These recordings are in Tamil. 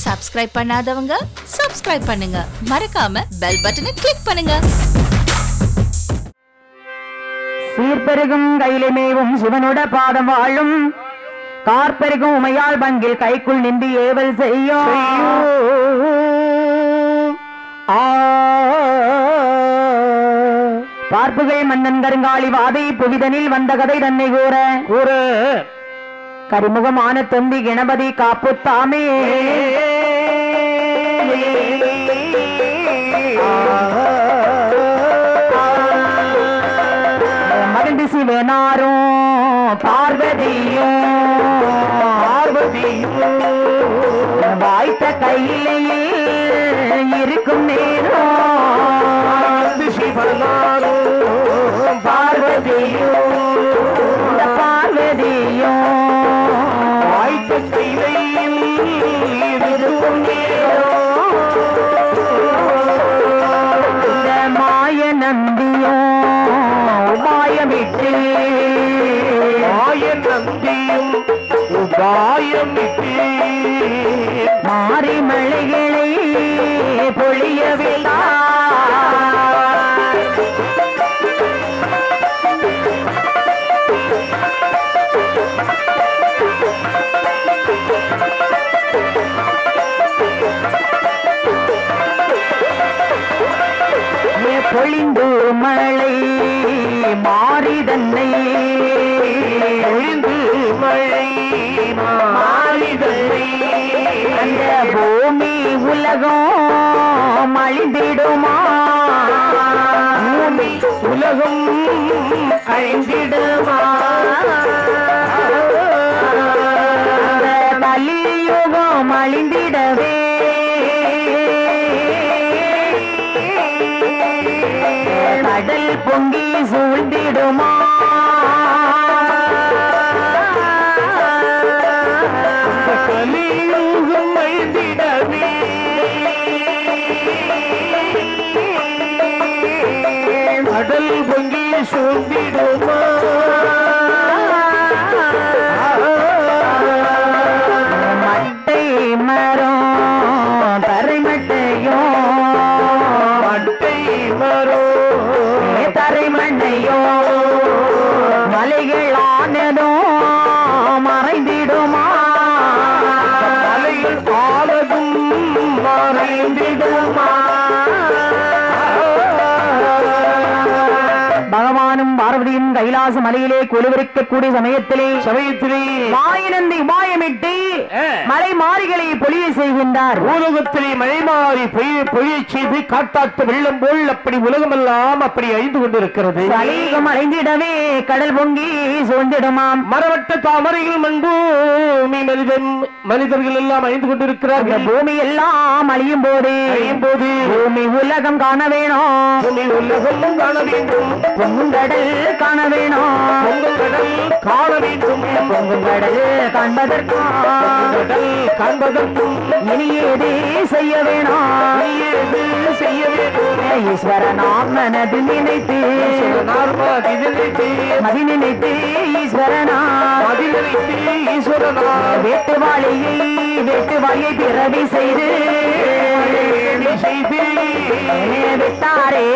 சப்ஸ்கிரைப் பண்ணாதவங்க சப்ஸ்கிரைப் பண்ணுங்க, மறக்காம பெல் பட்டனை கிளிக் பண்ணுங்க. சீர்பெருகும் கையிலுமேவும் சிவனோட பாதம் வாழும் கார்பெருகும் உமையால் பங்கில் கைக்குள் நின்று ஏவல் செய்யும். பார்ப்புகள் மன்னன் கருங்காலி வாதை புவிதனில் வந்த கதை தன்னை கூற கூற கரிமுகமான தொந்தி கணபதி காப்புத்தாமே மகிழ்ந்து சிவனாரும் பார்வதியும் வாய்த்த கையிலேயே இருக்கும் நேரம் சிவனாரும் பார்வதியும் வாய்த்த கையிலேயும் இருக்கும் நேரம் மாய நந்தியும் உபாயமிட்டு மாறி மழைகளை பொழியவில்லை. பொழிந்து மழை மாறி தன்னை பொழிந்து மழை மாறி தன்னை அந்த பூமி உலகம் அழிந்திடுமா, பூமி உலகம் அழிந்திடுமா, கலியுகம் அழிந்திடவே கடல் பொங்கி சூழ்ந்திடுமா, கலியுகம் அழிந்திடவே கடல் பொங்கி சூழ்ந்திடுமா. மட்டை மரம் தரைமட்டையும் மட்டை மரம் தரைமண்ணையோ மலைகளானதும் மறைந்திடுமா, மலைகள் ஆனதும் மறைந்திடுமா. பகவானும் பார்வதியும் கைலாச மலையிலே கொலுவிருக்கக்கூடிய சமயத்திலே மாயனந்தி உபாயமிட்டு மலை மாறிகளை பொழிய செய்கின்றார். பூலோகத்திலே மழை மாறி பொழிய செய்து காட்டாற்று வெள்ளம் போல் அப்படி உலகமெல்லாம் அப்படி அழிந்து கொண்டிருக்கிறது. சலீகம் அடைந்திடவே கடல் பொங்கி சூழ்ந்திடுமாம். மரவட்ட தாமரைகள் மண்பூமி மனிதர்கள் எல்லாம் அழிந்து கொண்டிருக்கிறார்கள். பூமி எல்லாம் அழியும் போது பூமி உலகம் காண வேணும், பூமி உலகம் காண வேண்டும், பொங்குங்கடல் காண வேணும், பொங்குங்கடல் காண வேண்டும், பொங்குங்கடல் காண்பதற்கும் இனியேது செய்ய வேணும், செய்ய வேண்டும். ஈஸ்வரனாம் மனது நினைத்து மதி நினைத்து ஈஸ்வரனா வேட்டுவாளியை பிறவி செய்து விட்டாரே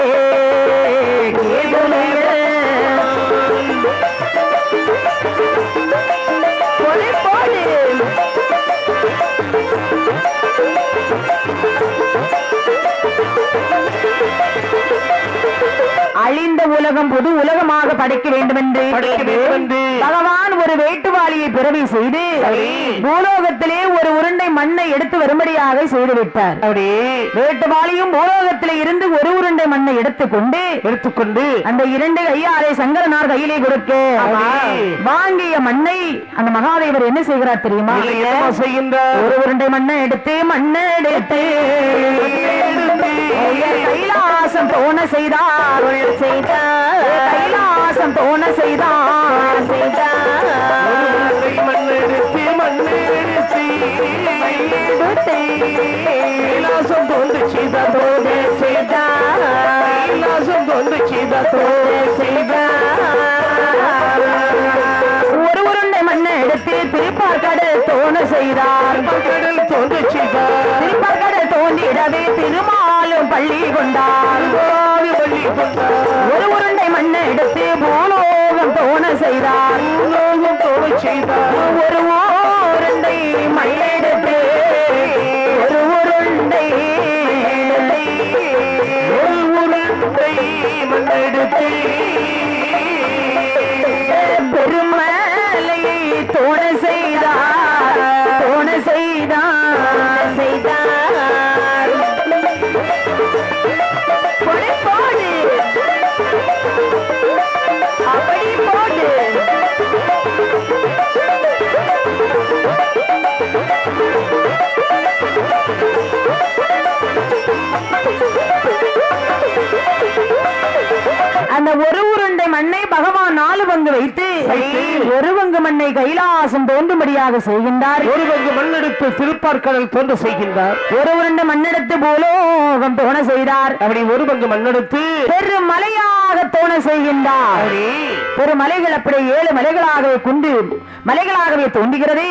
அழிந்த உலகம் புது உலகமாக படைக்க வேண்டும் என்று பகவான் ஒரு வேட்டுவாளியை பிறவி செய்து பூலோகத்திலே ஒரு உருண்டை மண்ணை எடுத்து வரும்படியாக செய்துவிட்டார். வேட்டுவாளியும் பூலோகத்திலே இருந்து ஒரு உருண்டை மண்ணை எடுத்துக்கொண்டு அந்த இரண்டு கையாரை சங்கரனார் கையிலே கொடுக்க வாங்கிய மண்ணை அந்த மகாதேவர் என்ன செய்கிறார் தெரியுமா? ஒரு உருண்டை மண்ணை எடுத்து கைலாசம் தோண செய்தார், கைலாசம் தோண செய்தார், கைலாசம் தோன்று செய்தார், ஒரு உருண்டை மண்ணை எடுத்து திருப்பார்கடல் தோண செய்தார், கடல் தோன்ற செய்தார். வள்ளி கொண்டார் ஒரு உருண்டை மண்ணை எடுத்து பூலோகம் தோண செய்தார் ஒரு உருண்டை மண்ணை எடுத்து ஒரு உருண்டை மண்ணெடுத்து பெருமலையை தோண செய்தார் போடு அப்படி போடு அந்த ஒரு உருண்டை மண்ணை பகவான் 4 பங்கு வைத்து ஒரு பங்கு மண்ணை கைலாசம் தோன்றும்படியாக செய்கின்றார். ஒரு பங்கு மண்ணெடுத்து திருப்பார்கடல் தோன்ற செய்கின்றார். ஒரு உருண்டை மண்ணெடுத்து பூலோகம் தோண செய்தார். அப்படி ஒரு பங்கு மண்ணெடுத்து பெருமலையாக தோண செய்கின்றார். பெருமலைகள் அப்படி 7 மலைகளாகவே குண்டு மலைகளாகவே தோன்றுகிறது.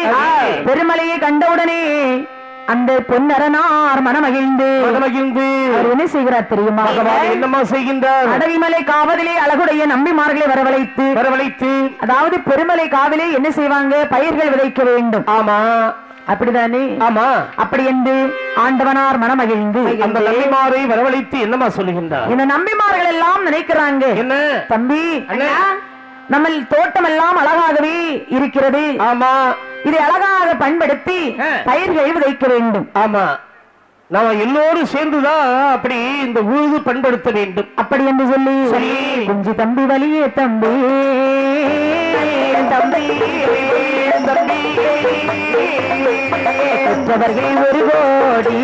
பெருமலையை கண்டவுடனே அந்த பொன்னரனார் மனமகிழ்ந்து என்ன செய்கிறார் தெரியுமா? என்னமா செய்கின்றார்? அடவிமலை காவலிலே அழகுடைய நம்பிமார்களை வரவழைத்து அதாவது பெருமலை காவிலே என்ன செய்வாங்க? பயிர்கள் விதைக்க வேண்டும். ஆமா, அப்படிதானே? ஆமா. அப்படி என்று ஆண்டவனார் மனமகிழ்ந்து அந்த நம்பிமாரை வரவழைத்து என்னமா சொல்லுகின்றார்? இந்த நம்பிமார்கள் எல்லாம் நினைக்கிறாங்க, என்ன தம்பி நம்ம தோட்டம் எல்லாம் அழகாகவே இருக்கிறது. ஆமா, இதை அழகாக பண்படுத்தி பயிர்கள் விதைக்க வேண்டும். ஆமா, நாம எல்லோரும் சேர்ந்துதான் அப்படி இந்த உழுது பண்படுத்த வேண்டும். அப்படி என்று சொல்லி குஞ்சு தம்பி வலியே தம்பி தம்பி தம்பி பெற்றவர்கள் ஒரு கோடி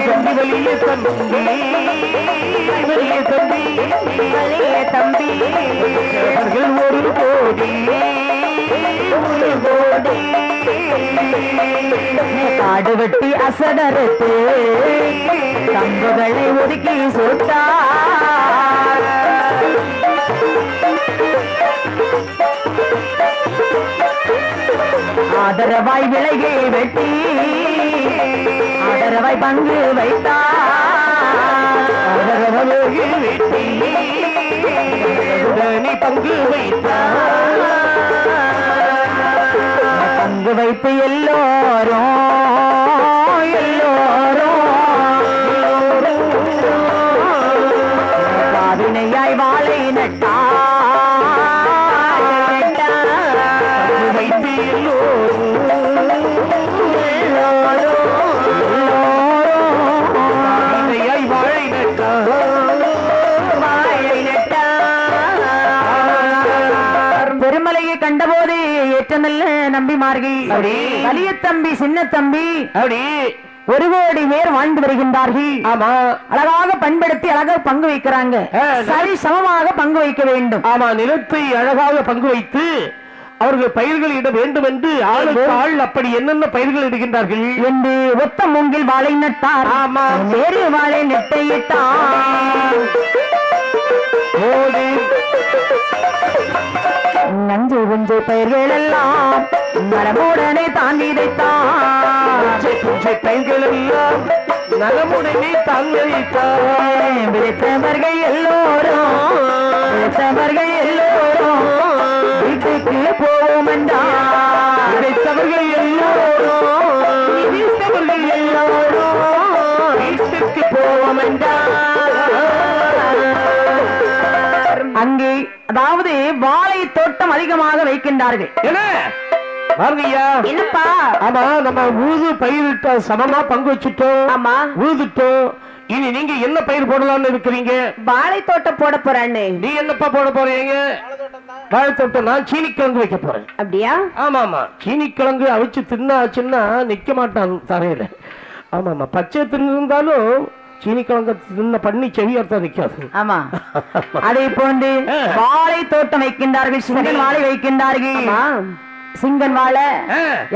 தம்பி வலியே தம்பி வலியே தம்பி வலியே தம்பி ஒரு கோடி காடு வெட்டி அசடறுத்து கம்புகளை ஒதுக்கி சுட்டார். ஆதரவாய் விலகி வெட்டி ஆதரவாய் பங்கு வைத்தார். ஆதரவாய் வெட்டி பங்கு வைத்தார். பங்கு வைத்து எல்லோரும் காவினையாய் வாழை நட்டார். வைத்து எல்லோரும் வாழை நட்டார். பெருமலையை கண்டபோது ஏற்ற நல்ல நம்பிமார்கள் வலிய தம்பி சின்ன தம்பி அப்படி ஒரு கோடி பேர் வாழ்ந்து வருகின்றார்கள். ஆமா, அழகாக பண்படுத்தி அழகாக பங்கு வைக்கிறாங்க. சரி சமமாக பங்கு வைக்க வேண்டும். ஆமா, நிலத்தை அழகாக பங்கு வைத்து அவர்கள் பயிர்கள் இட வேண்டும் என்று ஆள் அப்படி என்னென்ன பயிர்கள் இடுகின்றார்கள் என்று ஒத்த மூங்கில் வாழை நட்டார். ஆமா, வேறு வாழை நெட்டை இட்டார். நஞ்சு புஞ்சை பயிர்கள் எல்லாம் நலமுடனே தான் விதைத்தார். பயிர்கள் எல்லாம் நலமுடனே தான் விதைத்தார். விதைத்தவர்கள் எல்லோரும் வீட்டுக்கு போவோம் என்றார். விதைத்தவர்கள் எல்லோரும் வீட்டுக்கு போவோம் என்றார். அங்கே அதாவது வாழை தோட்டம் அதிகமாக வைக்கின்றார்கள். என்ன பாருங்கய்யா, என்னப்பா? ஆமா, நம்ம ஊது பயிரிட்ட சமமா பங்கு வச்சுட்டோம். ஆமா, ஊதுட்டோம். இனி நீங்க என்ன பயிர் போடலாம்னு இருக்கிறீங்க? வாழை தோட்டம் போட போறான்னு. நீ என்னப்பா போட போறீங்க? வாழை தோட்டம். நான் சீனிக்கிழங்கு வைக்க போறேன். அப்படியா? ஆமா ஆமா, சீனிக்கிழங்கு அவிச்சு தின்னாச்சுன்னா நிக்க மாட்டான் தரையில. ஆமா ஆமா, பச்சை தின்னு சீனிக்கிழங்கு தின்ன பண்ணி செவியர்த்தா நிக்காது. ஆமா, அதை போன்று வாழை தோட்டம் வைக்கின்றார்கள். சிங்கன் வாழை வைக்கின்றார்கள். சிங்கன் வாழை,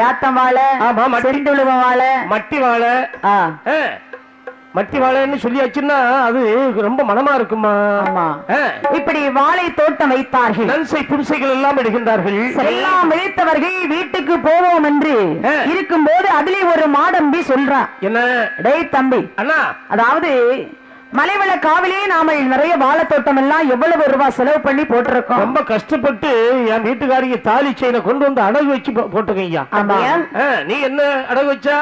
யாத்தம் வாழை, செண்டுழுவ வாழை, மட்டி வாழை, மட்டி வாழைன்னு சொல்லியாச்சுன்னா அது ரொம்ப மனமா இருக்குமா? ஆமா. இப்படி வாழை தோட்டம் வைத்தார்கள். நன்சை புன்சைகள் எல்லாம் எடுக்கின்றார்கள். எல்லாம் விளைத்தவர்கள் வீட்டுக்கு போவோம் என்று இருக்கும்போது அதிலே ஒரு மாடம்பி சொல்றா, என்ன டேய் தம்பி அண்ணா, அதாவது மலைவள காவிலே நாம நிறைய வாழைத்தோட்டம் எல்லாம் எவ்வளவு ரூபாய் செலவு பண்ணி போட்டிருக்கோம். ரொம்ப கஷ்டப்பட்டு என் வீட்டுக்காரிக்கு தாலி செயினை கொண்டு வந்து அடகு வச்சு போட்டுக்கீங்க. நீ என்ன அடகு வச்சா?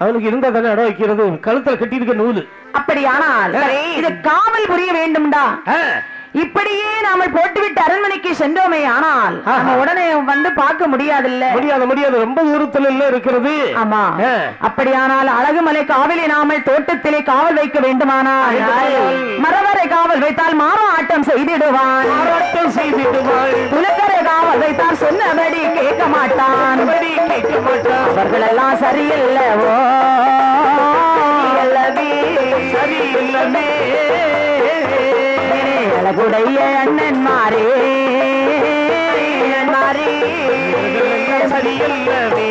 அவனுக்கு இருந்தா தானே அடகு வைக்கிறது, கழுத்துல கட்டி இருக்க நூலு. அப்படியானால் இது காவல் புரிய வேண்டும்டா. இப்படியே நாம போட்டுவிட்டு அரண்மனைக்கு சென்றோமே ஆனால் நம்ம உடனே வந்து பார்க்க முடியாதுல்ல. முடியாது, ரொம்ப தூரத்துல இருக்கிறது. ஆமா. அப்படியானால் அழகுமலை காவலை நாம தோட்டத்திலே காவல் வைக்க வேண்டுமானால் மரவரை காவல் வைத்தால் மாறும் ஆட்டம் செய்திடுவான். துலக்கரை காவல் வைத்தால் சொன்னபடி கேட்க மாட்டான். அவர்கள் எல்லாம் சரியில்லவோ சரியில்லமே அழகுடைய அண்ணன் மாறே சரியில்லவே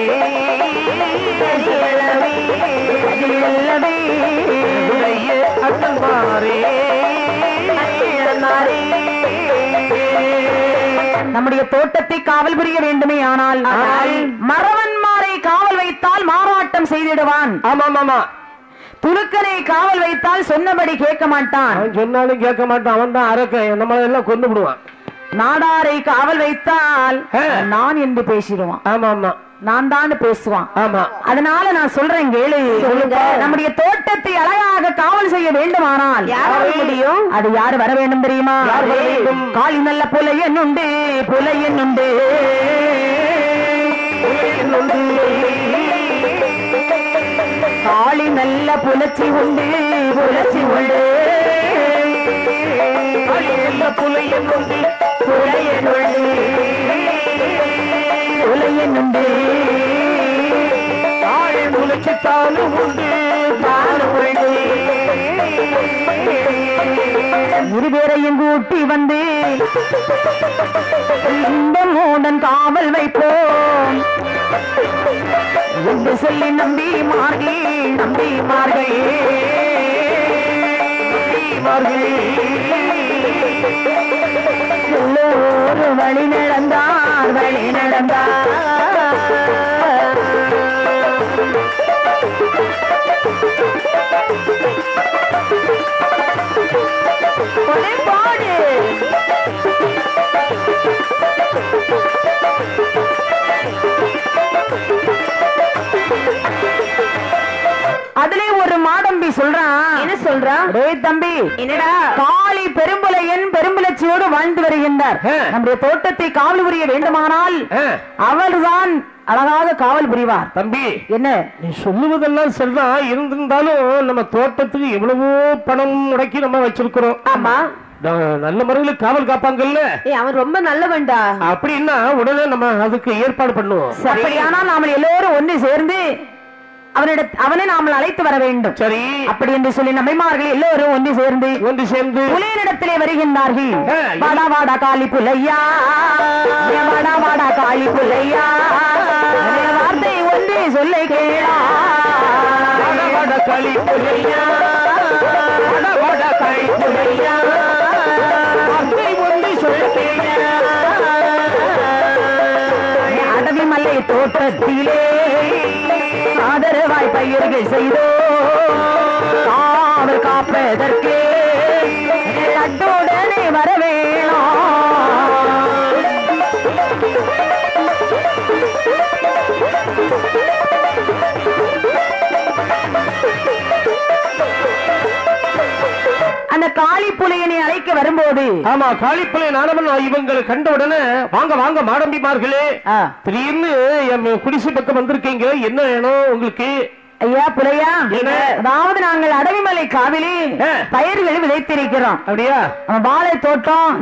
அண்ணன் மாறே. நம்முடைய தோட்டத்தை காவல் புரிய வேண்டுமே ஆனால் மரவன்மாரை காவல் வைத்தால் மாறாட்டம் செய்திடுவான். ஆமா. துலுக்கனை காவல் வைத்தால் சொன்னபடி கேட்க மாட்டான். சொன்னாலும் கேட்க மாட்டான். அவன் தான் அரக்க, நம்ம எல்லாம் கொண்டு விடுவான். நாடாரை காவல் வைத்தால் நான் என்று பேசிடுவான். ஆமா, நான் தான் பேசுவான். ஆமா. அதனால நான் சொல்றேன் கேளு. நம்முடைய தோட்டத்தை அழகாக காவல் செய்ய வேண்டுமானால் முடியும். அது யாரு வர வேண்டும் தெரியுமா? காளி நல்ல புலையன் உண்டு, புலையன் உண்டு, காளி நல்ல புலச்சி உண்டு, புலச்சி உண்டு, புலையன் உண்டு, புலையன் உண்டு, புலையன் உண்டு, புலச்சி தானும் உண்டு, தானும் உண்டு. இருவேரையும் கூட்டி வந்து இன்பமுடன் காவல் வைப்போம் என்று சொல்லி நம்பிமார்கள் எல்லோரும் வழி நடந்தார். பாடு அதுல ஒரு மாடம்பி சொல்றான். என்ன சொல்றான்? டேய் தம்பி, என்னடா? காளி பெரும்புலையன் பெரும்புலச்சியோடு வாழ்ந்து வருகின்றார். நம்முடைய தோட்டத்தை காவல் புரிய வேண்டுமானால் அவர்தான் அழகாக காவல் புரிவார். தம்பி, என்ன நீ சொல்லுவதெல்லாம் சரிதான். இருந்திருந்தாலும் நம்ம தோட்டத்துக்கு எவ்வளவோ பணம் முடக்கி நம்ம வச்சிருக்கிறோம். ஆமா, நல்ல முறையில் காவல் காப்பாங்கல்ல. அவன் ரொம்ப நல்லவன்டா. அப்படின்னா உடனே நம்ம அதுக்கு ஏற்பாடு பண்ணுவோம். அப்படியானா நாம எல்லோரும் ஒன்று சேர்ந்து அவனை நாம் அழைத்து வர வேண்டும். சரி, அப்படி என்று சொல்லி நம்மைமார்கள் எல்லோரும் ஒன்று சேர்ந்து புலையனிடத்திலே வருகின்றார்கள். வாடா வாடா காளி புலையா, வாடா வாடா காளி புலையா, வார்த்தை ஒன்று சொல்லை கேளா. வாடா காளி புலையா, வாடா காளி புலையா, வார்த்தை ஒன்று சொல்லை கேளா. அடவி மலை தோட்டத்திலே ஆதரவாய் பயிர்கள் செய்தோ காவல் காப்பதற்கு கட்டுடனே வரவேணோ. அந்த காளி புலையனை அழைக்க வரும்போது, ஆமா, காளி புலைய நானவன் இவங்களை கண்ட உடனே வாங்க வாங்க மாடம்பிமார்களே, திடீர்னு என் குடிசை பக்கம் வந்திருக்கீங்க, என்ன வேணும் உங்களுக்கு? ஐயா புலையா, அதாவது நாங்கள் அடவிமலை காவிலே பயிர்கள் விளைத்திருக்கிறோம். அப்படியா? வாழை தோட்டம்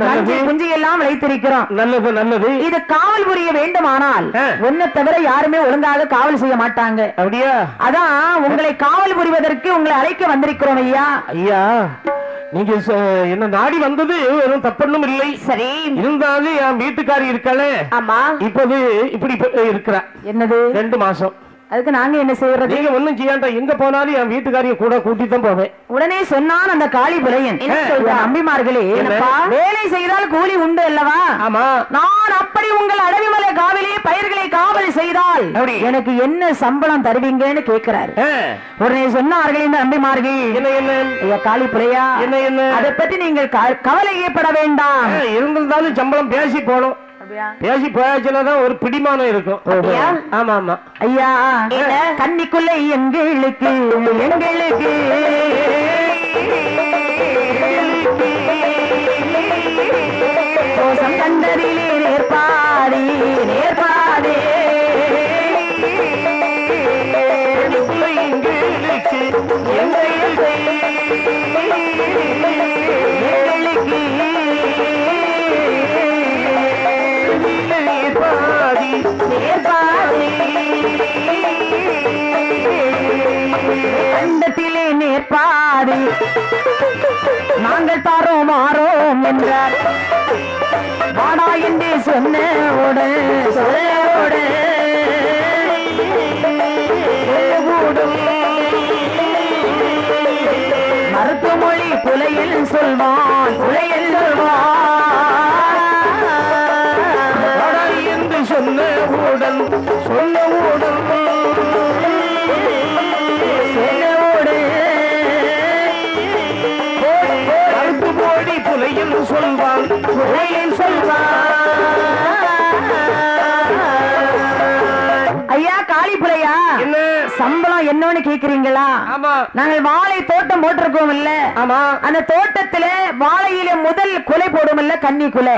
குஞ்சு எல்லாம் விளைத்திருக்கிறோம். நல்லது நல்லது. இது காவல் புரிய வேண்டுமானால் ஒன்ன தவிர யாருமே ஒழுங்காக காவல் செய்ய மாட்டாங்க. அப்படியா? அதான் உங்களை காவல் புரிவதற்கு உங்களை அழைக்க வந்திருக்கிறோம். ஐயா ஐயா, நீங்க என்ன நாடி வந்தது வெறும் தப்பொன்னும் இல்லை. சரி, இருந்தாலும் என் வீட்டுக்காரி இருக்காளே, ஆமா, இப்போது இப்படி இருக்கிறா. என்னது? 2 மாசம். அதுக்கு நாங்க என்ன செய்யறது? நீங்க ஒண்ணும் செய்யாண்டா, எங்க போனாலும் என் வீட்டுக்காரிய கூட கூட்டி தான் போவேன். உடனே சொன்னான் அந்த காளி புலையன், நம்பிமார்களே, வேலை செய்தால் கூலி உண்டு அல்லவா? ஆமா. நான் அப்படி உங்கள் அடவிமலை காவிலே பயிர்களை காவல் செய்தால் எனக்கு என்ன சம்பளம் தருவீங்கன்னு கேட்கிறாரு. உடனே சொன்னார்கள் இந்த நம்பிமார்கள், என்ன என்ன ஐயா காளி புலையா, என்ன என்ன அதை பற்றி நீங்கள் கவலைப்பட வேண்டாம். இருந்திருந்தாலும் சம்பளம் பேசி போனோம், பேசி போயாச்சுனாதான் ஒரு பிடிமானம் இருக்கும். ஆமா ஆமா ஐயா, கன்னிக்குள்ள எங்களுக்கு எங்களுக்கு கோசம் கண்டதிலே நேர்பாடி நேர்பாடே எங்களுக்கு எங்களுக்கு கண்டத்திலே நேர்பாடி நாங்கள் தாரோம் மாறோம் என்றார். வாடா என்று சொன்னோடு சொல்லோடு மருத்துவமொழி புலையில் சொல்வான் புலையில் சொல்வான் என்று சொன்னவுடன் சொன்னவுடன் மருத்துவமொழி புலையில் சொல்வான் புலையில் சொல்வான். ஐயா காளி புலையா, என்ன சம்பளம் என்னன்னு கேக்குறீங்களா? ஆமா. நாங்கள் வாழை தோட்டம் போட்டிருக்கோம் இல்ல? ஆமா. அந்த தோட்டத்துல வாழையில முதல் குலை போடும் இல்ல, கன்னி குலை.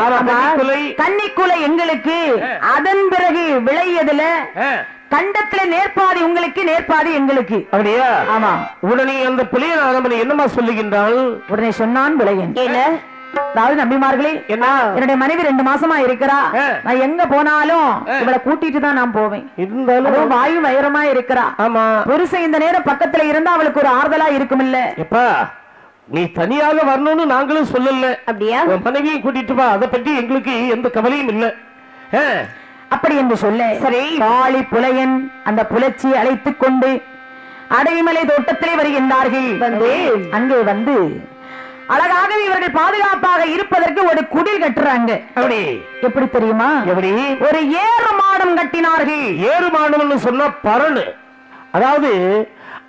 கன்னி குலை எங்களுக்கு, அதன் பிறகு விளையதுல கண்டத்துல நேர்பாதி உங்களுக்கு நேர்பாதி எங்களுக்கு. அப்படியா? ஆமா. உடனே அந்த புலியன் ஆரம்பனை என்னமா சொல்லுகின்றாள்? உடனே சொன்னான் புலையன், என்ன அதாவது நம்பிமார்களே, என்னுடைய மனைவி 2 மாசமா இருக்கிறா, நான் எங்க போனாலும் இவளை கூட்டிட்டு தான் நான் போவேன். இருந்தாலும் வாயு வயரமா இருக்கிறா. ஆமா. புருஷன் இந்த நேரம் பக்கத்துல இருந்தா அவளுக்கு ஒரு ஆறுதலா இருக்கும் இல்ல? எப்பா நீ தனியாக வரணும்னு நாங்களும் சொல்லல. அப்படியா? மனைவியை கூட்டிட்டு வா, அதை பற்றி எங்களுக்கு எந்த கவலையும் இல்ல. அப்படி என்று சொல்ல சரி, காளி புலையன் அந்த புலச்சி அழைத்துக் கொண்டு அடைமலை தோட்டத்திலே வருகின்றார்கள். அங்கே வந்து அழகாகவே இவர்கள் பாதுகாப்பாக இருப்பதற்கு ஒரு குடில் கட்டுறாங்க. அப்படி எப்படி தெரியுமா? எப்படி? ஒரு ஏறு மாடம் கட்டினார்கள். ஏறு மாடம்னு சொன்னா பரணு, அதாவது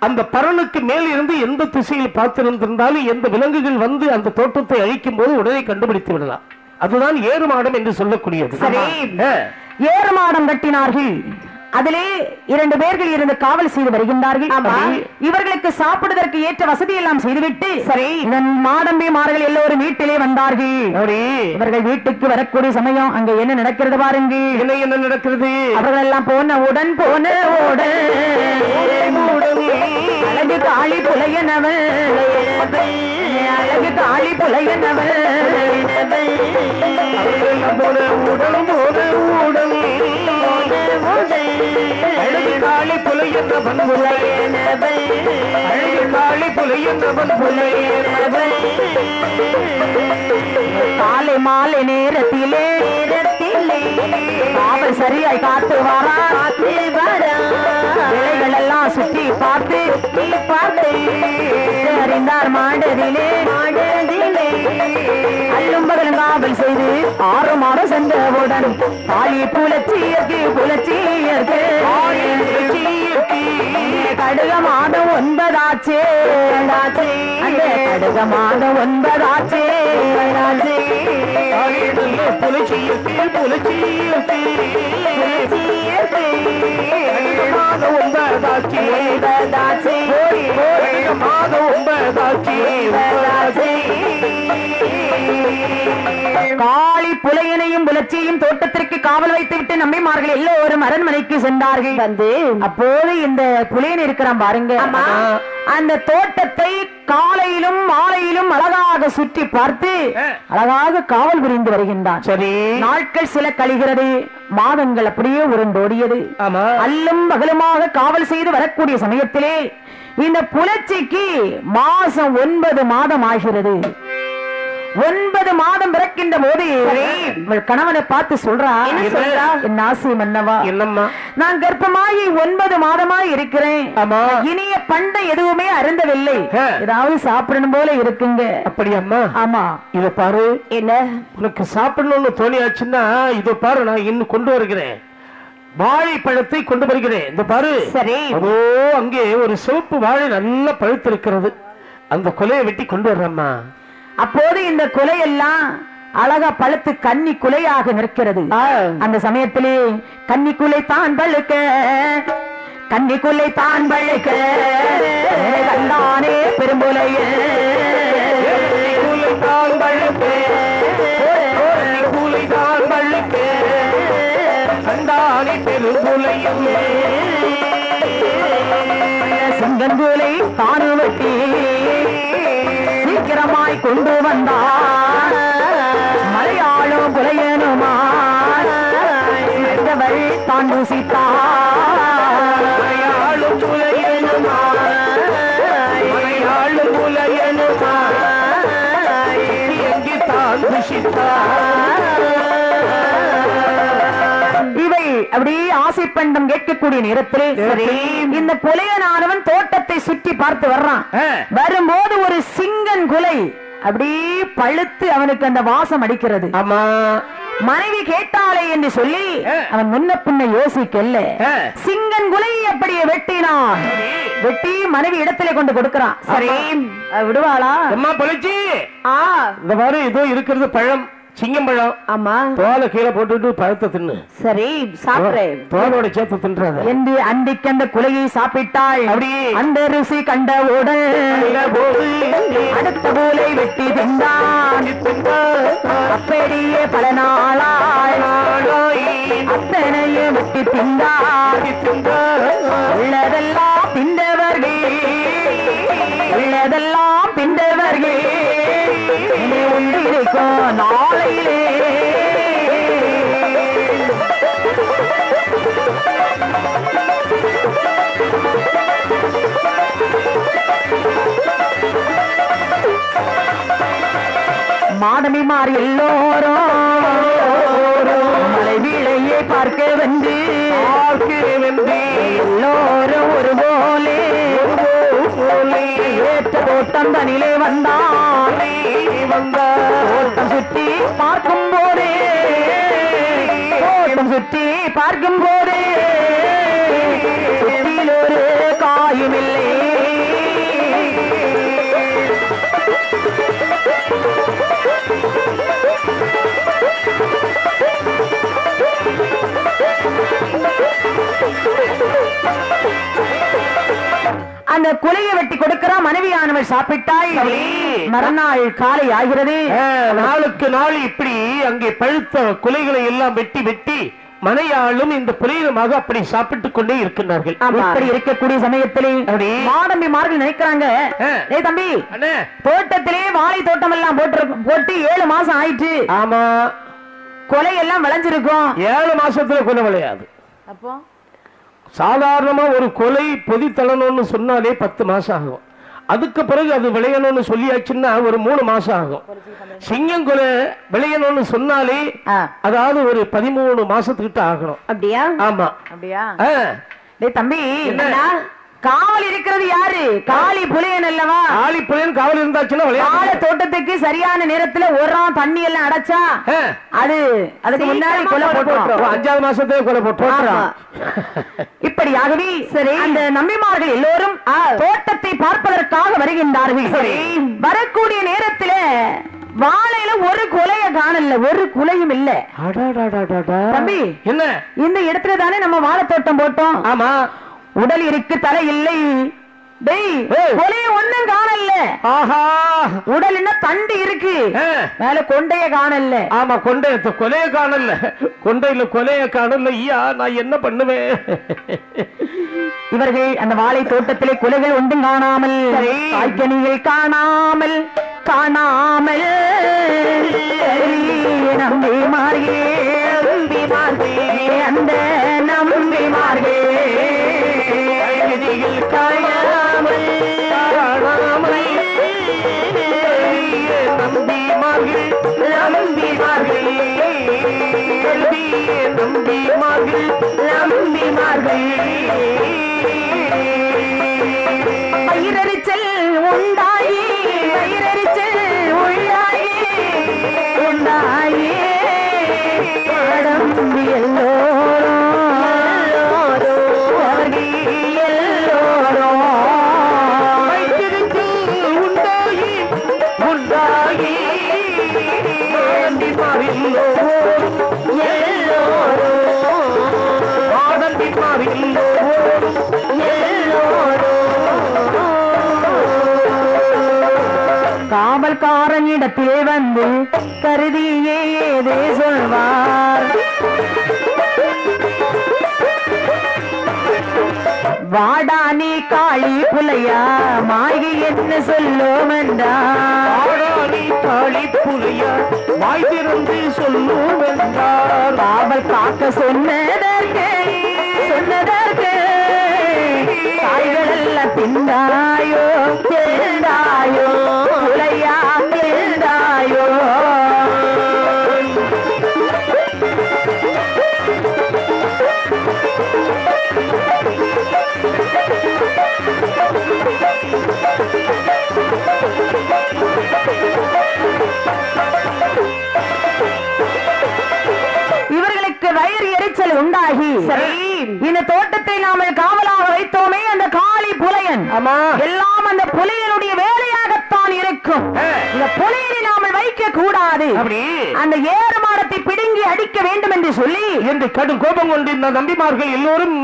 அந்த பரனுக்கு மேல் இருந்து எந்த திசையில் பார்த்திருந்தாலும் எந்த விலங்குகள் வந்து அந்த தோட்டத்தை அழிக்கும் போது உடனே கண்டுபிடித்து விடலாம். அதுதான் ஏறு மாடம் என்று சொல்லக்கூடியது. சரி, ஏறு மாடம் கட்டினார்கள். அதிலே 2 பேர்கள் இருந்து காவல் செய்து வருகின்றார்கள். இவர்களுக்கு சாப்பிடுவதற்கு ஏற்ற வசதி எல்லாம் செய்துவிட்டு சரி, மாடம்பிமார்கள் எல்லோரும் வீட்டிலே வந்தார்கள். இவர்கள் வீட்டுக்கு வரக்கூடிய சமயம் அங்க என்ன நடக்கிறது பாருங்க. என்ன நடக்கிறது? அவர்கள் எல்லாம் போனவுடன் அழகு காளி புலையனவள், அழகு காளி புலையனவள் அழகு காளி புலையனவன் அழகு காளி புலையனவன் காலை மாலை நேரத்திலே காவல் சரியாய் காத்து வரா, விலைகள் எல்லாம் சுற்றி பார்த்து அறிந்தார் மாடதிலே அல்லும் பகலும் காவல் செய்து 6 மாதம் சென்றவுடன் காளி புலச்சியர்க்கு கடுக மாதம் 9 ஆச்சே. அந்த கடுக மாதம் 9 ஆச்சே. காளி புலையனையும் புலச்சியையும் தோட்டத்திற்கு காவல் வைத்துவிட்டு நம்பிமார்கள் எல்லோரும் அரண்மனைக்கு சென்றார்கள். வந்து அப்போது இந்த புலையன் இருக்கிறான் பாருங்க, அந்த தோட்டத்தை காலையிலும் மாலையிலும் அழகாக சுற்றி பார்த்து அழகாக காவல் புரிந்து வருகின்றான். சரி, நாட்கள் சில கழிகிறது, மாதங்கள் அப்படியே உருண்டோடியது. அல்லும் பகலுமாக காவல் செய்து வரக்கூடிய சமயத்திலே இந்த புலச்சிக்கு மாசம் 9 மாதம் ஆகிறது. 9 மாதம் பிறக்கின்ற போது இவள் கணவனை பார்த்து சொல்றா, என் ஆசை மன்னவா, என்னம்மா, நான் கர்ப்பமாகி 9 மாதமாய் இருக்கிறேன். ஆமா, இனிய பண்டை எதுவுமே அருந்தவில்லை, ஏதாவது சாப்பிடணும் போல இருக்குங்க. அப்படியாம்மா? ஆமா. இத பாரு, என்ன உனக்கு சாப்பிடணும்னு தோணியாச்சுன்னா இத பாரு, நான் இன்னும் கொண்டு வருகிறேன், வாழைப்பழத்தை கொண்டு வருகிறேன். இந்த பாரு. சரி. அதோ அங்கே ஒரு சிவப்பு வாழை நல்லா பழுத்திருக்கிறது, அந்த கொலையை வெட்டி கொண்டு வர்றம்மா. அப்போது இந்த குலையெல்லாம் அழகா பழுத்து கன்னி குலையாக நிற்கிறது. அந்த சமயத்திலே கன்னி குலை தான் பழுக்க, கன்னி குலை தான் பழுக்க கண்டானே பெரும்புலையே செங்கன்குலை தானு வெட்டி சீக்கிரமாய் கொண்டு வந்தார். மலையாளும் குலையனுமா தான் ருசித்தார். மலையாளும் குலையனுமா மலையாளும் குலையனுமா எங்கே தான் ருசித்தார். இவை அப்படியே ஆசை பண்டம் கேட்கக்கூடிய நேரத்தில் இந்த புலையனானவன் தோட்டத்தை சுற்றி பார்த்து வர்றான். வரும்போது ஒரு சிங்கன் குலை அப்படியே பழுத்து அவனுக்கு அந்த வாசம் அடிக்கிறது. ஆமா, மனைவி கேட்டாளே என்று சொல்லி அவன் முன்ன பின்ன யோசிக்கல. சிங்கன் குலை அப்படியே வெட்டினான். வெட்டி மனைவி இடத்திலே கொண்டு கொடுக்கிறான். சரி, விடுவாளா? அம்மா பழிச்சு இந்த மாதிரி இதோ இருக்கிறது பழம், சிங்கம் பழம். ஆமா, தோலை கீழே போட்டுட்டு பழத்தை தின்னு. சரி, சாப்பிடுறேன். தோலோட சேர்த்து தின்றாத என்று அன்றைக்கு அந்த குலையை சாப்பிட்டாள். அப்படி அந்த ருசி கண்டவுடன் அடுத்த போலை வெட்டி தின்றான். அப்படியே பல நாளாய் அத்தனையே வெட்டி தின்றான். உள்ளதெல்லாம் தின்றவர்கள், உள்ளதெல்லாம் தின்றவர்கள் உண்டிருக்கும் நாளையிலே. மாடமி மாறி எல்லோரும் மலை வீழையை பார்க்க வந்து எல்லோரும் ஒரு போலே ஏற்ற தோட்டம் தனிலே வந்தான். தோட்டம் சுற்றி பார்க்கும் போதே, தோட்டம் சுற்றி பார்க்கும் போதே சுற்றில் ஒரு காயுமில்லை. அந்த குலையை வெட்டி கொடுக்கிற மனைவியானவர் சாப்பிட்டாள். மறுநாள் காலை ஆகிறது. நாளுக்கு நாள் இப்படி அங்கே பழுத்த குலைகளை எல்லாம் வெட்டி வெட்டி மனையாளும் இந்த புலையிலுமாக அப்படி சாப்பிட்டுக் கொண்டே இருக்கின்றார்கள். அப்படி இருக்கக்கூடிய சமயத்திலே மாடம்பிமார்கள் நினைக்கிறாங்க, ஏய் தம்பி, தோட்டத்திலே வாழை தோட்டம் எல்லாம் போட்டு 7 மாசம் ஆயிடுச்சு. ஆமா, கொலை எல்லாம் விளைஞ்சிருக்கும். 7 மாசத்துல கொலை விளையாது. அப்போ சாதாரணமா ஒரு கொலை பொதி தள்ளணும்னு சொன்னாலே 10 மாசம் ஆகும். அதுக்கு பிறகு அது விளையணும்னு சொல்லியாச்சுன்னா ஒரு 3 மாசம் ஆகும். சிங்கம் கொலை விளையணும்னு சொன்னாலே அதாவது ஒரு 13 மாசத்துக்கிட்ட ஆகணும். அப்படியா? ஆமா. அப்படியா? தம்பி, காவல் இருக்கிறது யாரு? காளி புலியன் அல்லவா? காளி புலியன் காவல் இருந்தாச்சுன்னா வாழை தோட்டத்துக்கு சரியான நேரத்துல ஒரு தண்ணி எல்லாம் அடைச்சா அதுக்கு முன்னாடி கொலை போட்டுரும். 5வது மாசத்துல கொலை போட்டுரும். இப்படியாகவே சரி, அந்த நம்பிமார்கள் எல்லோரும் தோட்டத்தை பார்ப்பதற்காக வருகின்றார்கள். வரக்கூடிய நேரத்துல வாழையில ஒரு கொலைய காணல, ஒரு குலையும் இல்ல. தம்பி, என்ன இந்த இடத்துல தானே நம்ம வாழை தோட்டம் போட்டோம்? ஆமா. உடல் இருக்கு, தலை இல்லை. கொலைய ஒண்ணும் காணல. ஆஹா, உடல் என்ன தண்டு இருக்கு, மேல கொண்டைய காணல. ஆமா, கொண்டைய கொலைய காணல, கொண்டையில கொலைய காணல. ஐயா, நான் என்ன பண்ணுவேன்? இவர்கள் அந்த வாழை தோட்டத்திலே கொலைகள் ஒன்றும் காணாமல், காய்கனிகள் காணாமல் காணாமல் நம்பி மார்கே அந்த நம்பி மார்கே காணாமல் நம்பி மார்கே நம்பிமார்கள் நம்பிமார்கள் நம்பிமார்கள் வயிறறிச்சல் உண்டாயி வயிறறிச்சல் உள்ளாயி உண்டாயி கடம்பி எல்லோரும் எல்லோரும் வைத்திருச்சல் உண்டாயி உண்டாயி நம்பிமார்கள் காவல்காரன் இடத்தில் வந்து கருதியே ஏதே சொல்வார் வாடா நீ காளி புலையா மாயி என்ன சொல்லும் என்றார் காளி புலையா வாய் திறந்து சொல்லும் என்றார் காவல் காக்க சொன்னதற்கு காய்கள் எல்லாம் திண்டாயோ திண்டாயோ புலையா திண்டாயோ இவர்களுக்கு வயிறு எரிச்சல் உண்டாகி இந்த தோட்டத்தை நாமல் காவலாக வைத்தோமே அந்த காளி புலையன் எல்லாம் அந்த புலியனுடைய வேலையாகத்தான் இருக்கும். இந்த புலியனை நாமல் வைக்க கூடாது, அந்த ஏறு மாடத்தை பிடுங்கி அடிக்க வேண்டும் என்று சொல்லி என்று கடும் கோபம் கொண்டு இந்த நம்பிமார்கள் எல்லோரும்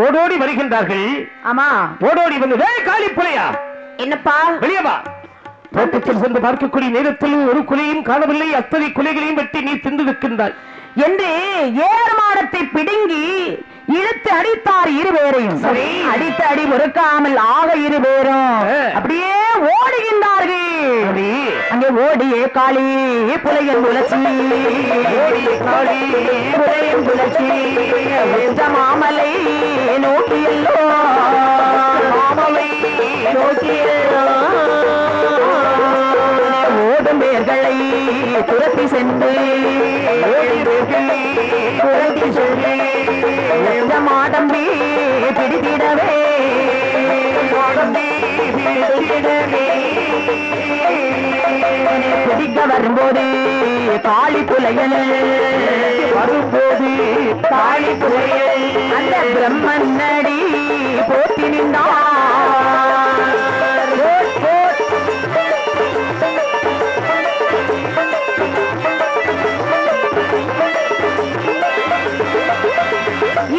ஓடோடி வருகின்றார்கள். ஆமா, ஓடோடி வந்து காளி புலையா என்னப்பா வெளியவா தோட்டத்தில் சென்று பார்க்கக்கூடிய நேரத்தில் ஒரு குலையும் காணவில்லை, அத்தனை குலைகளையும் வெட்டி நீ தின்றிருக்கின்றாய் என்று ஏறு மாடத்தை பிடுங்கி இழுத்து அடித்தார் இருவேரையும். அடித்து அடி பொறுக்காமல் ஆக இருவேரும் அப்படியே ஓடுகின்றார்கள். அங்கே ஓடியே காளி புலையன் புலச்சி காளி புலையன் புலச்சி மாமலை நோக்கியல்லோ மாமலை நோக்கியல்லோ ஓடும் பேர்களை துரத்தி சென்று துரத்தி சென்று மாடம்பி பிடித்திடவே பிடிக்க வரும்போது காளி புலையல் வரும்போது காளி புலையல் அந்த பிரம்மன் நடி போட்டி நின்றார்.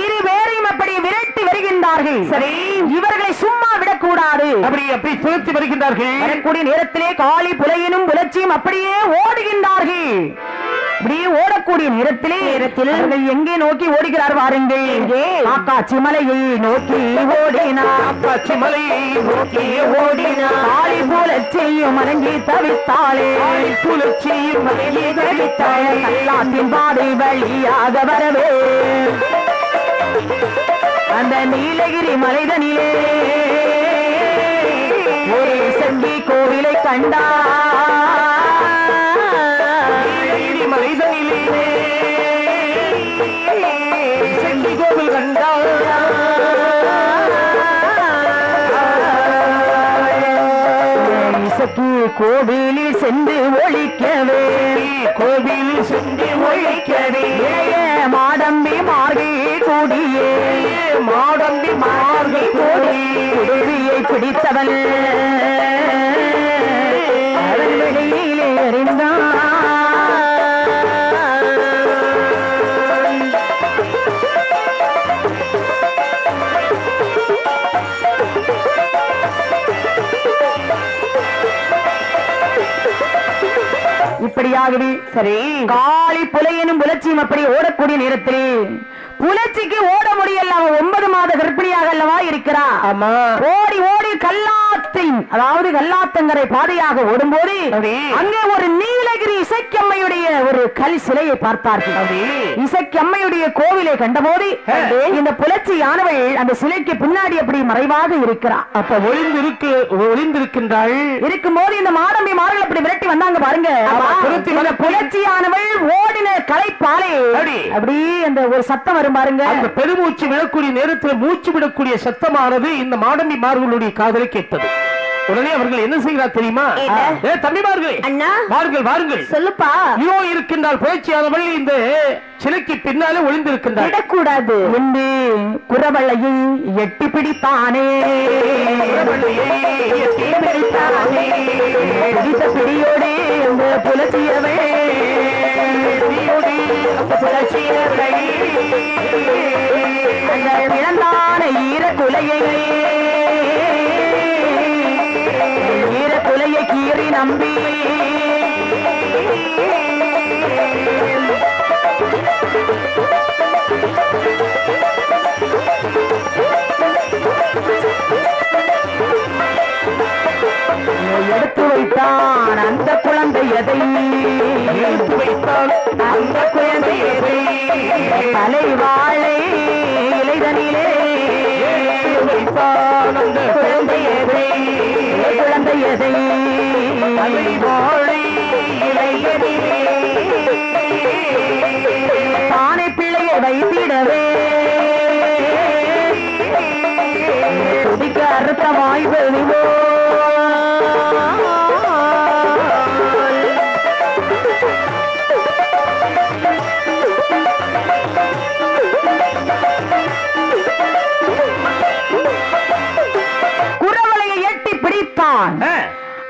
இருவேரையும் அப்படி விரட்டி வருகின்றார்கள். சரி, இவர்களை சும்மா விடக்கூடாது, அப்படி அப்படி துரத்தி வருகின்றார்கள். வரக்கூடிய நேரத்திலே காளி புலையனும் புலச்சியும் அப்படியே ஓடுகின்றார்கள். இப்படியே ஓடக்கூடிய நேரத்திலே அவர்கள் எங்கே நோக்கி ஓடுகிறார் வாருங்கள். காக்காச்சி மலையை நோக்கி ஓடினார், காக்காச்சி மலையை நோக்கி ஓடினார். காளி புலச்சியும் மலங்கி தவித்தாளே, புலச்சியும் மலங்கி தவித்தாளே. கல்லாத்தின் பாதை வழியாக வரவே அந்த நீலகிரி மலைதனிலே ஒரு சங்கி கோவிலை கண்டார். நீலகிரி மலைதனிலே சங்கி கோவில் கண்டார். சக்கி கோவிலில் சென்று ஒழிக்கவே, கோவிலில் சென்று ஒழிக்கவே மாடம்பி மார்கை கூடியே மாடம்பி மார்கள் கூடி குருவியை பிடித்தவன் அவன் வெளியிலே எறிந்தான். இப்படியாகவே சரி, காளி புலையனும் புலச்சியும் அப்படி ஓடக்கூடிய நேரத்தில் புலச்சிக்கு ஓட முடியல. அவன் 9 மாத கர்ப்பிணியாக அல்லவா இருக்கிறா. ஆமா, ஓடி ஓடி கல்லாத்து ஆற்றின் அதாவது கல்லாத்தங்கரை பாதையாக ஓடும்போது அங்கே ஒரு நீலகிரி இசைக்கம்மையுடைய ஒரு கல் சிலையை பார்த்தார்கள். இசைக்கம்மையுடைய கோவிலை கண்டபோது இந்த புலச்சியானவள் அந்த சிலைக்கு பின்னாடி அப்படி மறைவாக இருக்கிறார். அப்ப ஒளிந்திருக்கின்றாள். இருக்கும்போது இந்த மாடம்பி மார்கள் அப்படி விரட்டி வந்தாங்க பாருங்க. இந்த புலச்சியானவள் ஓடின கலைப்பாலே அப்படி அந்த ஒரு சத்தம் வரும் பாருங்க. அந்த பெருமூச்சு விடக்கூடிய நேரத்தில் மூச்சு விடக்கூடிய சத்தமானது இந்த மாடம்பி மார்களுடைய காதலை கேட்டது. உடனே அவர்கள் என்ன செய்கிறார் தெரியுமா? தம்பிமார்களே, வாருங்கள் வாருங்கள், சொல்லுப்பா. இதோ இருக்கின்றால் புரட்சியானவள் இந்த சிலைக்கு பின்னாலே ஒளிந்திருக்கின்றார். விடக்கூடாது என்று குரவளையை எட்டி பிடித்தானே. பிடித்த பிடியோடு இந்த புலச்சியவே இழந்தான ஈரக்குலையை கீறி நம்பி எடுத்து வைத்தான் அந்த குழந்தை எதை எடுத்து வைத்தான் அந்த குழந்தை எதை தலை வாழை இலைதனிலே வைத்தான் அந்த குழந்தை எதை குழந்தை எதை தலை வாழை இலைதனிலே தானே பிள்ளையை வைத்திடவே துதிக்க அர்த்தமாய் வெளிவோ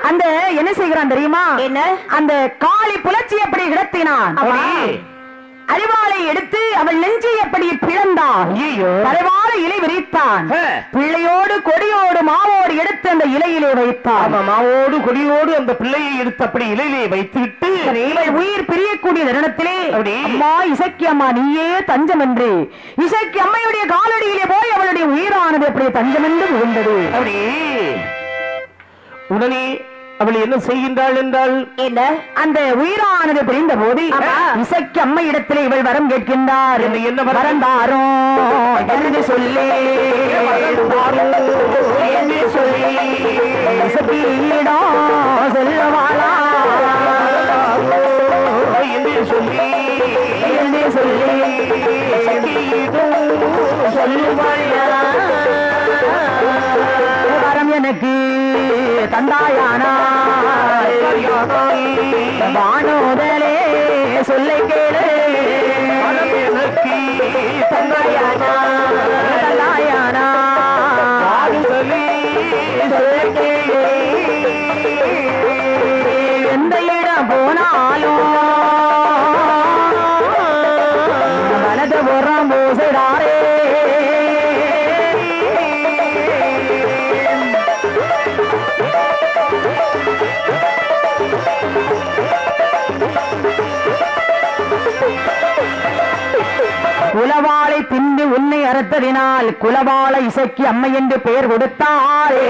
அந்த என்ன செய்கிறான் தெரியுமா? என்ன அந்த காளி புலச்சி எப்படி கிடத்தினான். அறிவாளை எடுத்து அவள் நெஞ்சை எப்படி பிளந்தான். பரவான இலை விரித்தான். பிள்ளையோடு கொடியோடு மாவோடு எடுத்து அந்த இலையிலே வைத்தான். மாவோடு கொடியோடு அந்த பிள்ளையை எடுத்து அப்படி இலையிலே வைத்துவிட்டு இவள் உயிர் பிரியக்கூடிய தருணத்திலே அம்மா இசக்கி அம்மா நீயே தஞ்சம் என்று இசக்கி அம்மையுடைய காலடியிலே போய் அவளுடைய உயிரானது அப்படி தஞ்சம் என்று விழுந்தது. உடனே அவள் என்ன செய்கின்றாள் என்றால் என்ன அந்த உயிரானது பிரிந்த போது இசைக்கு அம்மை இடத்திலே இவள் வரம் கேட்கின்றார். என்ன வரந்தாரோ என்று சொல்லி செல்வாளா என்று சொல்லி வரம் எனக்கு தந்தாயானா வானோதலே சொல்லை கேளு தந்தாயானா தந்தாயானா சொல்லை கேளு எந்த இடம் போனாலும் வலது புறம் பூசிடாரே குலவாளை திண்டு உன்னை அறுத்ததினால் குலவாள இசைக்கு அம்மை என்று பெயர் கொடுத்தாரே.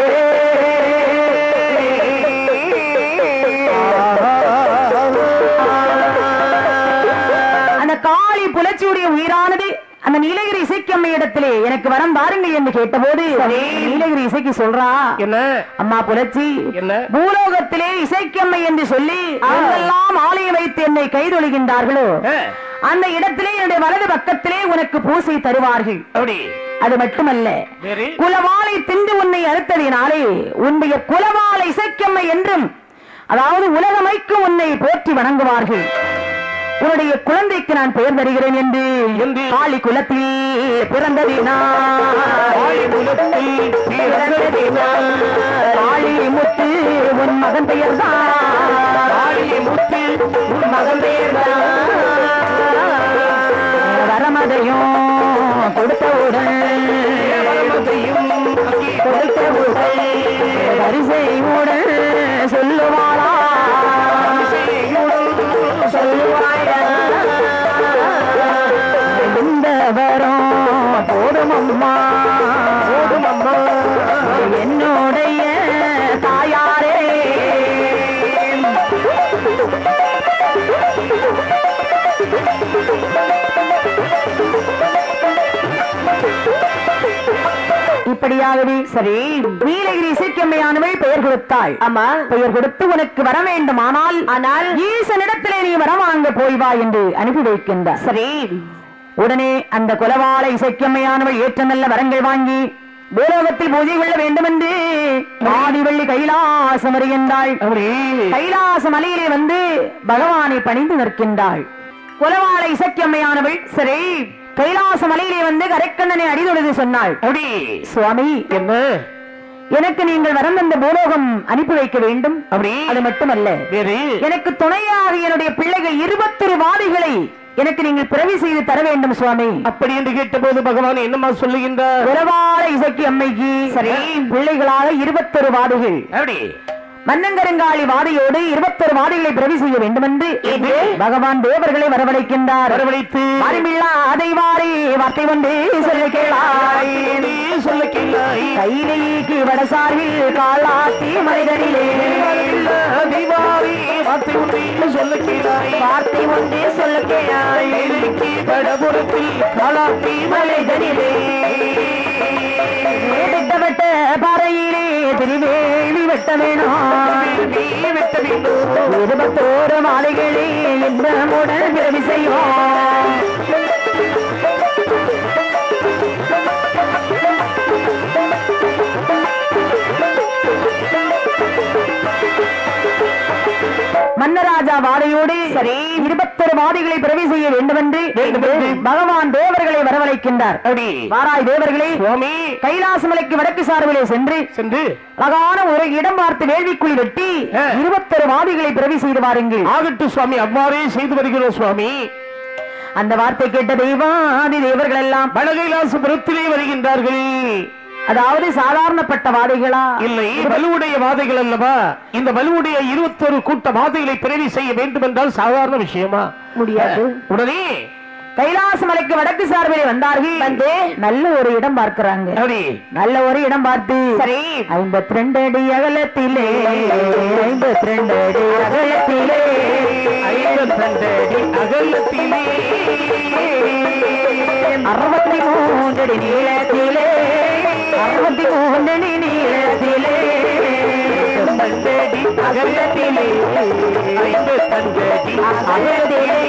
அந்த காளி புலச்சியுடைய உயிரானது அந்த நீலகிரி இசைக்கு அம்மை இடத்திலே எனக்கு வரம் தாருங்க என்று கேட்டபோது நீலகிரி இசைக்கு சொல்றா, என்ன அம்மா புலச்சி, என்ன பூலோகத்திலே இசைக்கு அம்மை என்று சொல்லி எல்லாம் ஆலயம் வைத்து என்னை கைதொழுகின்றார்களோ அந்த இடத்திலே என்னுடைய வலது பக்கத்திலே உனக்கு பூசை தருவார்கள். அது மட்டுமல்ல, குலவாளை திண்டு உன்னை அறுத்ததினாலே உன்னுடைய குலவாளை இசைக்கம்மை என்றும் அதாவது உலகமைக்கும் உன்னை போற்றி வணங்குவார்கள். உன்னுடைய குழந்தைக்கு நான் பெயர் தருகிறேன் என்று காளி குலத்தில் பிறந்ததினால் காளி முத்து உன் மகன் பெயர் தான் மகன் பெயர் வரமதையும் கொடுத்தவுடன் வரிசையுடன் சொல்லுவாளா சொல்லுவாயா இந்த வரம் போதும் அம்மா என்னுடைய இப்படியாகவே சரி நீலகிரி இசைக்கம்மையானவள் பெயர் கொடுத்தாள். ஆமா, பெயர் கொடுத்து உனக்கு வர வேண்டும். ஆனால் ஈசனிடத்திலே நீ வர வாங்க போய் வா என்று அனுப்பி வைக்கின்றார். சரி, உடனே அந்த குலவாள இசைக்கம்மையானவள் ஏற்ற நல்ல வரங்கள் வாங்கி பூலோகத்தில் பூஜை கொள்ள வேண்டும் என்று ஆதிவள்ளி கைலாசம் வருகின்றாள். கைலாச மலையிலே வந்து பகவானை பணிந்து நிற்கின்றாள். குலவாள இசைக்கம்மையானவள் சரி கைலாச மலையிலே வந்து கரைக்கண்ணனை அடிதொழுது சொன்னாள். சுவாமி, என்ன எனக்கு நீங்கள் வரம் அந்த பூலோகம் அனுப்பி வைக்க வேண்டும். அது மட்டுமல்ல, எனக்கு துணையாக என்னுடைய பிள்ளைகள் 21 வாதிகளை எனக்கு நீங்கள் பிறவி செய்து தர வேண்டும் சுவாமி. அப்படி என்று கேட்ட போது பகவான் என்னமா சொல்லுகின்றார்? குலவாள இசைக்கு அம்மைக்கு சரி பிள்ளைகளாக 21 வாதிகள் மன்னங்கருங்காளி வாதையோடு 21 வாதைகளை பிறவி செய்ய வேண்டும் என்று பகவான் தேவர்களை வரவழைக்கின்றார். வரவழைத்து அதை வாரி வார்த்தை வந்து சொல்ல கேளாய் கையிலேக்கு வடசாரில் காலாத்தி மலைதனிலே வார்த்தை ஒன்றே சொல்ல கேளாய் வடபுறத்தில் காலாத்தி மலைதனிலே திட்டவட்ட பாறையிலே திருவேலி வெட்ட வேணும். 21 மாலைகளே இன்பமுடன் பிறவி செய்வோம். மன்னராஜா வாதையோடு சரி 21 வாதிகளை பிறவி செய்ய வேண்டும் என்று பகவான் தேவர்களை வரவழைக்கின்றார். வாராய் தேவர்களே, கைலாசமலைக்கு வடக்கு சார்பிலே சென்று அழகான ஒரு இடம் பார்த்து வேள்விக்குழி வெட்டி 21 வாதிகளை பிறவி செய்து வாருங்கள். ஆகட்டும் சுவாமி, அவ்வாறே செய்து வருகிறோம் சுவாமி. அந்த வார்த்தை கேட்ட தெய்வாதி தேவர்கள் எல்லாம் வடகைலாசபுரத்திலே வருகின்றார்கள். அதாவது சாதாரணப்பட்ட வாதைகளா இல்லை, வலுவுடைய வாதைகள் அல்லவா? இந்த வலுவுடைய 21 கூட்ட வாதைகளை பிறவி செய்ய வேண்டும் என்றால் சாதாரண விஷயமா? முடியாது. உடனே கைலாச மலைக்கு வடக்கு சார்பிலே வந்தார்கள். வந்து நல்ல ஒரு இடம் பார்க்கிறாங்க. நல்ல ஒரு இடம் பார்த்து சரி 52 அடி அகலத்திலே 52 அடி அகலத்திலே 52 அடி அகலத்திலே 63 அடி நீளத்திலே 63 அடி நீளத்திலே 52 அடி அகலத்திலே 52 அடி அகலத்திலே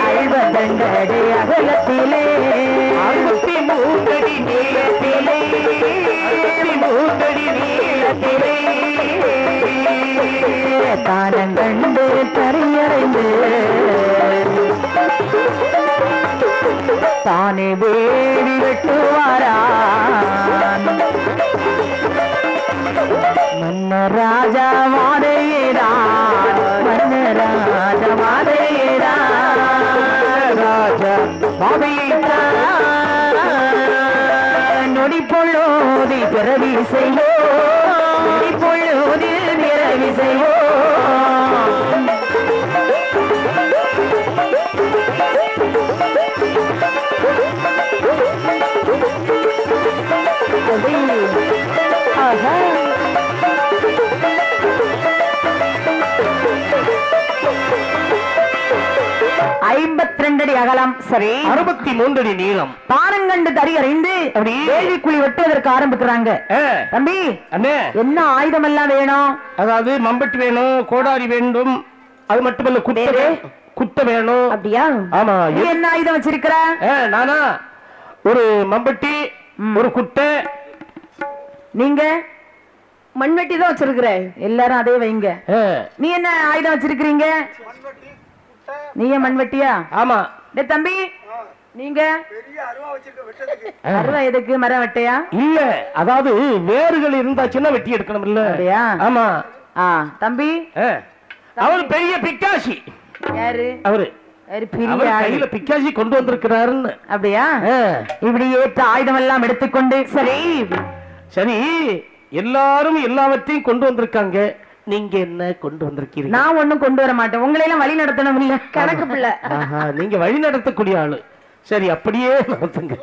52 அடி அகலத்திலே 63 அடி நீளத்திலே 63 அடி நீளத்திலே தானங்கண்டு தரையறைந்து தானே வேடி வெட்டுவாரான் மன்னராஜா மாதையேதான் மன்னராஜா மாதையேதான் ராஜா மாதையேதான் நொடி பொழுதி பிறவி செய்வோ நொடி பொழுதி பிறவி செய்வோ ஆஹா 52 அடி அகலம் சரி 63 அடி நீளம் பானங்கண்டு தறி அறிந்து வேள்விக்குழி வெட்டுவதற்கு ஆரம்பிக்கிறாங்க. தம்பி என்ன ஆயுதம் எல்லாம் வேணும்? அதாவது மம்பட்டி வேணும், கோடாரி வேண்டும், அது மட்டுமல்ல குத்த வேணும். அப்படியா? ஆமா. என்ன ஆயுதம் வச்சிருக்கிற? நானா ஒரு மம்பட்டி ஒரு குட்டை. நீங்க மண்வெட்டி தான் வச்சிருக்கிற. எல்லாரும் அதே வைங்க. நீ என்ன ஆயுதம் வச்சிருக்கீங்க? நீங்க மண்வெட்டியா? ஆமா. தம்பி நீங்க அருவா எதுக்கு? மரம் வெட்டையா? இல்ல, அதாவது வேர்கள் இருந்தா சின்ன வெட்டி எடுக்கணும் இல்ல? ஆமா. தம்பி அவர் பெரிய பிக்காசி. யாரு அவரு? கையில பிக்காசி கொண்டு வந்திருக்கிறாருன்னு. அப்படியா? இப்படி ஏற்ற ஆயுதம் எல்லாம் எடுத்துக்கொண்டு சரி சரி எல்லாரும் எல்லாவற்றையும் கொண்டு வந்திருக்காங்க. நீங்க என்ன கொண்டு வந்திருக்கீங்க? நான் ஒண்ணும் கொண்டு வர மாட்டேன். உங்களை எல்லாம் வழி நடத்தணும் இல்ல, கணக்கு பிள்ளை. நீங்க வழி நடத்தக்கூடிய ஆளு. சரி அப்படியே நடத்துங்க.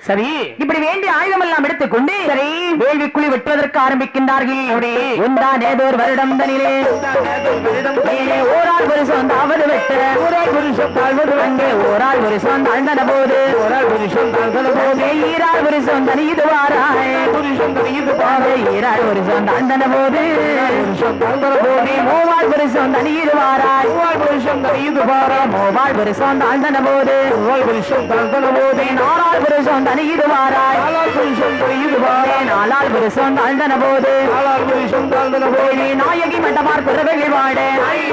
சரி, இப்படி வேண்டிய ஆயுதம் எல்லாம் எடுத்துக்கொண்டு சரி வேள்விக்குழி வெட்டுவதற்கு ஆரம்பிக்கின்றார்கள். ஒன்றான் ஏதோ ஒரு வருடம் தனிலே ஓராள் வருஷம் தாவது வெட்ட ஓராள் வருஷம் தாழ்வது அங்கே ஓராள் வருஷம் தாழ்ந்தன போது ஓராள் வருஷம் தாழ்ந்தன போது ஈராள் வருஷம் தனியுது வாராய் புருஷம் தனியுது பாரு ஈராள் வருஷம் தாழ்ந்தன போது வருஷம் தாழ்ந்தன போது மூவாள் வருஷம் தனியுது வாராய் மூவாள் வருஷம் தனியுது பாரா மூவாள் வருஷம் தாழ்ந்தன போது மூவாள் வருஷம் தாழ்ந்தன போது நாலாள் வருஷம் தனியுது வாராய் நாலாள் வருஷம் தனியுது வாரா நாலாள் வருஷம் தாழ்ந்தன போது நாலாள் வருஷம் தாழ்ந்தன போது நாயகி மண்டபார் குறவைகள் வாட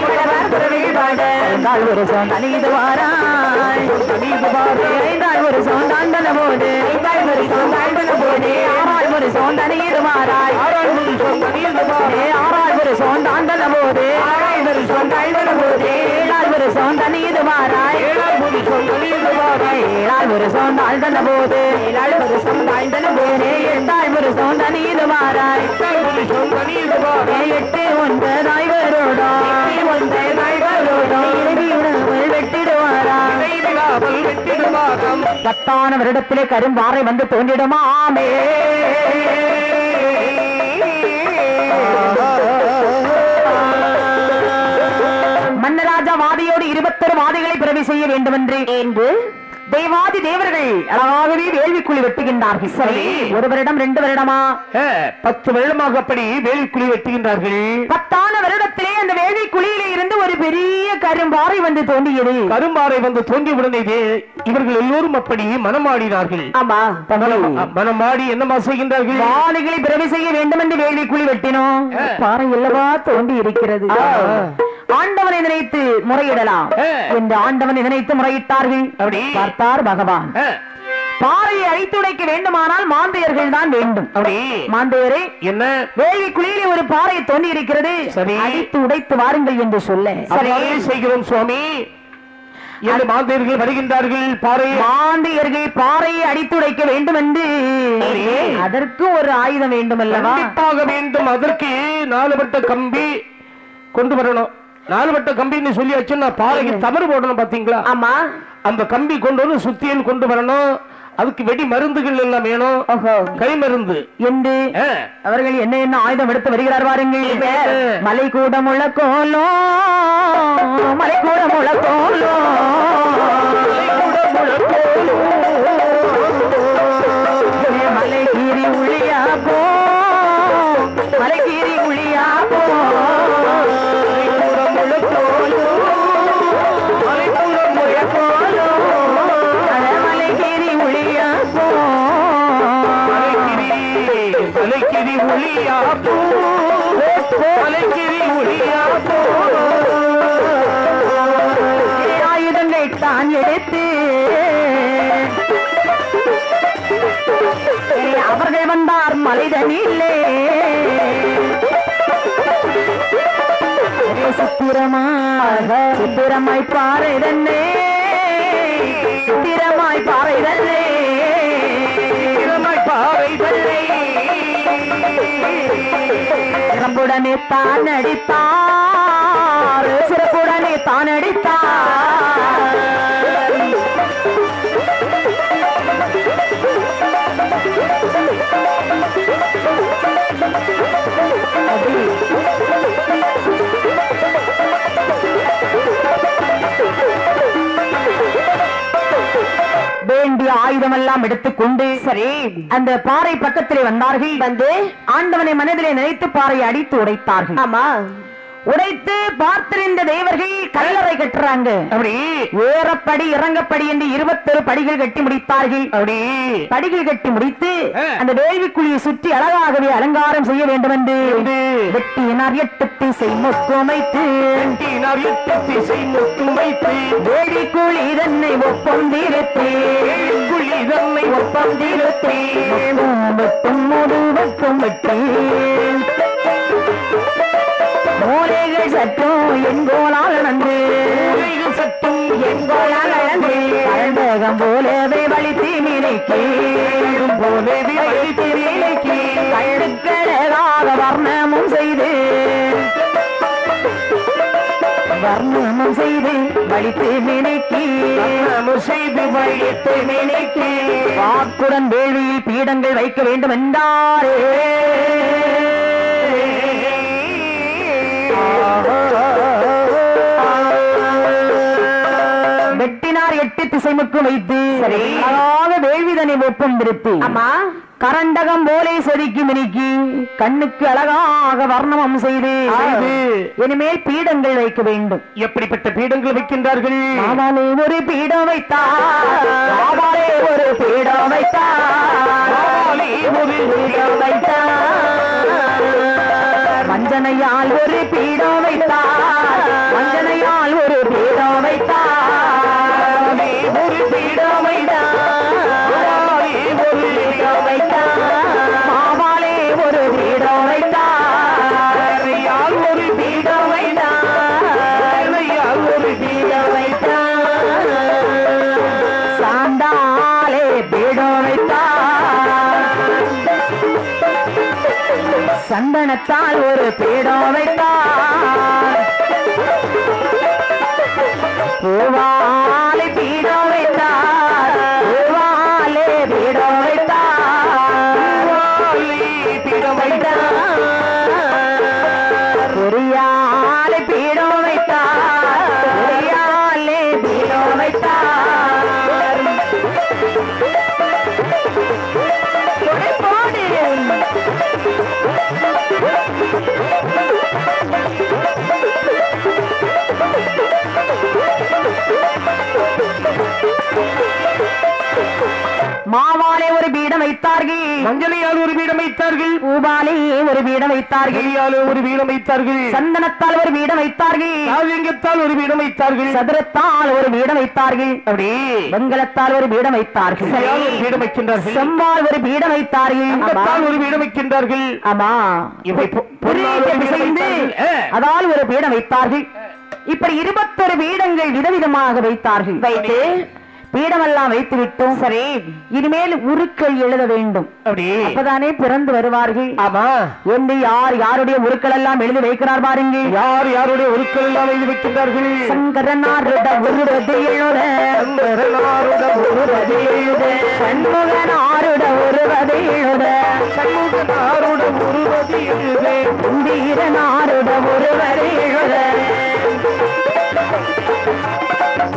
மண்டபார் குறவைகள் வாட ஐந்தாள் வருஷம் தனியுது வாராய் தனியுது வாரா ஐந்தாள் வருஷம் தாழ்ந்தன போது ஐந்தாள் வருஷம் தாழ்ந்தன போது ஆறாள் வருஷம் தனியுது வாராய் ஆறாள் வருஷம் தனியுது வாரா ஆறாள் வருஷம் தாழ்ந்தன போது ஆறாள் வருஷம் தாழ்ந்தன போது ஏழாள் வருஷம் தனியுது வாராய் ஏழாள் வருஷம் தனியுது வாராய் ஏழாள் வருஷம் தாழ்ந்தன போது ஏழாள் வருஷம் தாழ்ந்தன போது எட்டாள் வருஷம் தனியுது வாராய் எட்டாள் வருஷம் தனியுது வாராய் எட்டு ஒன்பதாய் வருடா ஒன்பதாய் வருடா இறைவியுடல் வெட்டிடுவாராம் இறைவிடாமல் வெட்டிடுவாராம் பத்தான வருடத்திலே கரும்பாறை வந்து தோன்றிடுமாமே மன்னராஜா வாதியோடு 21 வாதிகளை பிறவி செய்ய வேண்டும் என்று தேவாதி தேவர்கள் அழகாகவே வேள்விக்குழி வெட்டுகின்றார்கள். சரி, ஒரு வருடம் 2 வருடமா 10 வருடமாக அப்படி வேள்விக்குழி வெட்டுகின்றார்கள். 10ஆன வருடத்திலே அந்த வேள்விக்குழியிலே இருந்து ஒரு பெரிய கரும்பாறை வந்து தோன்றியது. கரும்பாறை வந்து தோன்றிய உடனே இவர்கள் எல்லோரும் அப்படி மனமாடினார்கள். ஆமா, மனமாடி என்னமா செய்கின்றார்கள்? வாளிகளை பிறவி செய்ய வேண்டும் என்று வேள்விக்குழி வெட்டினோம். பாறை அல்லவா தோண்டி இருக்கிறது. ஆண்டவனை நினைத்து முறையிடலாம் என்று ஆண்டவனை நினைத்து முறையிட்டார்கள். அப்படி பார்த்தார் பகவான். பாறையை அழித்துடைக்க வேண்டுமானால் மாந்தையர்கள் தான் வேண்டும். அப்படி மாந்தையரே என்ன வேள்விக்குழியிலே ஒரு பாறை தோண்டி இருக்கிறது, அழித்து உடைத்து வாருங்கள் என்று சொல்ல செய்கிறோம் சுவாமி. மாந்தையர்கள் வருகின்றார்கள். மாந்தையர்கள் பாறையை அடித்துடைக்க வேண்டும் என்று அதற்கு ஒரு ஆயுதம் வேண்டும் அல்லவா? கண்டிப்பாக வேண்டும். அதற்கு 4 வட்ட கம்பி கொண்டு வரணும். 4 வட்ட கம்பின்னு சொல்லியாச்சுன்னா பாறைக்கு தவறு போடணும். பாத்தீங்களா? ஆமா, அந்த கம்பி கொண்டு வந்து சுத்தியல் கொண்டு வரணும். அதுக்கு வெடி மருந்துகள் எல்லாம் வேணும், கை மருந்து என்று அவர்கள் என்ன என்ன ஆயுதம் எடுத்து வருகிறார் பாருங்கள். மலை கூட முழக்கோலோ மலை கூட முழக்கோலோ மலை கீரி உளியா போ மலை கீரி உளியா போ ஆயுதங்கள் தான் எடுத்து அவர்கள் வந்தார் மலைதனிலே சித்திரமாய் பாறை தன்னே சித்திரமாய் பாறை தன்னே பாறை தன்னை சிறப்புடனே தான் அடித்தார் சிறப்புடனே தான் அடித்தார் வேண்டிய ஆயுதம் எல்லாம் எடுத்துக்கொண்டு சரி அந்த பாறை பக்கத்திலே வந்தார்கள். வந்து ஆண்டவனை மனதிலே நினைத்து பாறையை அடித்து உடைத்தார்கள். ஆமா, உடைத்து பார்த்திருந்த தேவர்கள் கல்லறை கட்டுறாங்க. அப்படி ஏறப்படி இறங்கப்படி என்று 21 படிகள் கட்டி முடித்தார்கள். அப்படி படிகள் கட்டி முடித்து அந்த வேள்விக்குழியை சுற்றி அழகாகவே அலங்காரம் செய்ய வேண்டும் என்று வெட்டினார் 8 திசை முத்துமைத்து வேள்விக்குழி இதனை ஒப்பந்திருத்தி ஒப்பந்திருத்தி வெட்டும் முழுவட்டும் வெட்டி மூலைகள் சற்றும் எங்கோலால் நடந்து சற்றும் எங்கோலால் நடந்து கழகம் போலவே வலித்து மினிக்கி போலவே வலித்து மினிக்கி கழுக்கழகாக வர்ணமும் செய்து அழித்து மினுக்கி செய்து வழித்து மினுக்கி வாக்குடன் வேள்வியில் பீடங்கள் வைக்க வேண்டும் என்றாரே. வெட்டினார் 8 திசைமுக்கும் வைத்து அழகாக வேள்விதனை ஒப்பம் திருத்தி கரண்டகம் போலே செதுக்கி மினுக்கி கண்ணுக்கு அழகாக வர்ணமம் செய்து இனிமேல் பீடங்கள் வைக்க வேண்டும். எப்படிப்பட்ட பீடங்கள் வைக்கின்றார்கள்? மாவாலே ஒரு பீடம் வைத்தார், மாவாலே ஒரு பீடம் வைத்தார், ஒரு பீடம் வைத்தார், வஞ்சனையால் ஒரு பீடம் வைத்தார், வஞ்சனையால் ஒரு பீடம் வைத்தார், ஒரு பீடம் வைத்தார், மாவாலே ஒரு பீடம் வைத்தார், ஒரு பீடம் வைத்தார், ஒரு பீடம் வைத்தார், சாந்தாலே பீடம் வைத்தார், சந்தனத்தால் ஒரு பீடம் வைத்தார், பூவாலே பீடம் வைத்தார், பூவாலே பீடம் வைத்தார், பீடம் வைத்தார், பொறியாலே பீடம் வைத்தார், பொறியாலே பீடம் வைத்தார், போடு மாவாலே ஒரு பீடம் வைத்தார்கள், மஞ்சளையால் ஒரு பீடம் வைத்தார்கள், பூபாலே ஒரு பீடம் வைத்தார்கள், ஒரு பீடம் வைத்தார்கள், சந்தனத்தால் ஒரு பீடம் வைத்தார்கள், சாலிங்கத்தால் ஒரு பீடம் வைத்தார்கள், சதுரத்தால் ஒரு பீடம் வைத்தார்கள், அப்படி வெங்கலத்தால் ஒரு பீடம் வைத்தார்கள், ஒரு பீடம் வைக்கின்றார்கள், செம்பால் ஒரு பீடம் வைத்தார்கள், தங்கத்தால் ஒரு பீடம் வைக்கின்றார்கள். ஆமா அதால் ஒரு பீடம் வைத்தார்கள். இப்படி 21 பீடங்கள் விதவிதமாக வைத்தார்கள். வைத்து பீடமெல்லாம் வைத்து விட்டோம். சரி, இனிமேல் உருக்கள் எழுத வேண்டும். அப்பதானே பிறந்து வருவார்கள். ஆமா, என்று யார் யாருடைய உருக்கள் எல்லாம் எழுதி வைக்கிறார் பாருங்கள். யார் யாருடைய உருக்கள் எல்லாம் எழுதி வைக்கின்றார்கள்? சங்கரனாருட உருவது எழுத, சங்கரனாருட உருவது எழுத, சண்முகனாருட உருவது எழுத, சண்முகனாருட உருவது எழுத, கும்பீரனாருட உருவது எழுத,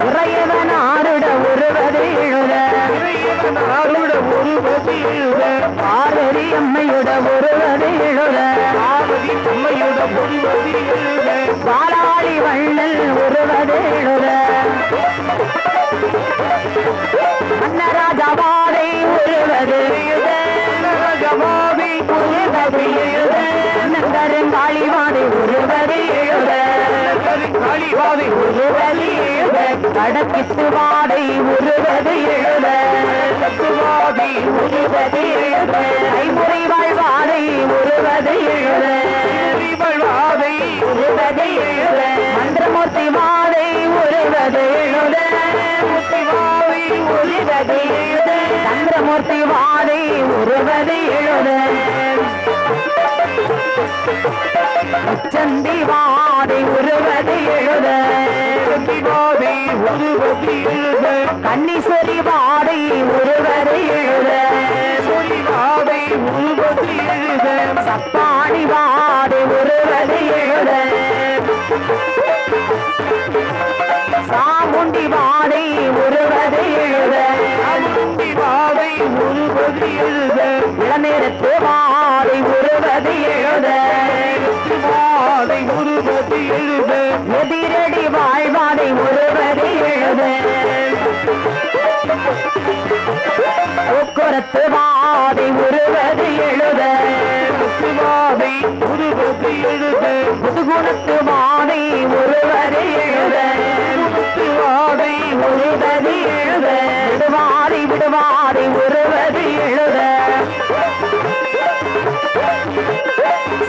உறையவனாருட உருவது எழுத, உறையவனாருட உருவது எழுத, பார்வதி அம்மையுட உருவது எழுத, பார்வதி அம்மையுட உருவது எழுத, பாலாளி வள்ளல் உருவது எழுத, மன்னராஜபாதை உருவது எழுத, மன்னராஜபாதை உருவது எழுத, நங்கருங்காளிவாதை உருவது எழுத, காளிவாதை உருவது எழுத, கடக்கித்து வாதை உருவது எழுத, கத்துவாதை உருவது எழுத, ஐமுறை வாழ்வாதை உருவது எழுத, வாழ்வாதை உருவது எழுத, மந்திரமூர்த்தி வாதை உருவது எழுத, முத்திவாதை உருவது எழுத, சந்திரமூர்த்தி வாதை உருவது எழுத, சந்தி வாதை உருவது எழுத, வாதை உருவது எழுத, கன்னீஸ்வரி வாதை உருவது எழுத, வாதை உருவது எழுத, சப்பாணி வாதை உருவது எழுத, சாமுண்டி வாதை உருவது எழுத, சாமுண்டி வாதை உருவது எழுத, இளநேரத்து வாதை உருவது எழுத, வாதை உருவது எழுத, எதிரடி வாழ்வாதை உருவது எழுத, போக்குவரத்து வாதை உருவது எழுத, வாதை உருவது எழுத, புதுகுணத்து வாதை உருவது எழுத, வாதை உருவது எழுத, விடுவாதை விடுவாதை உருவது எழுத,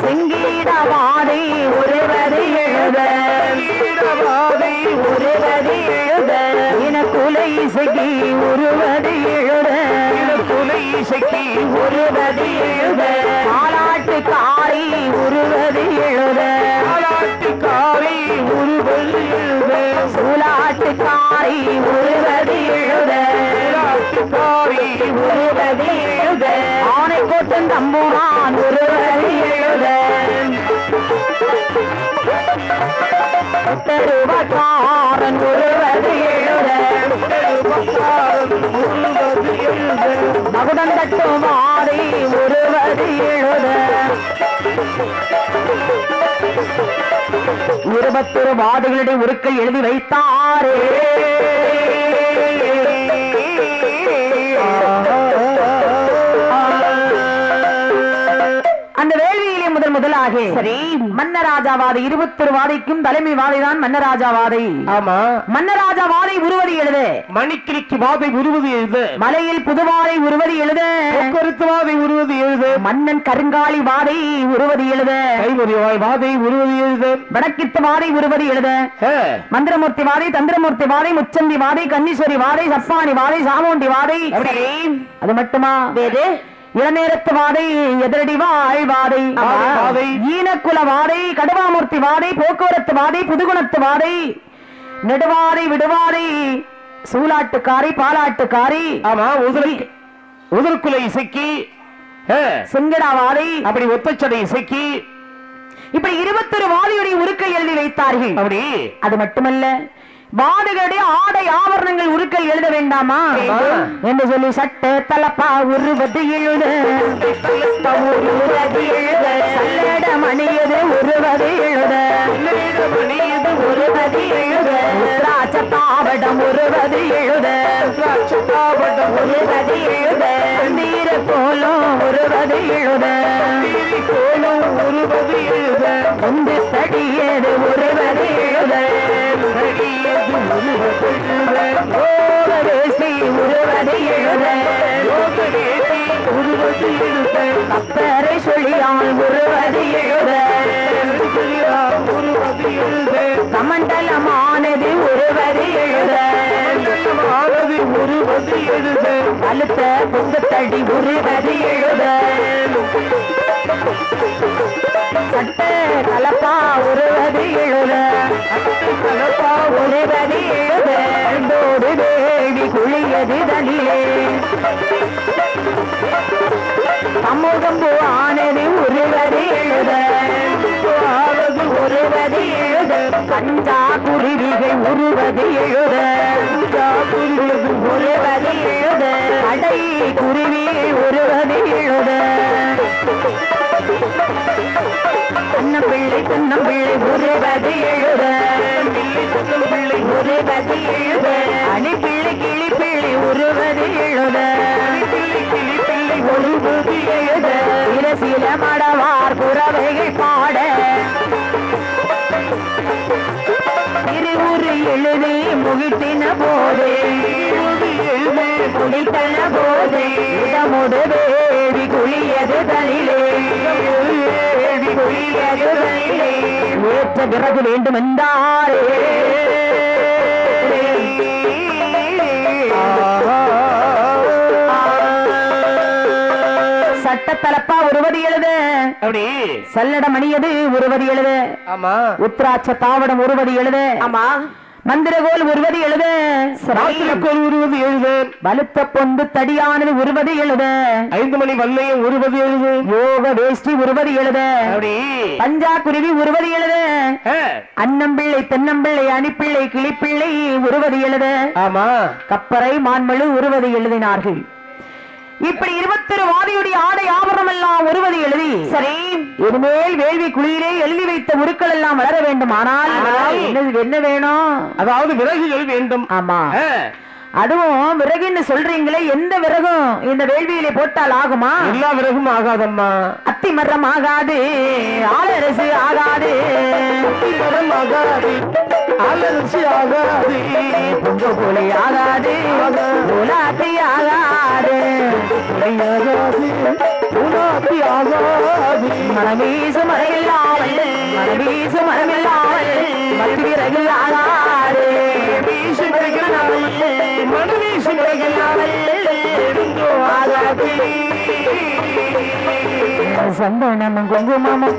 சிங்கீடவாதை உருவது எழுத, வாதை உருவது எழுத, இனக்குலை இசைக்கு உருவது எழுத, இனக்குலை இசைக்கு உருவது எழுத, பாலாட்டு காரி உருவது எழுத, பாலாட்டு காரி உருவது எழுத, சூலாட்டு உருவதி எழுத ஆனை கோட்டன் தம்புரான் உருவதி எழுத உத்தருவக்காரன் உருவதி எழுத மகுடம் தட்டும் மாறி உருவதி எழுத 21 வாதிகளுடைய உருக்கள் எழுதி வைத்தாரே அந்த வேள்வியிலே முதலாக சரி மன்னராஜாவாதை 21 வாதைக்கும் தலைமை வாதைதான் மன்னராஜாவாதை. ஆமா, மன்னராஜாவாதை உருவதி எழுது மணிக்கிரிக்கு வாதை உருவதி எழுது மலையில் புதுவாதை உருவதி எழுது கருத்து வாதை உருவதி எழுது மன்னன் கருங்காலி வாதை உருவதி எழுது கைமொழிவாய் வாதை உருவதி எழுது வடக்கித்து வாதை உருவதி எழுது மந்திரமூர்த்தி வாதை தந்திரமூர்த்தி வாதை முச்சந்தி வாதை கன்னீஸ்வரி வாதை சப்பானி வாதை சாமுண்டி வாதை. அது மட்டுமா வேறு இளநேரத்து வாதை எதிரடி வாழ்வாதை ஈனக்குல வாதை கடுவாமூர்த்தி வாதை போக்குவரத்து வாதை புதுகுணத்து வாதை நெடுவாதை விடுவாதை சூலாட்டுக்காரி பாலாட்டுக்காரி. ஆமா, உதிர்குலை இசைக்கி செங்கடா வாதை அப்படி ஒத்தச்சடை இசைக்கி இப்படி 21 வாதையுடைய உருக்கள் எழுதி வைத்தார்கள். அப்படி அது மட்டுமல்ல வாதைகளுடைய ஆடை ஆபரணங்கள் உருக்கள் எழுத வேண்டாமா என்று சொல்லி சட்ட தலப்பா உருவதி எழுத சல்லட மணியது உருவதி எழுத உருவதி எழுத உத்ராட்சத்தாவடம் உருவதி எழுத உருவதி எழுத நீர போலும் உருவதி எழுத உருவதி எழுத உந்து தடியது உருவதி எழுத உருவதி எழுத கப்பரை சொல்லியால் உருவதி எழுத கமண்டலமானது உருவதி எழுத உருவதி எழுத அழுத்த புத்தடி உருவதி எழுத சட்ட கலப்பா உருவதி எழுத கலப்பா உருவதி எழுத வேடி குளியது தனிலே சமூகம்பு ஆனது உருவதி எழுத உருவதி எழுத கஞ்சா குருவிகள் உருவதி எழுத உருவதி எழுத அடை குருவி உருவதி எழுத அன்னம்பிள்ளை தென்னம்பிள்ளை உருவதி எழுத உருவதி எழுத அணிப்பிள்ளை கிளிப்பிள்ளை உருவதி எழுத உருவதி எழுத சில மடவார் புறவைகள் பாட திருவுரு எழுதி முகிட்டின போதே குளித்தன போதே இடமுடு வேடி குளியது தனிலே குளியது தனிலே ஏற்ற பிறகு வேண்டும் என்றாரே சட்டத்தலப்பா உருவதி எழுத அப்படி சல்லட மணியது உருவதி எழுத ஆமா உத்ராட்ச தாவடம் உருவதி எழுத ஆமா மந்திரகோல் உருவதி எழுத கோல் உருவதி எழுத வலுத்த பொந்து தடியானது உருவதி எழுத 5 மணி வல்லையும் உருவதி எழுது யோக வேஷ்டி உருவதி எழுத அப்படி பஞ்சா குருவி உருவதி எழுத அன்னம்பிள்ளை தென்னம்பிள்ளை அணிப்பிள்ளை கிளிப்பிள்ளை உருவதி எழுத ஆமா கப்பரை மான்மழு உருவதி எழுதினார்கள். இப்படி 21 வாதியுடைய ஆடை ஆபரணம் எல்லாம் ஒருவதி எழுதி சரி இனிமேல் வேள்வி குழியிலே எழுதி வைத்த உருக்கள் எல்லாம் வளர வேண்டும். ஆனால் என்ன வேணும்? அதாவது விறகுகள் வேண்டும். ஆமா, அதுவும் விறகுன்னு சொல்றீங்களே, எந்த விறகும் இந்த வேள்வியிலே போட்டால் ஆகுமா? எல்லா விறகும் ஆகாதம்மா. அத்தி மரம் ஆகாது, ஆளரசு ஆகாது, மரம் ஆகாது, ஆளரசு ஆகாது, பொங்க போலை ஆகாது, உலாத்தி ஆகாது, உலாத்தி ஆகாது, மனவீசு மரமில்லாமல், மனவீசு மரமில்லாமல், மத்தி விறகு ஆகாது, வீசு மரமில்லாமல், மனவீசு மரமில்லாமல் ஆகாது. சந்தனமும் குங்குமமும்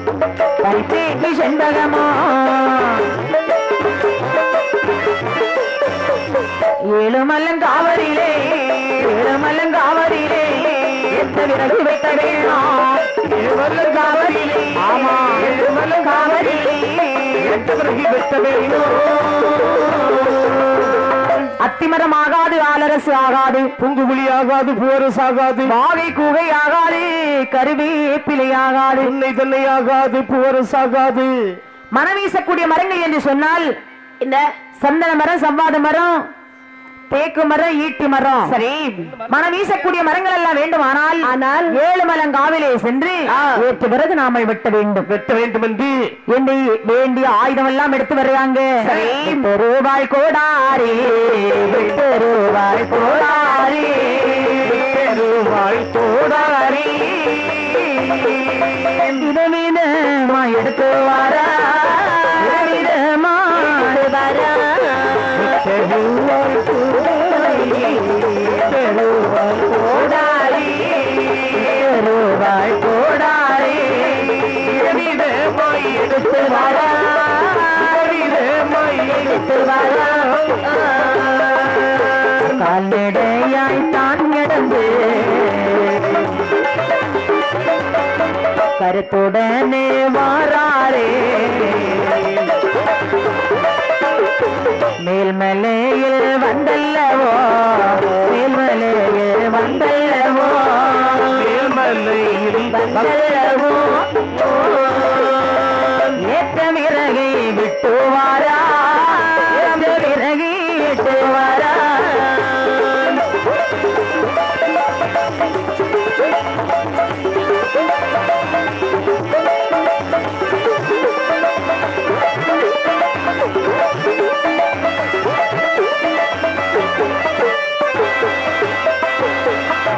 பரிப்பேட்டி செண்பகமோ ஏழுமல்லங்காவரிலே, ஏழுமல்லங்காவரிலே வெட்ட விறகு வெட்ட வேண்டாம் காவலிலே ஆமா காவலிலே வெட்ட விறகு வெட்ட வேண்டும் அத்திமரம் ஆகாது ஆலரசு ஆகாது புங்குபுலி ஆகாது பூவரசு ஆகாது வாகை கூகை ஆகாது கருவேப்பிலை ஆகாது உன்னை தன்னை ஆகாது பூவரசு ஆகாது மனம் வீசக்கூடிய மரங்கள் என்று சொன்னால் இந்த சந்தன மரம் சவ்வாது மரம் தேக்கு மரம் ஈட்டி மரம் சரி மனம் வீசக்கூடிய மரங்கள் எல்லாம் வேண்டுமானால் ஆனால் 7 மலங்காவிலே சென்று ஏற்ற பிறகு நாம வெட்ட வேண்டும் என்று வேண்டிய ஆயுதம் எல்லாம் எடுத்து வர்றாங்க ரூபாய் கோடாரி ரூபாய் கோடாரி ரூபாய் கோடாரி விதவிதமா எடுத்து வாரா விதவிதமா வரா கோடாரி ரூபாய் கோடாரி விதமாய் எடுத்து வாரா விதமாய் எடுத்து வாரா கால்நடையாய் தான் நடந்து கருத்துடனே வாராரே மேல்மலையில் வந்தல்லவோ மேல்மலையில் வந்தல்லவோ மேல்மலையில் வந்தல்லவோ ஏற்ற விறகை விட்டு வாரா விறகை விட்டு வாரா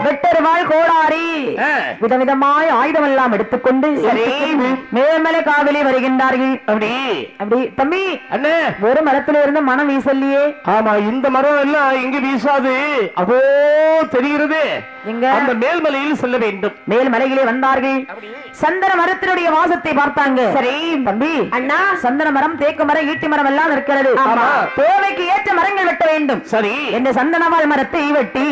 வெட்டருவாள் கோடாரி விதவிதமாய் ஆயுதம் எல்லாம் எடுத்துக்கொண்டு மேல்மலை காவிலே வருகின்றார்கள் அப்படி தம்பி அண்ணே ஒரு மரத்துல இருந்து மனம் வீசல்லையே ஆமா இந்த மரம் எல்லாம் எங்க வீசாது அதோ தெரிகிறது எங்க அந்த மேல்மலையில் செல்ல வேண்டும் மேல்மலையிலே வந்தார்கள் சந்தன மரத்தினுடைய வாசத்தை பார்த்தாங்க சரி தம்பி அண்ணா சந்தன மரம் தேக்கு மரம் ஈட்டி மரம் எல்லாம் இருக்கிறது தேவைக்கு ஏற்ற மரங்கள் வெட்ட வேண்டும் சரி இந்த சந்தனவாள் மரத்தை வெட்டி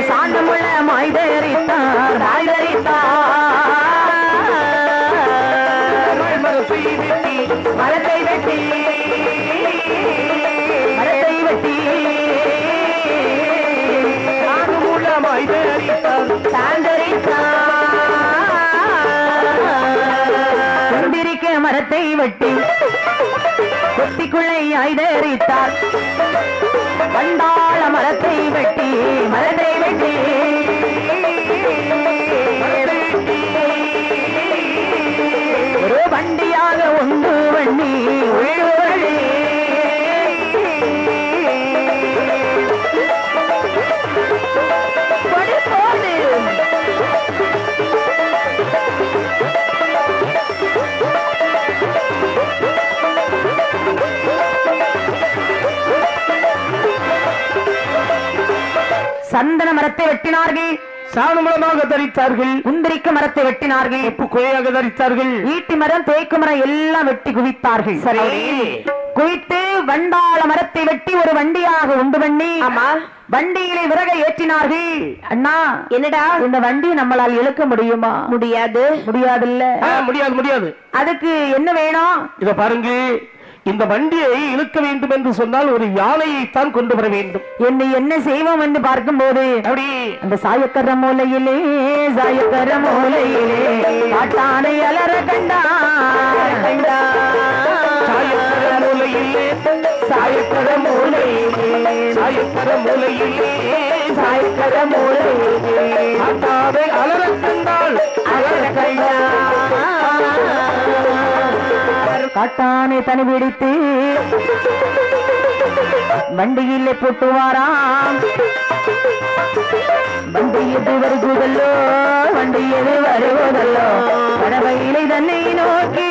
சாந்தமுள்ள மாய்தரித்தார் மரத்தை வெட்டி சாந்தமுள்ள மாய்தரித்தார் கொண்டிருக்க மரத்தை வெட்டி கொத்திக்குள்ளை ஆய்தரித்தார் வண்டாள மரத்தை வெட்டி ஒரு வண்டியாக உண்டு வண்டி உழுவழி சந்தன மரத்தை வெட்டினார்கள் சாணமலமாக தரித்தார்கள் குந்திரிக்க மரத்தை வெட்டினார்கள் உப்பு குழையாக தரித்தார்கள் ஈட்டி மரம் தேக்கு மரம் எல்லாம் வெட்டி குவித்தார்கள் சரி குவித்து வண்டாள மரத்தை வெட்டி ஒரு வண்டியாக உண்டு பண்ணி வண்டியிலே விறகை ஏற்றினார்கள் அண்ணா என்னடா இந்த வண்டி நம்மளால் இழுக்க முடியுமா முடியாது முடியாது அதுக்கு என்ன வேணும் இத பாருங்க இந்த வண்டியை இழுக்க வேண்டும் என்று சொன்னால் ஒரு யானையைத்தான் கொண்டு வர வேண்டும் என்ன செய்வோம் என்று பார்க்கும் போது அப்படி அந்த சாயக்கர மூலையிலே காட்டானை அலற கண்டா சாயக்கர மூலையிலே காட்டானை அலற கண்டாள் காட்டானை தனி பிடித்து வண்டியிலே போட்டுவாராம் வண்டி எது வருகுதல்லோ கடவையிலை தன்னை நோக்கி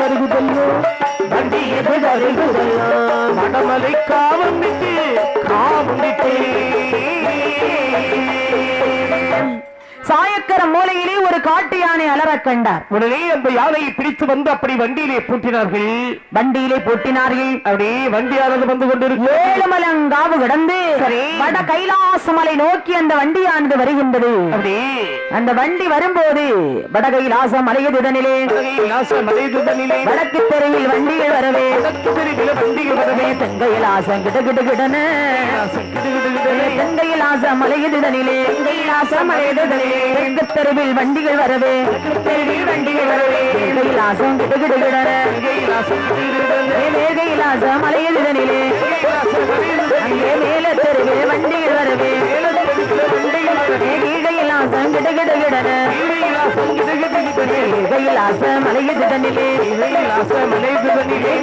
வருகுதல்லோ வண்டி எது வருகுதல்லோ மடமலை காவம் விட்டு சாயக்க இருக்கிற மூலையிலே ஒரு காட்டு யானை அலற கண்டார். உடனே அந்த யானையை பிடித்து வந்து அப்படி வண்டியிலே பூட்டினார்கள். அப்படியே வண்டியானது வந்து கொண்டிருக்கு. ஏழுமலங்காவு கடந்து வட கைலாச மலை நோக்கி அந்த வண்டியானது வருகின்றது. அப்படியே அந்த வண்டி வரும்போது வட கைலாச மலையதுதனிலே வடக்கு தெருவில் வண்டிகள் வரவே தென்கைலாசம் கிடகிடுகிடன தென்கைலாச மலையதுதனிலே தெற்கு தெருவில் வண்டிகள் வரவே கைலாசம் கிடகிடுகிடன கைலாச மலையதுதனிலே அங்கே மேல தெருவில் வண்டிகள் வரவே கைலாசம் கிடகிடுகிடன கைலாச மலையதுதனிலே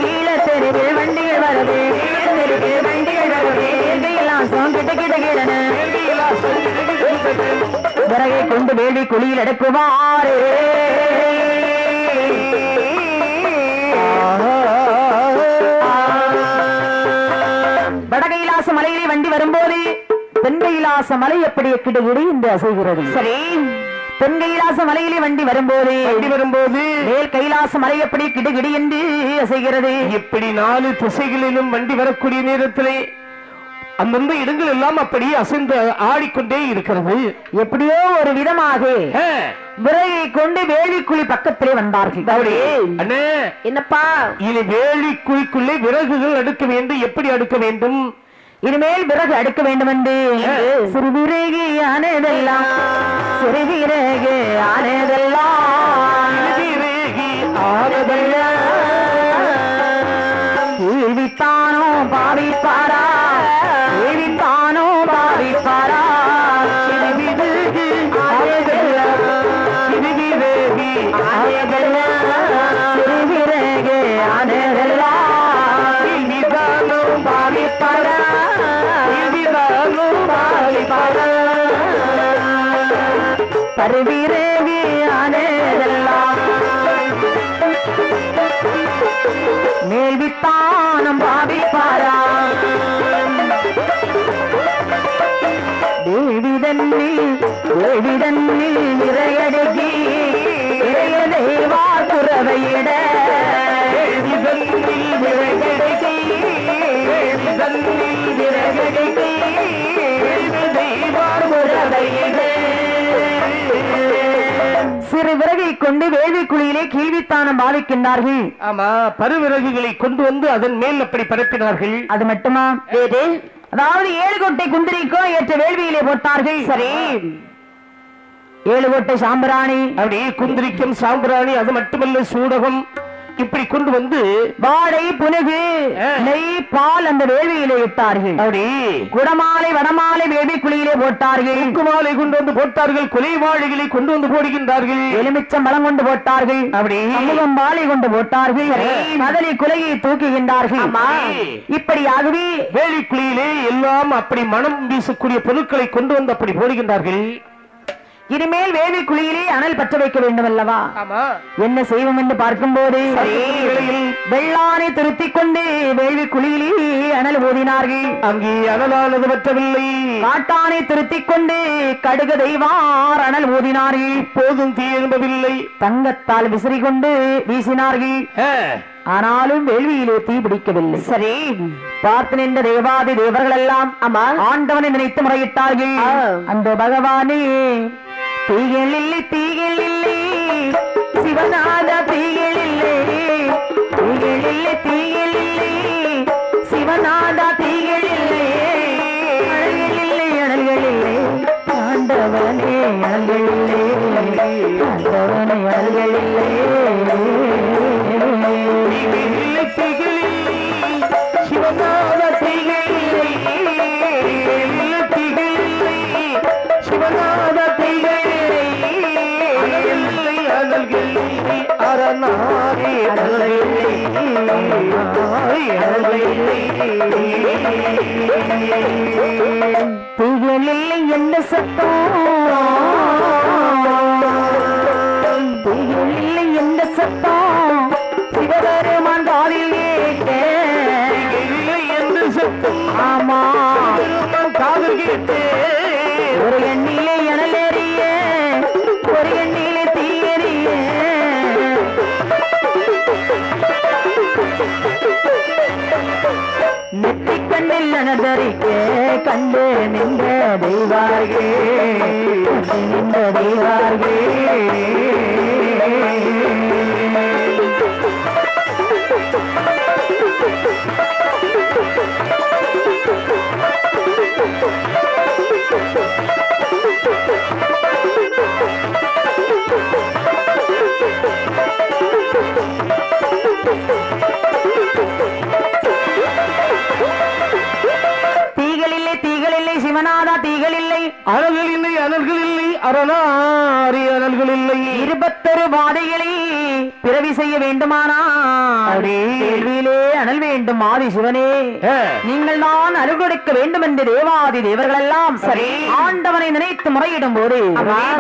கீழ தெருவில் வண்டிகள் வரவே வண்டிகள் வரவே கைலாசம் கிடகிடுகிடன விறகை கொண்டு வேடி குழியில் அடக்குவாரே. வடகைலாச மலையிலே வண்டி வரும்போது தென்கைலாச மலை எப்படி கிடுகிடு என்று அசைகிறது. சரி, தென்கைலாச மலையிலே வண்டி வரும்போது மேல் கைலாச மலை எப்படி கிடுகிடு என்று அசைகிறது. இப்படி 4 திசைகளிலும் வண்டி வரக்கூடிய நேரத்திலே அந்தந்த இடங்கள் எல்லாம் அப்படியே அசைந்து ஆடிக்கொண்டே இருக்கிறது. எப்படியோ ஒரு விதமாக விறகை கொண்டு வேலிக்குழி பக்கத்திலே வந்தார்கள். அண்ணே, என்னப்பா இது வேலிக்குழிக்குள்ளே விறகுகள் அடுக்க வேண்டும். எப்படி அடுக்க வேண்டும்? இனிமேல் விறகு அடுக்க வேண்டும் என்று சிறு விறகு ஆனதெல்லாம் சிறு விறகு ஆனதெல்லாம் கேள்வித்தானோ பாவிப்பாரா கேள்வித்தானோ பாவிப்பாரா சிறு விறகு ஆனதெல்லாம் சிறு விறகு ஆனதெல்லாம் சிறு விறகு ஆனதெல்லாம் கேள்வித்தானோ பாவிப்பாரா பருவிரேவி ஆனதெல்லாம் மேல்வித்தானம் பாவிப்பாரா தேவிதன்னில் நிறையடுகி இறைய தேவா குறவையிட சிறு விறகை கொண்டு வேள்விக்குழியிலே கீழ்வித்தானம் பாவிக்கின்றார்கள். ஆமா, பருவிறகுகளை கொண்டு வந்து அதன் மேல் அப்படி பரப்பினார்கள். அது மட்டுமா? அதாவது 7 கொட்டை குந்திரிக்கோ ஏற்ற வேள்வியிலே போட்டார்கள். சரி, 7 கொட்டை சாம்பிராணி, அப்படியே குந்திரிக்கும் சாம்பிராணி, அது மட்டுமல்ல சூடகம் இப்படி கொண்டு வந்து வாடை புனுகு நெய் பால் அந்த வேள்வியிலே இட்டார்கள். அப்படி குடமாலை வடமாலை வேள்விக்குழியிலே போட்டார்கள். குமாலை கொண்டு வந்து போட்டார்கள். கொலை வாழைகளை கொண்டு வந்து போடுகின்றார்கள். எலுமிச்சம் பழம் கொண்டு போட்டார்கள். அப்படி சமூகம் வாழை கொண்டு போட்டார்கள். மதலி குலையை தூக்குகின்றார்கள். இப்படியாகவே வேள்விக்குழியிலே எல்லாம் அப்படி மனம் வீசக்கூடிய பொருட்களை கொண்டு வந்து அப்படி போடுகின்றார்கள். இனிமேல் வேள்விக்குழியிலே அனல் பற்ற வைக்க வேண்டும் அல்லவா? என்ன செய்வோம் என்று பார்க்கும் போது வெள்ளானை திருத்திக் கொண்டு வேள்விக்குழியிலே அனல் ஊதினார்கள். அங்கே அனலானது பற்றவில்லை. காட்டானை திருத்திக் கொண்டு கடுகு தெய்வார் அனல் ஊதினார்கள். போதும் தீ எழும்பவில்லை. தங்கத்தால் விசிறி கொண்டு வீசினார்கள். ஆனாலும் வேள்வியிலே தீ பிடிக்கவில்லை. சரி, பார்த்து நின்ற தேவாதி தேவர்கள் எல்லாம் ஆண்டவனை நினைத்து முறையிட்டார்கள். அந்த பகவானே, தீகள் இல்லை தீகள் இல்லை சிவநாத தீகள் இல்லை தீகள் இல்லை தீகள் இல்லை சிவநாத தீகள் இல்லை அழல்கள் இல்லை அழல்கள் இல்லை ஆண்டவனே அழல்கள் இல்லை ஆண்டவனே அழல்கள் இல்லை சிவநாத தீகள் இல்லை சிவநாத தீகள் தீகளில்லை என்ன சத்தம் தீகளில்லை என்ன சத்தம் சிவபெருமான் காதில் கேட்டேன் என்ன சத்தம் ஆமா காதில் கேட்டேன் ஒரு எண்ணிலே எனலேறிய நெற்றிக்கண்ணில் அனதரிக்க கண்டு நின்ற தெய்வார்கே நின்ற தெய்வார்கே சிவநாதா தீகள் இல்லை, அனல்கள் இல்லை, அனல்கள் இல்லை, அரணாரி அனல்கள் இல்லை. 21 பாதைகளை பிறவி செய்ய வேண்டுமானால் கேள்வியிலே அனல் வேண்டும். ஆதி சிவனே, நீங்கள் தான் அருள் கொடுக்க வேண்டும் என்று தேவாதி தேவர்கள் எல்லாம் சரி ஆண்டவனை நினைத்து முறையிடும் போது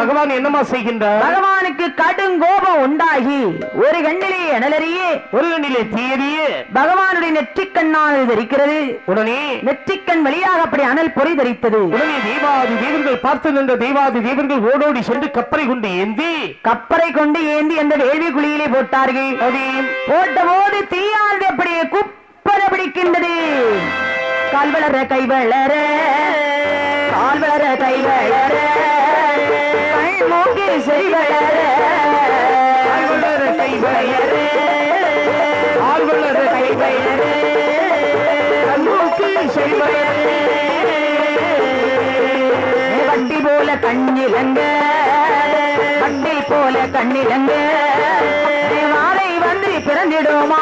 பகவான் என்னமா செய்கின்றார்? பகவானுக்கு கடும் கோபம் உண்டாகி ஒரு கண்ணிலே அனலறியே ஒரு கண்ணிலே தீயறியே பகவானுடைய நெற்றிக்கண்ணால் தெரிக்கிறது. உடனே நெற்றிக்கண் வழியாக அப்படி அனல் பொறி தரித்தது. உடனே தேவாதி தேவர்கள் பார்த்து நின்ற தேவாதி தேவர்கள் ஓடோடி சென்று கப்பரை கொண்டு ஏந்தி அந்த வேள்வி குழியிலே போட்டார்கள். போட்ட போது தீயானது அப்படியே குப்பர பிடிக்கின்றது. கால் வளர கை வளர கால் வளர கை வளர கண் மூக்கி செய் வளர கால் வளர கை வளர கால் வளர கை வளர கண் மூக்கி செய் வளர வண்டி போல கண்ணிலங்க வண்டி போல கண்ணிலங்க வாழை வந்து பிறந்திடுமா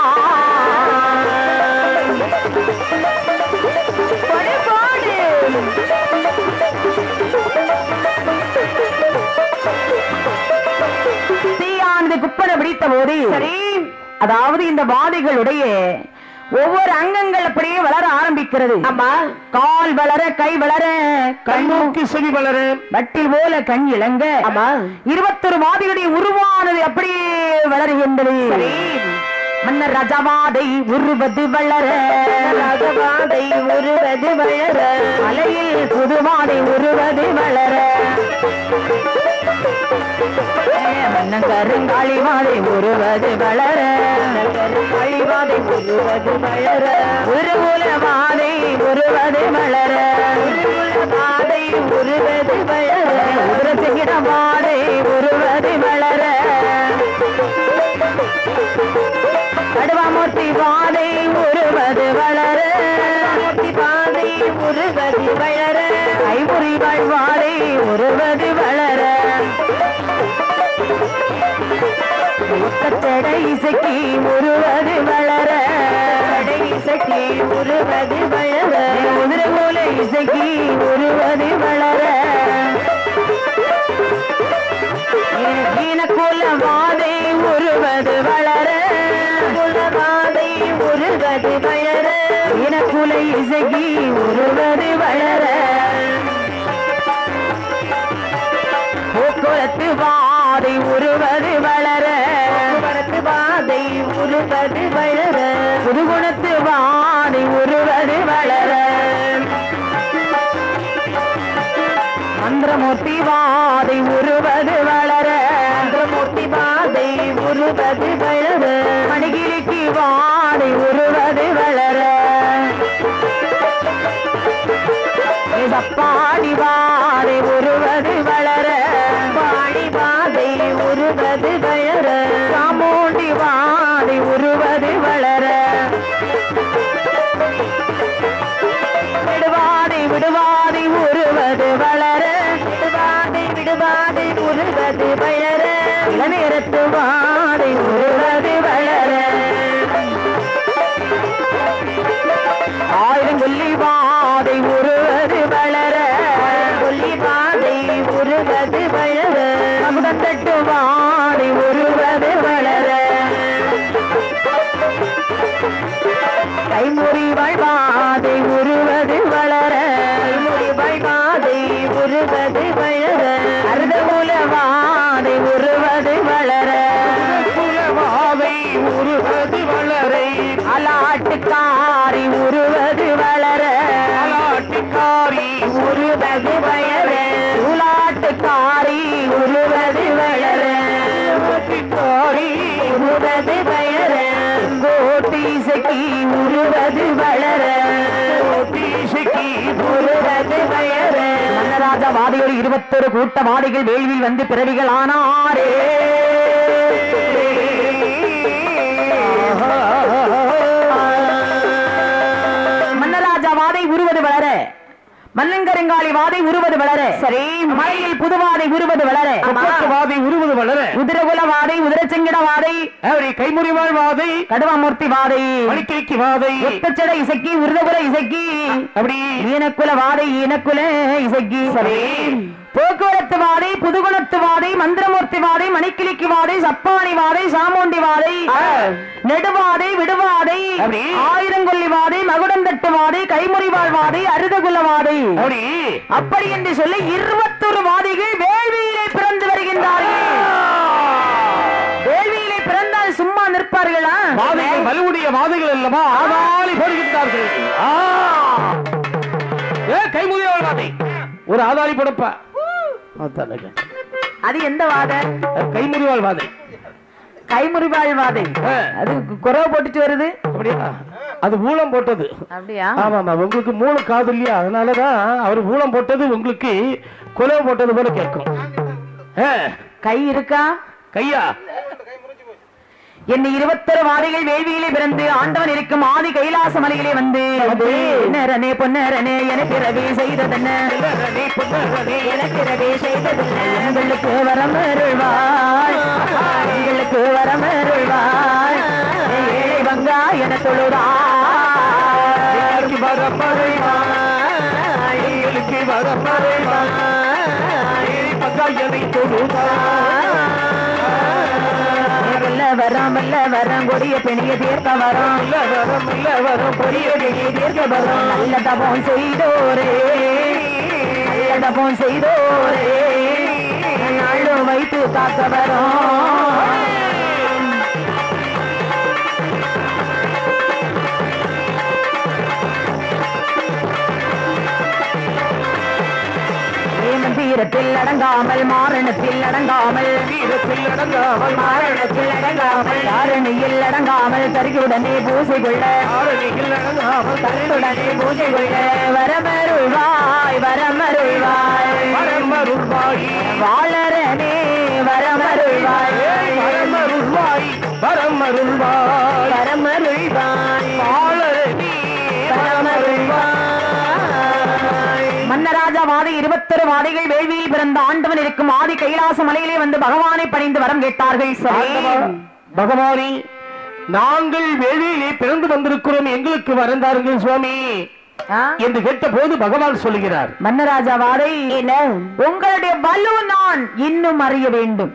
தீயானது குப்பரை பிடித்த போது சரி, அதாவது இந்த வாதிகளுடைய ஒவ்வொரு அங்கங்கள் அப்படியே வளர ஆரம்பிக்கிறது. ஆமா, கால் வளர கை வளர கண் மூக்கு செவி வளர வட்டில் போல கண் இளங்க. ஆமா, 21 வாதிகளுடைய உருவானது அப்படியே வளருகின்றது. மன்னர் ரஜவாதை உருவது வளர ரஜவாதை உருவது வளர மலையில் புதுவாதை உருவது வளர மன்னன் கருங்காளி மாதை உருவது வளர கருங்காளி மாதை உருவது வளர உருகுல மாதை உருவது வளர உருகுல மாதை உருவது வளர உருசிகிட மாதை உருவது வளர கடுவாமூர்த்தி பாதை உருவது வளர மூர்த்தி பாதை உருவது வளர ஐமுறி வாழ்வாதை உருவது வளர முத்தடை இசைக்கு உருவது வளர தடை இசைக்கு உருவது வளர உதிரமூல இசைக்கு உருவது வளர ஈனக்குல வாதை உருவது வளர குலவாதை உருவது வளர ஈனக்குல இசைக்கு உருவது வளர போக்குவரத்து வாதை உருவது வளர போக்குவரத்து வாதை உருவது வளர புதுகுணத்து வாதை உருவது வளர மந்திரமூர்த்தி வாதை உருவது வளர மந்திரமூர்த்தி வாதை உருவது வளர மணிகிரிக்கு வாதை உருவது வளர பாடி வாதை உருவது வளர பாடி வாதை உருவது வளர சாமூண்டி வாதை உருவது வளர விடுவாதை விடுவாதை உருவது வளர விடுவாதை விடுவாதை உருவது வளர இளநேரத்து வாதை உருவது வளர ஆயிரங்கொல்லி வாதை உருவது வளர கொல்லி வாதை உருவது வளர அமுதத்தட்டு வாதை உருவது வளர கைமுறி வாழ்வாதை உருவது வளர கைமுறி வாழ்வாதை உருவது வளர அருதமூல வாதை உருவது வளர குலவாதை உருவது வளர அலாட்டுக்காரி உருவது வளர அலாட்டுக்காரி உருவது வளர உலாட்டுக்காரி உருவது வளர காரி உருவது வளர கோட்டி சகி உருவது வளர மன்னராஜா வாதையோடு 21 கூட்ட வாதைகள் வேள்வியில் வந்து பிறவிகள் ஆனாரே. மன்னராஜா வாதை உருவது வளர, மல்லங்கருங்காலி வாதை உருவது வளர, சரி மலையில் புதுவாதை உருவது வளர, வாதை உருவது வளர, உதிரகுல வாதை, உதிரச்செங்கிட வாதை, கைமுறிவாள் வாதை, கடுவாமூர்த்தி வாதை, மணிக்கிழக்கி வாதை, ஒத்தச்சட இசக்கி, உருதகுல இசக்கி, அப்படி ஈனக்குல வாதை, ஈனக்குல இசக்கி, சரி போக்குவரத்து வாதை, புதுகுணத்து வாதை, மந்திரமூர்த்தி வாதை, மணிக்கிளிக்கு வாதை, சப்பானி வாதை, சாமுண்டி வாதை, நெடுவாதை, விடுவாதை, ஆயிரங்கொல்லி வாதை, மகுடந்தட்டு வாதை, கைமுறிவாள் வாதை, அருதகுல வாதை, அப்படி என்று சொல்லி 21 வாதைகள் வேள்வியிலே பிறந்து வருகின்றார்கள். வேள்வியிலே பிறந்தால் சும்மா நிற்பார்களா? வாதைகள் வலுவுடைய வாதைகள் அல்லவா, ஆதாளி போடுகின்றார்கள். கைமுறிவாள் வாதை ஒரு ஆதாளி போடப்பா. அது எந்த வாதை? கைமுறிவாள் வாதை. கைமுறிவாள் வாதை அது குறவை போட்டுட்டு வருது. அப்படியா? அது மூலம் போட்டது. அப்படியா? ஆமாமா, உங்களுக்கு மூலம் காது இல்லையா, அதனாலதான் அவர் மூலம் போட்டது உங்களுக்கு குலவை போட்டது போல கேட்கும். கை இருக்கா? கையா? என்ன 21 வாதைகள் வேள்வியிலே பிறந்து ஆண்டவன் இருக்கும் ஆதி கைலாச மலையிலே வந்து பொன்னரனே பொன்னரனே எனக்கு ரவி செய்ததென்ன, எனக்கு ரவி செய்ததென்ன, எங்களுக்கு வரம் அருள்வாய், எங்களுக்கு வரம் அருள்வாய், ஏழை வங்கா என தொழுதாய், வரம் அருள்வாய், எங்களுக்கு வரம் அருள்வாய், வங்கா என தொழுதாய், வரம் வரம் கொடிய பெணிய தீர்க்க வரம், வரம் கொடிய பெணிய தீர்க்க வரம், நல்ல தபம் செய்தோரே, நல்ல தபம் செய்தோரே, நாளும் வைத்து காக்க வரும். தீரத்தில் அடங்காமல், மாரணத்தில் அடங்காமல், தீரத்தில் அடங்காமல், மாரணத்தில் அடங்காமல், தாரணியில் அடங்காமல், கருகுடனே பூசை கொள்ள, தாரணியில் அடங்காமல், கருகுடனே பூசை கொள்ள, வரமருள்வாய், வரமருள்வாய், வரமருள்வாய், வாழரனே வரமருள்வாய், வரமருள்வாய், வரமருள்வாய், வரமருள்வாய், வாழரனே வரமருள்வாய். மன்னராஜா வாதை 21 வாதைகள் வேள்வியில் பிறந்த ஆண்டவன் இருக்கும் ஆதி கைலாச மலையிலே வந்து பகவானை பணிந்து வரம் கேட்டார்கள். பகவானே, நாங்கள் வேள்வியிலே பிறந்து வந்திருக்கிறோம், எங்களுக்கு வரந்தார்கள் சுவாமி என்று கேட்ட போது பகவான் சொல்லுகிறார், மன்னராஜா வாதை உங்களுடைய வலு நான் இன்னும் அறிய வேண்டும்.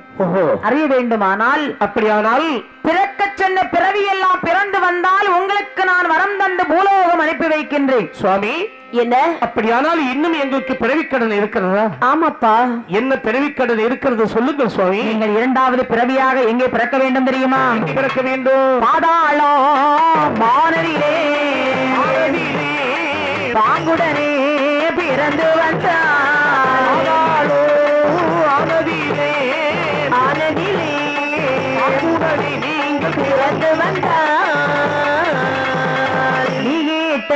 அறிய வேண்டுமானால், அப்படியானால் பிறக்க சொன்ன பிறவி எல்லாம் பிறந்து வந்தால் உங்களுக்கு நான் வரம் தந்து பூலோகம் அனுப்பி வைக்கின்றேன். சுவாமி என்ன? அப்படியானால் இன்னும் எங்களுக்கு பிறவிக்கடன் இருக்கிறதா? ஆமாப்பா. என்ன பிறவிக்கடன் இருக்கிறது சொல்லுங்கள் சுவாமி. நீங்கள் 2வது பிறவியாக எங்கே பிறக்க வேண்டும் தெரியுமா? பிறக்க வேண்டும். பாதாளம் வானரிலே பாங்குடனே பிறந்து வந்தார், ஆனதிலே ஆனதிலே பாங்குடனே நீங்கள் பிறந்து வந்தார், நீ கேட்ட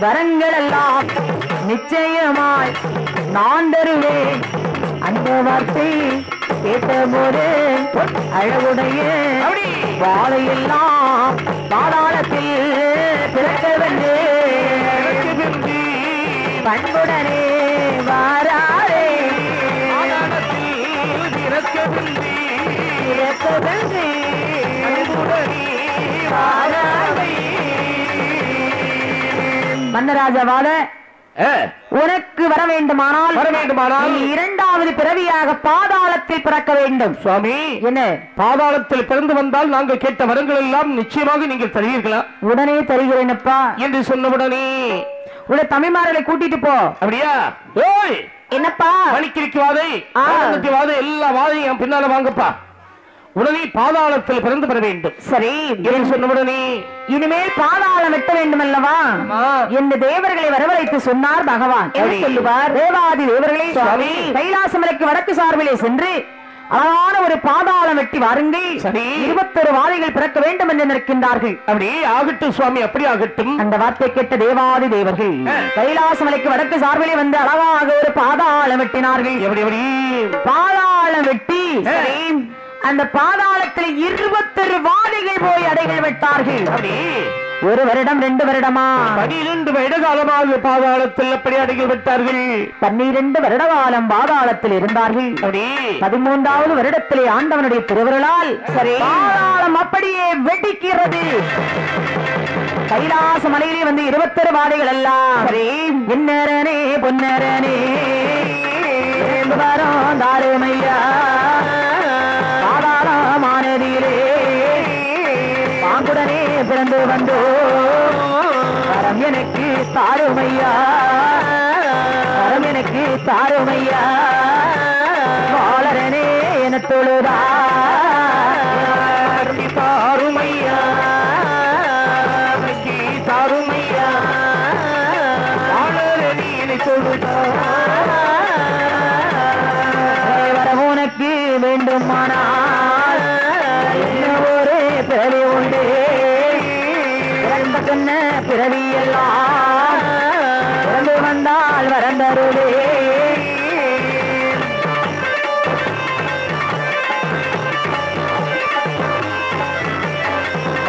வரங்கள் எல்லாம் நிச்சயமாய் நான் தருவேன். அந்த வார்த்தை கேட்டபோது அழகுடைய வாழையெல்லாம் பாதாளத்தில் பிறக்க வந்து பண்புடனே வாராரே, பிறக்க வந்து மன்னராஜாவால உனக்கு வர வேண்டுமானால் 2வது பிறவியாக பாதாளத்தில் பிறக்க வேண்டும். சுவாமி, என்ன? பாதாளத்தில் பிறந்து வந்தால் நாங்கள் கேட்ட வரங்கள் எல்லாம் நிச்சயமாக நீங்கள் தருவீர்களா? உடனே தருகிறேனப்பா என்று சொன்னவுடனே உள்ள தமிழ்மார்களை கூட்டிட்டு போ. அப்படியா? ஓய், என்னப்பா? மணிக்கிரிக்கு வாதை, வாதை, எல்லா வாதையும் என் பின்னால வாங்கப்பா. உடனே பாதாளத்தில் பிறந்து பெற வேண்டும். சரி என்று சொன்னவுடனே இனிமேல் பாதாளம் வெட்ட வேண்டும் அல்லவா என்று தேவர்களை வரவழைத்து சொன்னார் பகவான். சொல்லுவார், தேவாதி தேவர்களே, கைலாசமலைக்கு வடக்கு சார்பிலே சென்று அழகான ஒரு பாதாளம் வெட்டி வாருங்கள். சரி. 21 வாதைகள் பிறக்க வேண்டும் என்று நிற்கின்றார்கள். அப்படி ஆகட்டும் சுவாமி, அப்படி ஆகட்டும். அந்த வார்த்தை கேட்ட தேவாதி தேவர்கள் கைலாச மலைக்கு வடக்கு சார்பிலே வந்து அழகாக ஒரு பாதாளம் வெட்டினார்கள். எப்படி எப்படி பாதாளம் வெட்டி அந்த பாதாளத்தில் 21 வாதைகள் போய் அடைகள் விட்டார்கள். அப்படி 1 வருடம் 2 வருடமா 12 வருட காலமாக பாதாளத்தில் அப்படி அடைகள் விட்டார்கள். 12 வருட காலம் பாதாளத்தில் இருந்தார்கள். அப்படி 13வது வருடத்திலே ஆண்டவனுடைய திருவருளால் பாதாளம் அப்படியே வெடிக்கிறது. கைலாச மலையிலே வந்து 21 வாதைகள் எல்லாம் என்னரனே பொன்னரனே வரம் தாருமையா பாதாளமானதிலே பாங்குடனே பிறந்து வந்தோ வரம் எனக்கு தாருமையா வரம் எனக்கு தாருமையா வாழரனே என தொழுதா தாருமையா தாருமையா வாழரணி தொழுதா வரம் உனக்கு வேண்டுமானால் என்ன ஒரு பிறவி உண்டு சொன்ன பிறவி எல்லாம் பிறந்து வந்தால் வரந்தருளே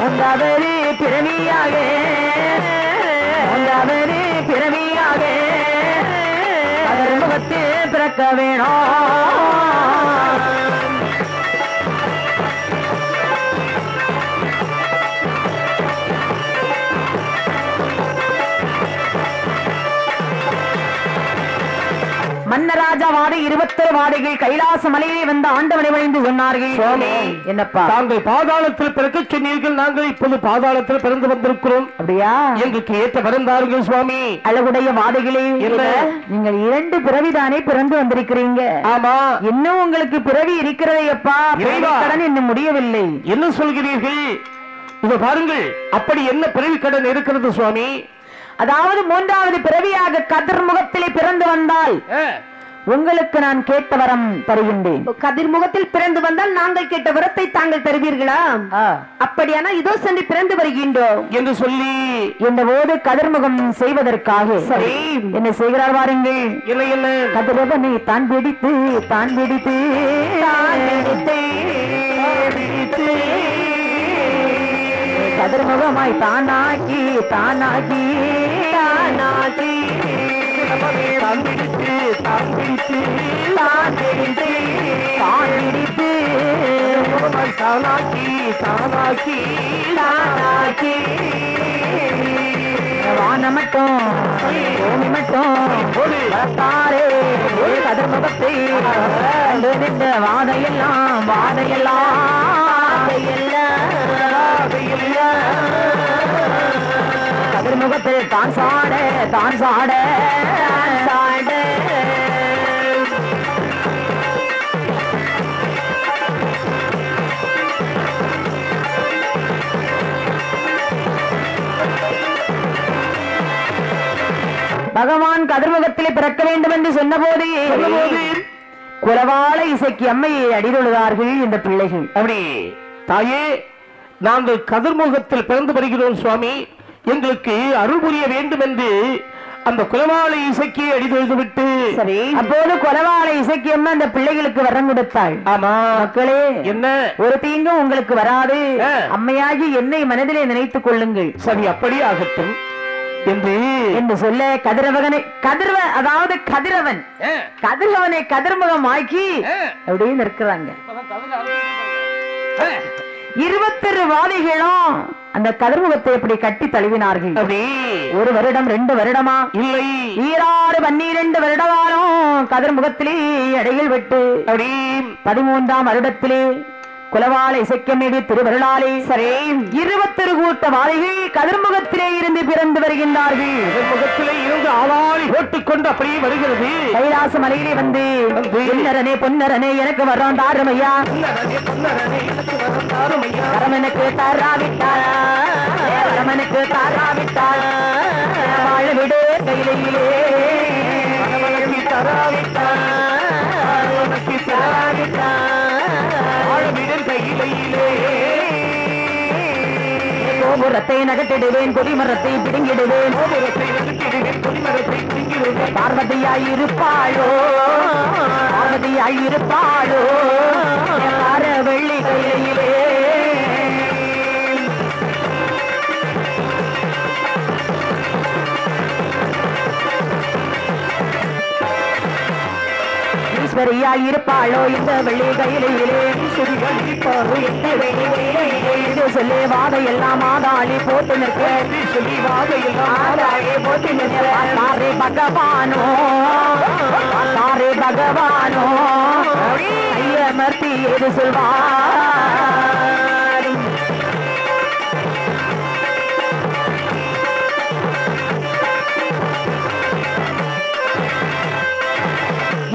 ஒன்றாவது பிறவியாக ஒன்றாவது பிறவியாக அதன் முகத்து பிறக்க வேணும். மன்னராஜா வாடை 21 வாடைகள் கைலாச மலையிலே வந்த ஆண்டவனை வழிந்து சொன்னார்கள். என்னப்பா தாங்கள் பாதாளத்தில் பிறக்க சொன்னீர்கள், நாங்கள் இப்போது பாதாளத்தில் பிறந்து வந்திருக்கிறோம். அப்படியா? எங்களுக்கு ஏற்ற பிறந்தார்கள் சுவாமி. அழகுடைய வாடைகளே, நீங்கள் 2 பிறவிதானே பிறந்து வந்திருக்கிறீங்க. ஆமா. இன்னும் உங்களுக்கு பிறவி இருக்கிறதே அப்பா, கடன் இன்னும் முடியவில்லை. என்ன சொல்கிறீர்கள்? இதை பாருங்கள், அப்படி என்ன பிறவி கடன் இருக்கிறது சுவாமி? அதாவது 3வது பிறவியாக கதிர்முகத்திலே பிறந்து வந்தால் உங்களுக்கு நான் கேட்ட வரம் தருகின்றேன். கதிர்முகத்தில் பிறந்து வந்தால் நாங்கள் கேட்ட வரத்தை தாங்கள் தருவீர்களா? அப்படியானா இதோ சென்று பிறந்து வருகின்றோம் என்று சொல்லி இந்த போது கதிர்முகம் செய்வதற்காக சரி என்ன செய்கிறார் வாருங்கள். என்ன என்ன கதிரவனை தான் பிடித்து தான் பிடித்து கதிர்முகமாய் தானாக்கி தானாக்கி தானாக்கி தாம்பிடித்து தாம்பிடித்து தாண்டிடித்து தாண்டிடித்து தானாக்கி தானாக்கி தானாக்கி வானமட்டும் பூமி மட்டும் வளர்த்தாரே கதிர்முகத்தை நின்ற வாதையெல்லாம் வாதையெல்லாம் கதிர்முகத்தில் தான் சாட தான் சாட சாட பகவான் கதிர்முகத்திலே பிறக்க வேண்டும் என்று சொன்னபோது குலவாள இசைக்கு அம்மையை அடிதொழுதார்கள் இந்த பிள்ளைகள். அப்படி தாயே, நாங்கள் கதிர்முகத்தில் பிறந்து வருகிறோம் சுவாமி, எங்களுக்கு அருள் புரிய வேண்டும் என்று அந்த குலவாளை இசைக்கு அடிதொழுது விட்டு சரி அப்போது குலவாளை இசைக்கு அம்மா அந்த பிள்ளைகளுக்கு வரம் கொடுத்தாள். ஆமா மக்களே, என்ன ஒரு தீங்கும் உங்களுக்கு வராது, அம்மையாகி என்னை மனதிலே நினைத்துக் கொள்ளுங்கள். சரி அப்படி ஆகட்டும் என்று சொல்ல அதாவது கதிரவன் கதிரவனை கதிர்முகம் ஆக்கி அப்படின்னு இருக்கிறாங்க. 21 வாதிகளும் அந்த கதிர்முகத்தை எப்படி கட்டி தழுவினார்கள். 1 வருடம் 2 வருடமா இல்லை 12 வருட காலம் கதிர்முகத்திலே இடையில் விட்டு 13ஆம் வருடத்திலே குலவாள இசைக்கமேடி திருவருளாலே சரி 21 கூட்ட வாழைகள் கதிர்முகத்திலே இருந்து பிறந்து வருகின்றார்கள். முகத்திலே இருந்து ஆவாளி போட்டுக்கொண்டு அப்படியே வருகிறது. கைலாச மலையிலே வந்து பொன்னரனே பொன்னரனே எனக்கு வரோம் தாருமையா, வரமனுக்கு தாராவிட்டார் வரமனுக்கு தாராவிட்டார் வாழ விடு கையிலே தராவிட்டார் நகட்டிடுவேன் கொடிமரத்தை பிடுங்கிடுவேன் பார்வதியாயிருப்பாளோ பார்வதியாயிருப்பாளோ வெள்ளி கையிலே ஈஸ்வரியாயிருப்பாளோ இந்த வெள்ளி கையிலே சொல்லி வாதை எல்லாம் ஆதாளி போட்டு நிற்க சொல்லி வாதை எல்லாம் போட்டு நிற்க தாரே பகவானோ தாரே பகவானோ ஐயமர்த்தி எது சொல்வார்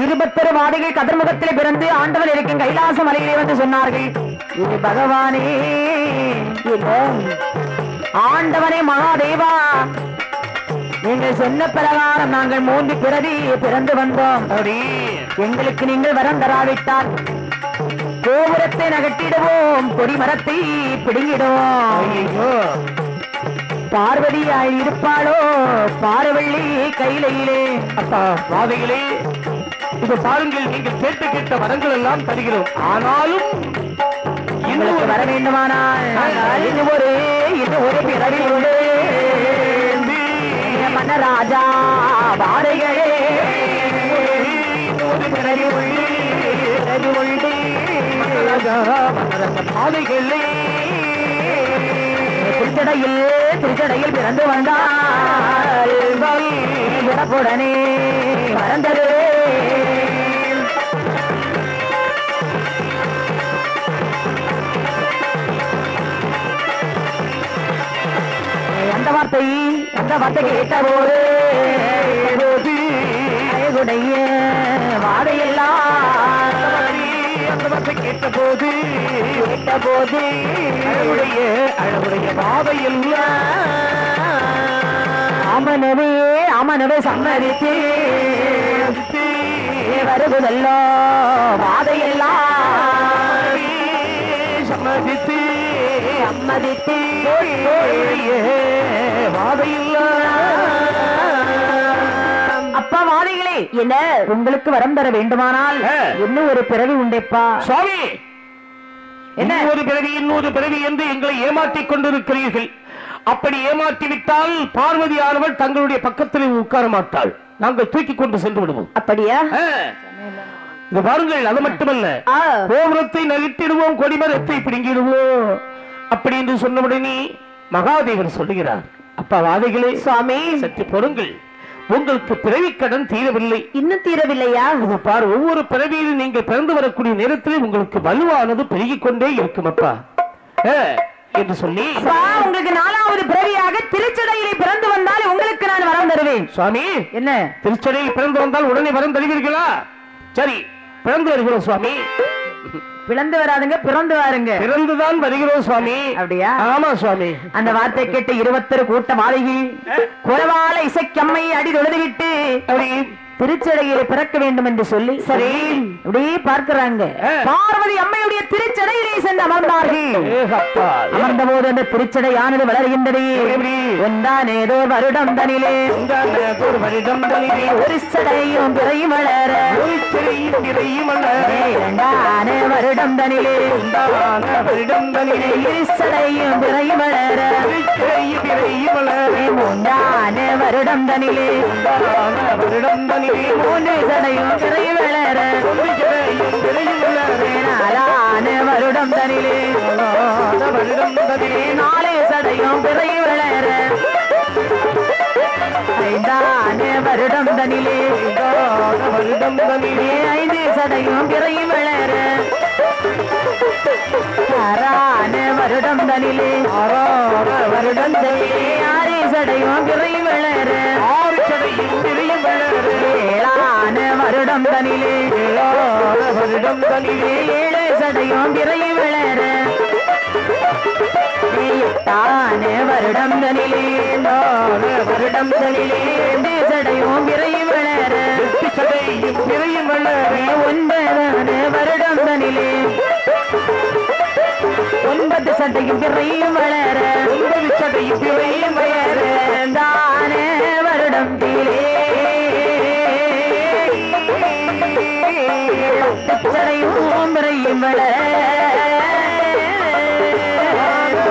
இருபத்தொரு வாதைகள் கதிர்முகத்தில் பிறந்து ஆண்டவன் இருக்கும் கைலாச மலையிலே வந்து சொன்னார்கள் இது பகவானே ஆண்டவனே மகாதேவா நீங்கள் சொன்ன பிரகாரம் நாங்கள் 3 பிறவி பிறந்து வந்தோம் எங்களுக்கு நீங்கள் வரம் தராவிட்டால் கோபுரத்தை நகட்டிடுவோம் கொடிமரத்தை பிடுங்கிடுவோம் பார்வதியாய் இருப்பாளோ பார்வள்ளி கையிலே அப்பா வாதைகளே இது பாருங்கள், நீங்கள் கேட்ட வரங்கள் எல்லாம் தருகிறோம். ஆனாலும் எங்களுக்கு வர வேண்டுமானால் இன்னும் ஒரு பிறவி உண்டு மன்னராஜா வாரைகளே ஒரு பிறவி உண்டு பாதைகளே திருச்சடையில் பிறந்து வந்தால் பிறப்புடனே மறந்தது அந்த வார்த்தை கேட்டபோது அழகுடைய வாதையெல்லாம் அந்த வார்த்தை கேட்டபோது அழகுடைய வாதையெல்லாம் அமனவே சம்மதித்து வருவதல்லோ வாதையெல்லாம் சம்மதித்து அப்பா வாதைகளே என்ன உங்களுக்கு வரம் தர வேண்டுமானால் இன்னும் ஒரு பிறவி உண்டேப்பா சுவாமி. என்ன இன்னொரு பிறவி என்று எங்களை ஏமாற்றிக் கொண்டிருக்கிறீர்கள். அப்படி ஏமாற்றிவிட்டால் பார்வதி ஆனவள் தங்களுடைய பக்கத்தில் உட்கார மாட்டாள். நாங்கள் தூக்கி கொண்டு சென்று விடுவோம். அப்படியா? இது பாருங்கள், அது மட்டுமல்ல, கோபுரத்தை நகட்டிடுவோம் கொடிமரத்தை பிடுங்கிடுவோம் அப்படி என்று சொன்னவுடனே மகாதேவர் சொல்லுகிறார், அப்பா வாதைகளே சுவாமி சற்று பொறுங்கள், உங்களுக்கு பிறவி கடன் தீரவில்லை. இன்னும் தீரவில்லையா? பாரு, ஒவ்வொரு பிறவியிலும் நீங்கள் பிறந்து வரக்கூடிய நேரத்தில் உங்களுக்கு வலுவானது பெருகிக் கொண்டே இருக்கும் அப்பா என்று சொல்லி, உங்களுக்கு 4வது பிறவியாக திருச்சடையிலே பிறந்து வந்தால் உங்களுக்கு நான் வரம் தருவேன். சுவாமி என்ன திருச்சடையில் பிறந்து வந்தால் உடனே வரம் தருவீர்களா? சரி, பிறந்து வருகிறோம் சுவாமி. பிறந்து வராதுங்க, பிறந்து வாருங்க. பிறந்துதான் வருகிறோம் சுவாமி. அப்படியா? ஆமா சுவாமி. அந்த வார்த்தை கேட்டு 21 கூட்ட மாளிகை குறவால இசைக்கம்மை அடி தொழுதுவிட்டு அப்படி திருச்சடையிலே பிறக்க வேண்டும் என்று சொல்லி சரி அப்படியே பார்க்கிறாங்க. பார்வதி அம்மையுடைய திருச்சடையிலே சென்று அமர்ந்தார்கள். அமர்ந்த போது அந்த திருச்சடையானது வளர்கின்றது. ஒன்றானேதோ வருடம் தனிலே ஒரு சடையும் பிறையும் வளர, இரண்டான வருடம் தனிலே இருசடையும் பிறையும் வளர, மூன்றான வருடம் தனிலே மூன்று சடையும் பிறையும் வளர, நாலான வருடம் தனிலே 4 சடையும் பிறையும் வளர, 5ஆன வருடம் தனிலே 5 சடையும் பிறையும் வளர, 6ஆன வருடம் தனிலே 6 சடையும் பிறையும் வளர, 7ஆன வருடம் தனிலே 7 சடையும் பிறையும் வளர, 8ஆன வருடம் தனிலே 2 சடையும் பிறையும் வளர, 9ஆன வருடம் தனிலே 9 சட்டையும் பிறையும் வளர 9 சடையும் பிறையும் வளர தானே வருடம் தீரே சடையும் பிறையும் வளர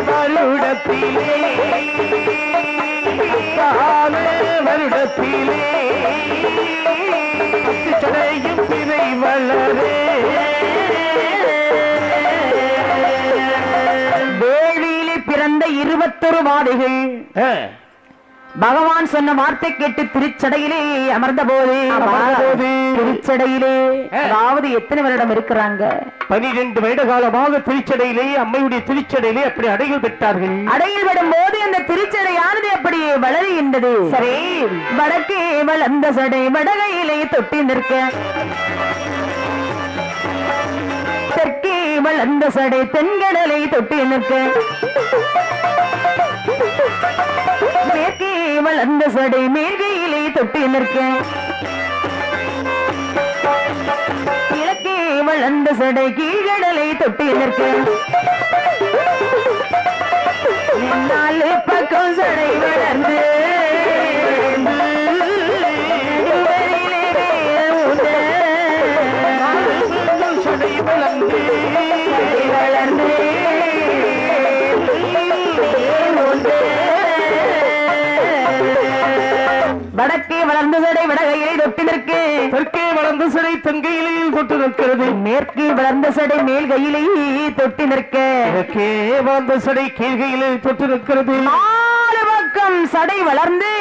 வருடத்திலே வருடத்திலே 10 சடையும் பிறை வளரே வேள்வியிலே பிறந்த 21 மாதைகள் பகவான் சொன்ன வார்த்தை கேட்டு திருச்சடையிலே அமர்ந்த போது திருச்சடையிலே அதாவது எத்தனை வருடம் இருக்கிறாங்க 12 வருட காலமாக திருச்சடையிலே அம்மையுடைய திருச்சடையிலே அப்படி அடைகள் பெற்றார்கள். அடையில் விடும் போது அந்த திருச்சடையானது அப்படியே வளருகின்றது. சரி, வடக்கே வளர்ந்த சடை வடகையிலே தொட்டி நிற்க, தெற்கே வளர்ந்த சடை தென்கடலை தொட்டி நிற்க, மேற்கே வளர்ந்த சடை மேற்கையிலே தொட்டி நிற்க, கிழக்கே வளர்ந்த சடை கீழ்கடலை தொட்டி நிற்க, 4 பக்கம் சடை வளர்ந்து சடை வளர்ந்து வளர்ந்து வடக்கே வளர்ந்த சடை வடகையிலே தொட்டி நிற்கு, தெற்கே வளர்ந்த சடை தென்கையிலே தொட்டு நிற்கிறது, மேற்கே வளர்ந்த சடை மேல் கையிலே தொட்டி நிற்க, கிழக்கே வளர்ந்த சடை கீழ்கையிலே தொட்டு நிற்கிறது. 4 பக்கம் சடை வளர்ந்து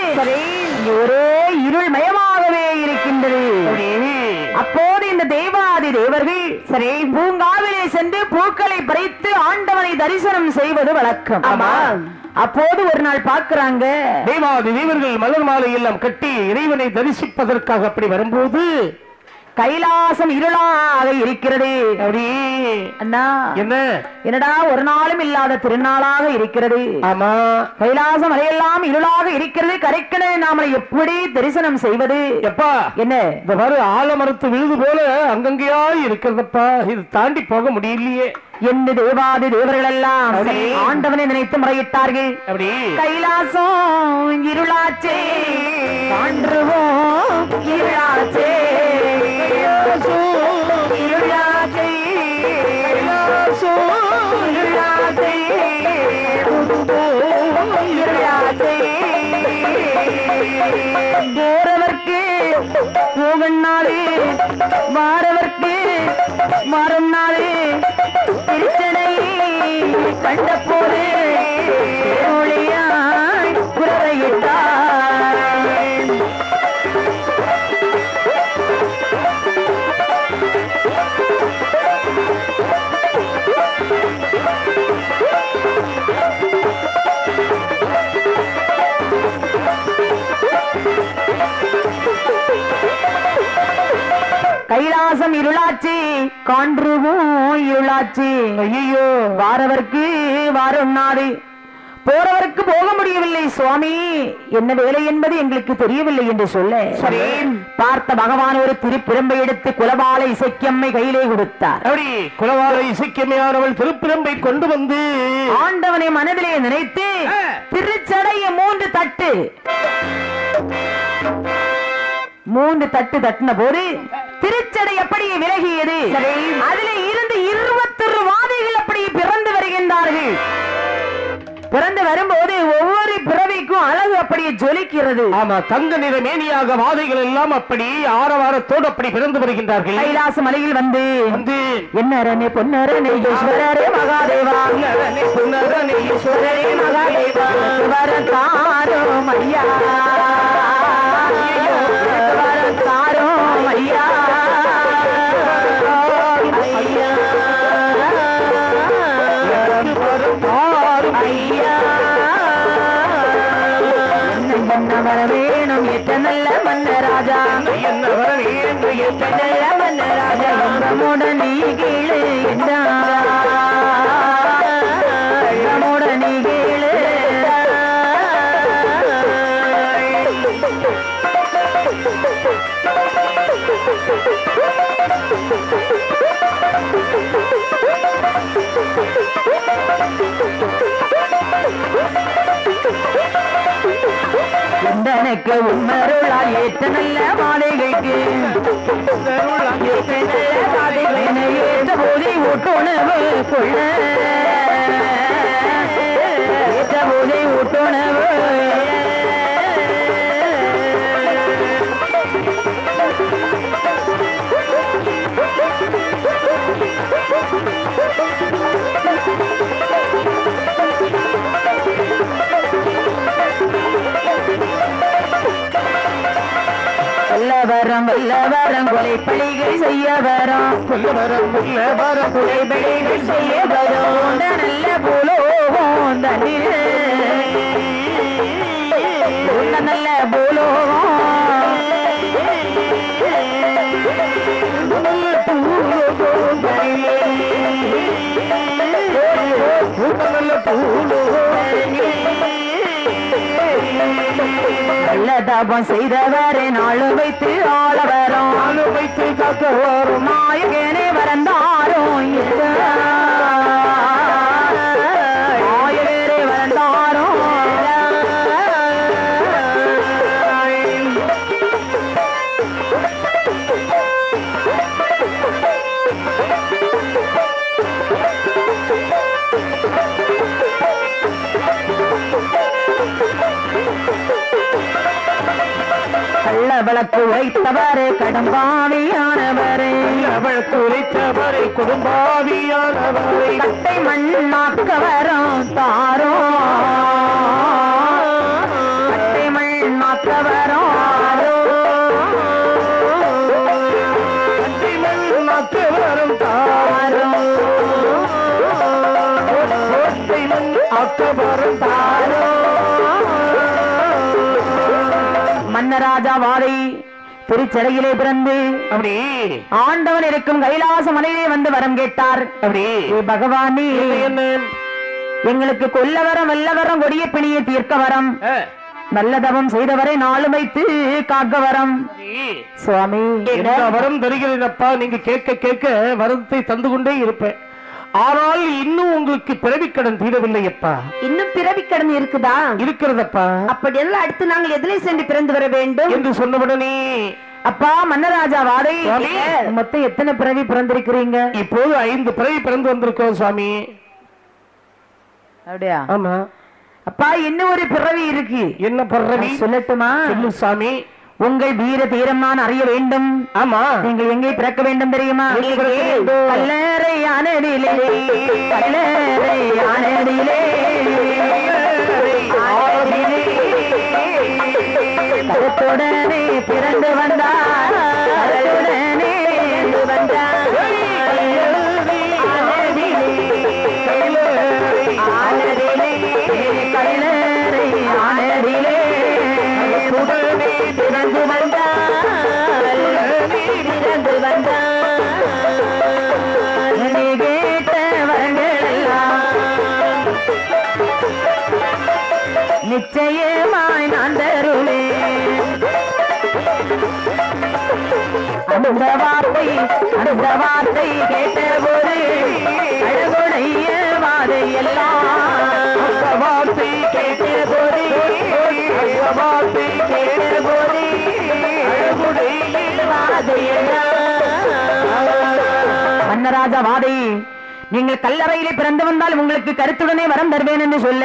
ஒரே இருள் மயமாகவே இருக்கின்றது. அப்போது இந்த தேவாதி தேவர்கள் சரி பூங்காவிலே சென்று பூக்களை பறித்து ஆண்டவனை தரிசனம் செய்வது வழக்கம். ஆமா, அப்போது ஒரு நாள் பார்க்கிறாங்க தேவாதி தேவர்கள் மலர் மாலை எல்லாம் கட்டி இறைவனை தரிசிப்பதற்காக அப்படி வரும்போது கைலாசம் இருளாக இருக்கிறது. அப்படி அண்ணா என்ன என்னடா ஒரு நாளும் இல்லாத திருநாளாக இருக்கிறது. ஆமா, கைலாசம் அதையெல்லாம் இருளாக இருக்கிறது. கரைக்கணை நாம எப்படி தரிசனம் செய்வது? எப்பா என்ன இந்த மாதிரி ஆலமரத்து விழுது போல அங்கங்கேயா இருக்கிறதப்பா, இது தாண்டி போக முடியலையே என்று தேவாதி தேவர்கள் எல்லாம் ஆண்டவனை நினைத்து முறையிட்டார்கள். அப்படி கைலாசம் இருளாச்சே காண்றுவோம், இருளாச்சே இருளாச்சே இருளாச்சே இருளாச்சே போறவர்க்கு போகும் நாளே, வாரவர்க்கு வரும் நாளே, திருச்சடை கண்ட போது ஒளியாய் குறையிட்டார். கைலாசம் இருளாச்சி காண்றுவோம் இருளாச்சி. ஐயோ, வாரவர்க்கு வாரம் நாடு, போறவருக்கு போக முடியவில்லை சுவாமி, என்ன வேலை என்பது எங்களுக்கு தெரியவில்லை என்று சொல்ல பார்த்த பகவான் ஒரு திருப்பிரம்பை எடுத்து குலவாளை இசைக்கம்மை கையிலே கொடுத்தார். அப்படி குலவாளை இசைக்கம்மையானவள் திருப்பிரம்பை கொண்டு வந்து ஆண்டவனை மனதிலே நினைத்து திருச்சடைய 3 தட்டு 3 தட்டு தட்டின போது திருச்சடை எப்படி விலகியது. அதிலே இருந்து 21 வாதைகள் அப்படி பிறந்து வருகின்றார்கள். பிறந்து வரும்போது ஒவ்வொரு பிறவிக்கும் அழகு அப்படியே ஜொலிக்கிறது. ஆமா, தங்க நிற மேனியாக வாதைகள் எல்லாம் அப்படி ஆரவாரத்தோடு அப்படி பிறந்து வருகின்றார்கள். கைலாச மலையில் வந்து என்னரனே பொன்னரனே ஈஸ்வரரே மகாதேவா, பொன்னரனே ஈஸ்வரரே மகாதேவா, வரத்தாரோ ஐயா, வரத்தாரோ ஐயா, ஐயா என்ன வர வேணும் எட்ட நல்ல மன்னராஜா, என்ன வர வேண்டும் எட்ட நல்ல மன்னராஜா, நம்மோட நீ கீழே நம்மோட நீ கீழே எனக்கு உம்மருளால் ஏற்ற நல்ல மாலைகளுக்கு ஏற்ற போதை ஊட்டுணவு கொள்ள ஏற்ற போதை ஊட்டுணவு வல்லவரம் கொலை பலிகள் செய்ய வரும் கொலை பலிகள் செய்ய வரும் நல்ல போலோகம் நல்ல போலோகம் தபம் செய்தவரே நாளு வைத்து ஆள வரும் நாளு வைத்து காக்க வரும் நாயகனே வரந்தாரும் நாயகரே வரந்தாரும் கள்ளவளக்கு உழைத்தவரே கடும்பாவியானவரே அவளுக்கு உழைத்தவரே குடும்பாவியானவரே கட்டை மண்ணாக்க வரும் தாரோ கட்டை மண்ணாக்க வரும் கட்டை மண்ணாக்க வரும் தாரோ கட்டை மண்ணாக்க வரும் தாரோ மன்னராஜா வாதை திருச்சடையிலே பிறந்து அப்படி ஆண்டவன் இருக்கும் கைலாச மலையிலே வந்து வரம் கேட்டார். அப்படி பகவானே எங்களுக்கு கொல்ல வரம் வெல்ல வரம் கொடிய பிணியை தீர்க்க வரம் நல்ல தவம் செய்தவரை நாளு வைத்து காக்க வரம். சுவாமி வரம் தருகிறேனப்பா, நீங்க கேட்க கேட்க வரத்தை தந்து கொண்டே இருப்பேன். ஆனால் இன்னும் உங்களுக்கு பிறவிக்கடன் தீரவில்லையப்பா. இன்னும் பிறவிக்கடன் இருக்குதா? இருக்கிறதப்பா. அப்படி எல்லாம் அடுத்து நாங்கள் எதிலே சென்று பிறந்து வர வேண்டும் என்று சொன்னவுடனே அப்பா மன்னராஜா வாதை மொத்தம் எத்தனை பிறவி பிறந்திருக்கிறீங்க? இப்போது 5 பிறவி பிறந்து வந்திருக்கோம் சுவாமி. அப்படியா? ஆமா. அப்பா இன்னும் ஒரு பிறவி இருக்கு. என்ன பிறவி சொல்லட்டுமா? சொல்லு சாமி. உங்கள் வீர தீரம் நான் அறிய வேண்டும். ஆமா. நீங்கள் எங்கே பிறக்க வேண்டும் தெரியுமா? கல்லறை ஆனடிலே கல்லறை ஆனடிலே கருத்துடனே பிறந்து வந்தார் கருத்துடனே வந்தார் ஆனடிலே கல்லறை ஆனடிலே பிறந்து வந்தார் பிறந்து வந்தார் கேட்ட வரங்கள் எல்லாம் நிச்சயமாய் நான் தருவேன். அந்த வார்த்தை கேட்டபோது அழகுடைய வாதை எல்லாம் வார்த்தை கேட்டபோது வார்த்தை கேட்டபோது அழகுடைய வாதை எல்லாம். மன்னராஜா வாதை நீங்கள் கல்லறையிலே பிறந்து வந்தால் உங்களுக்கு கருத்துடனே வரம் தருவேன் என்று சொல்ல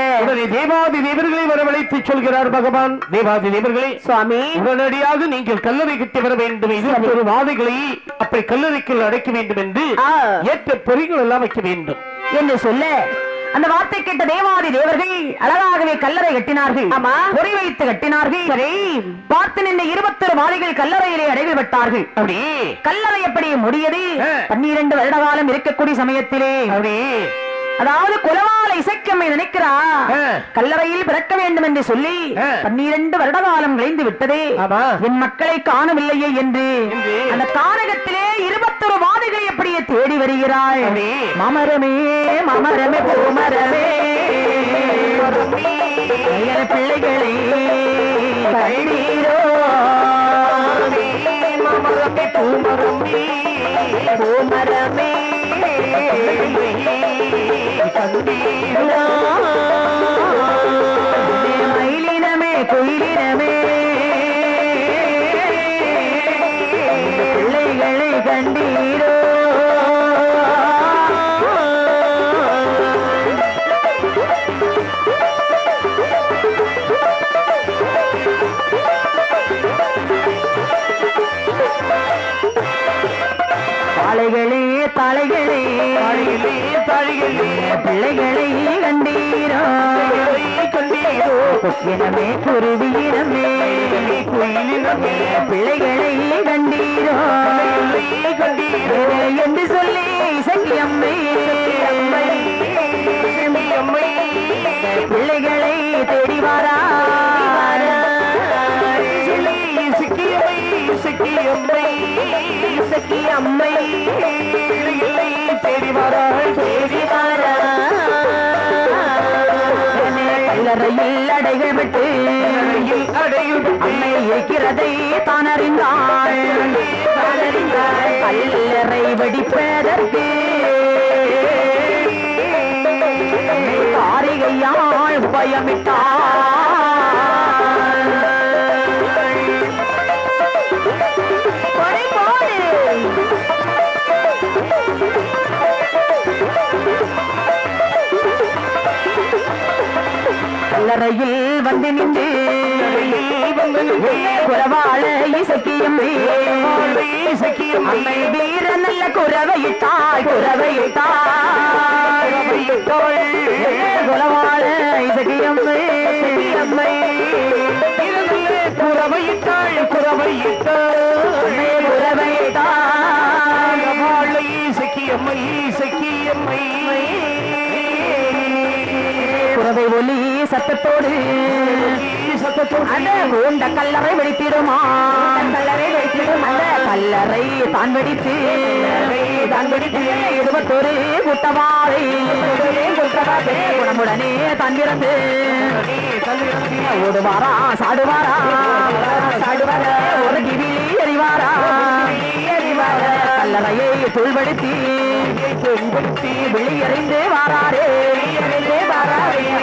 தேவாதி தேவர்களை வரவழைத்து சொல்கிறார் பகவான். தேவாதி தேவர்களே சுவாமி, உடனடியாக நீங்கள் கல்லறை கட்டி வர வேண்டும். இது ஒரு வாதைகளை அப்படி கல்லறைக்குள் அடைக்க வேண்டும் என்று ஏற்ற பொறிகள் எல்லாம் வைக்க வேண்டும் என்று சொல்ல அந்த வார்த்தை கேட்ட தேவாதி தேவர்கள் அழகாகவே கல்லறை கட்டினார்கள். ஆமா, பொறி வைத்து கட்டினார்கள். சரி, பார்த்து நின்ற 21 வாளிகள் கல்லறையிலே அடைக்கப்பட்டார்கள். அப்படி கல்லறை எப்படி முடியது? 12 வருட காலம் இருக்கக்கூடிய சமயத்திலே அப்படி அதாவது குலவால இசைக்கம்மை நினைக்கிறா கல்லறையில் பிறக்க வேண்டும் என்று சொல்லி 12 வருட காலம் கழிந்து விட்டதே, என் மக்களை காணவில்லையே என்று அந்த கானகத்திலே 21 வாதிகளை எப்படியே தேடி வருகிறாள். மாமரமே மாமரமே பூமரமே பிள்ளைகளே கண்ணீரோ மாமரமே பூமரமே பூமரமே மயிலினமே குயிலினமே பிள்ளைகளை கண்டீரோ தலைகளே தலைகளே தலைகளே பிள்ளைகளை கண்டீரோ கண்டீரோ கொக்கினமே குருவியினமே குயிலினமே பிள்ளைகளை கண்டீரோ கண்டீரோ என்று சொல்லி சக்கியம்மை அம்மை பிள்ளைகளை தேடி வாரா சக்கி அம்மை தேடி வாராள் தேடி வாரா கல்லறையில் அடைகள் விட்டு அம்மை இருக்கிறதை தான் அறிந்தாள் கல்லறை வெடிப்பதற்கு காரிகையாள் பயமிட்டாள் கல்லறையில் வந்து நின்று குறவாள இசக்கியம் அம்மை வீர நல்ல குறவையிட்டாள் குறவாள இசக்கியம் அம்மை குறவையிட்டாள் இசக்கியம்மை குறவை ஒலி சத்தத்தோடு அந்த கல்லறை வெடித்திடுமா அந்த கல்லறை தான் வெடித்து இருபத்தொரு குட்டவாவை குணமுடனே தான் பிறந்து ஓடுவாரா சாடுவாரா ஒரு கிவி எறிவாரா கல்லறையை தூள்படுத்தி வெளியறிந்து வாராரே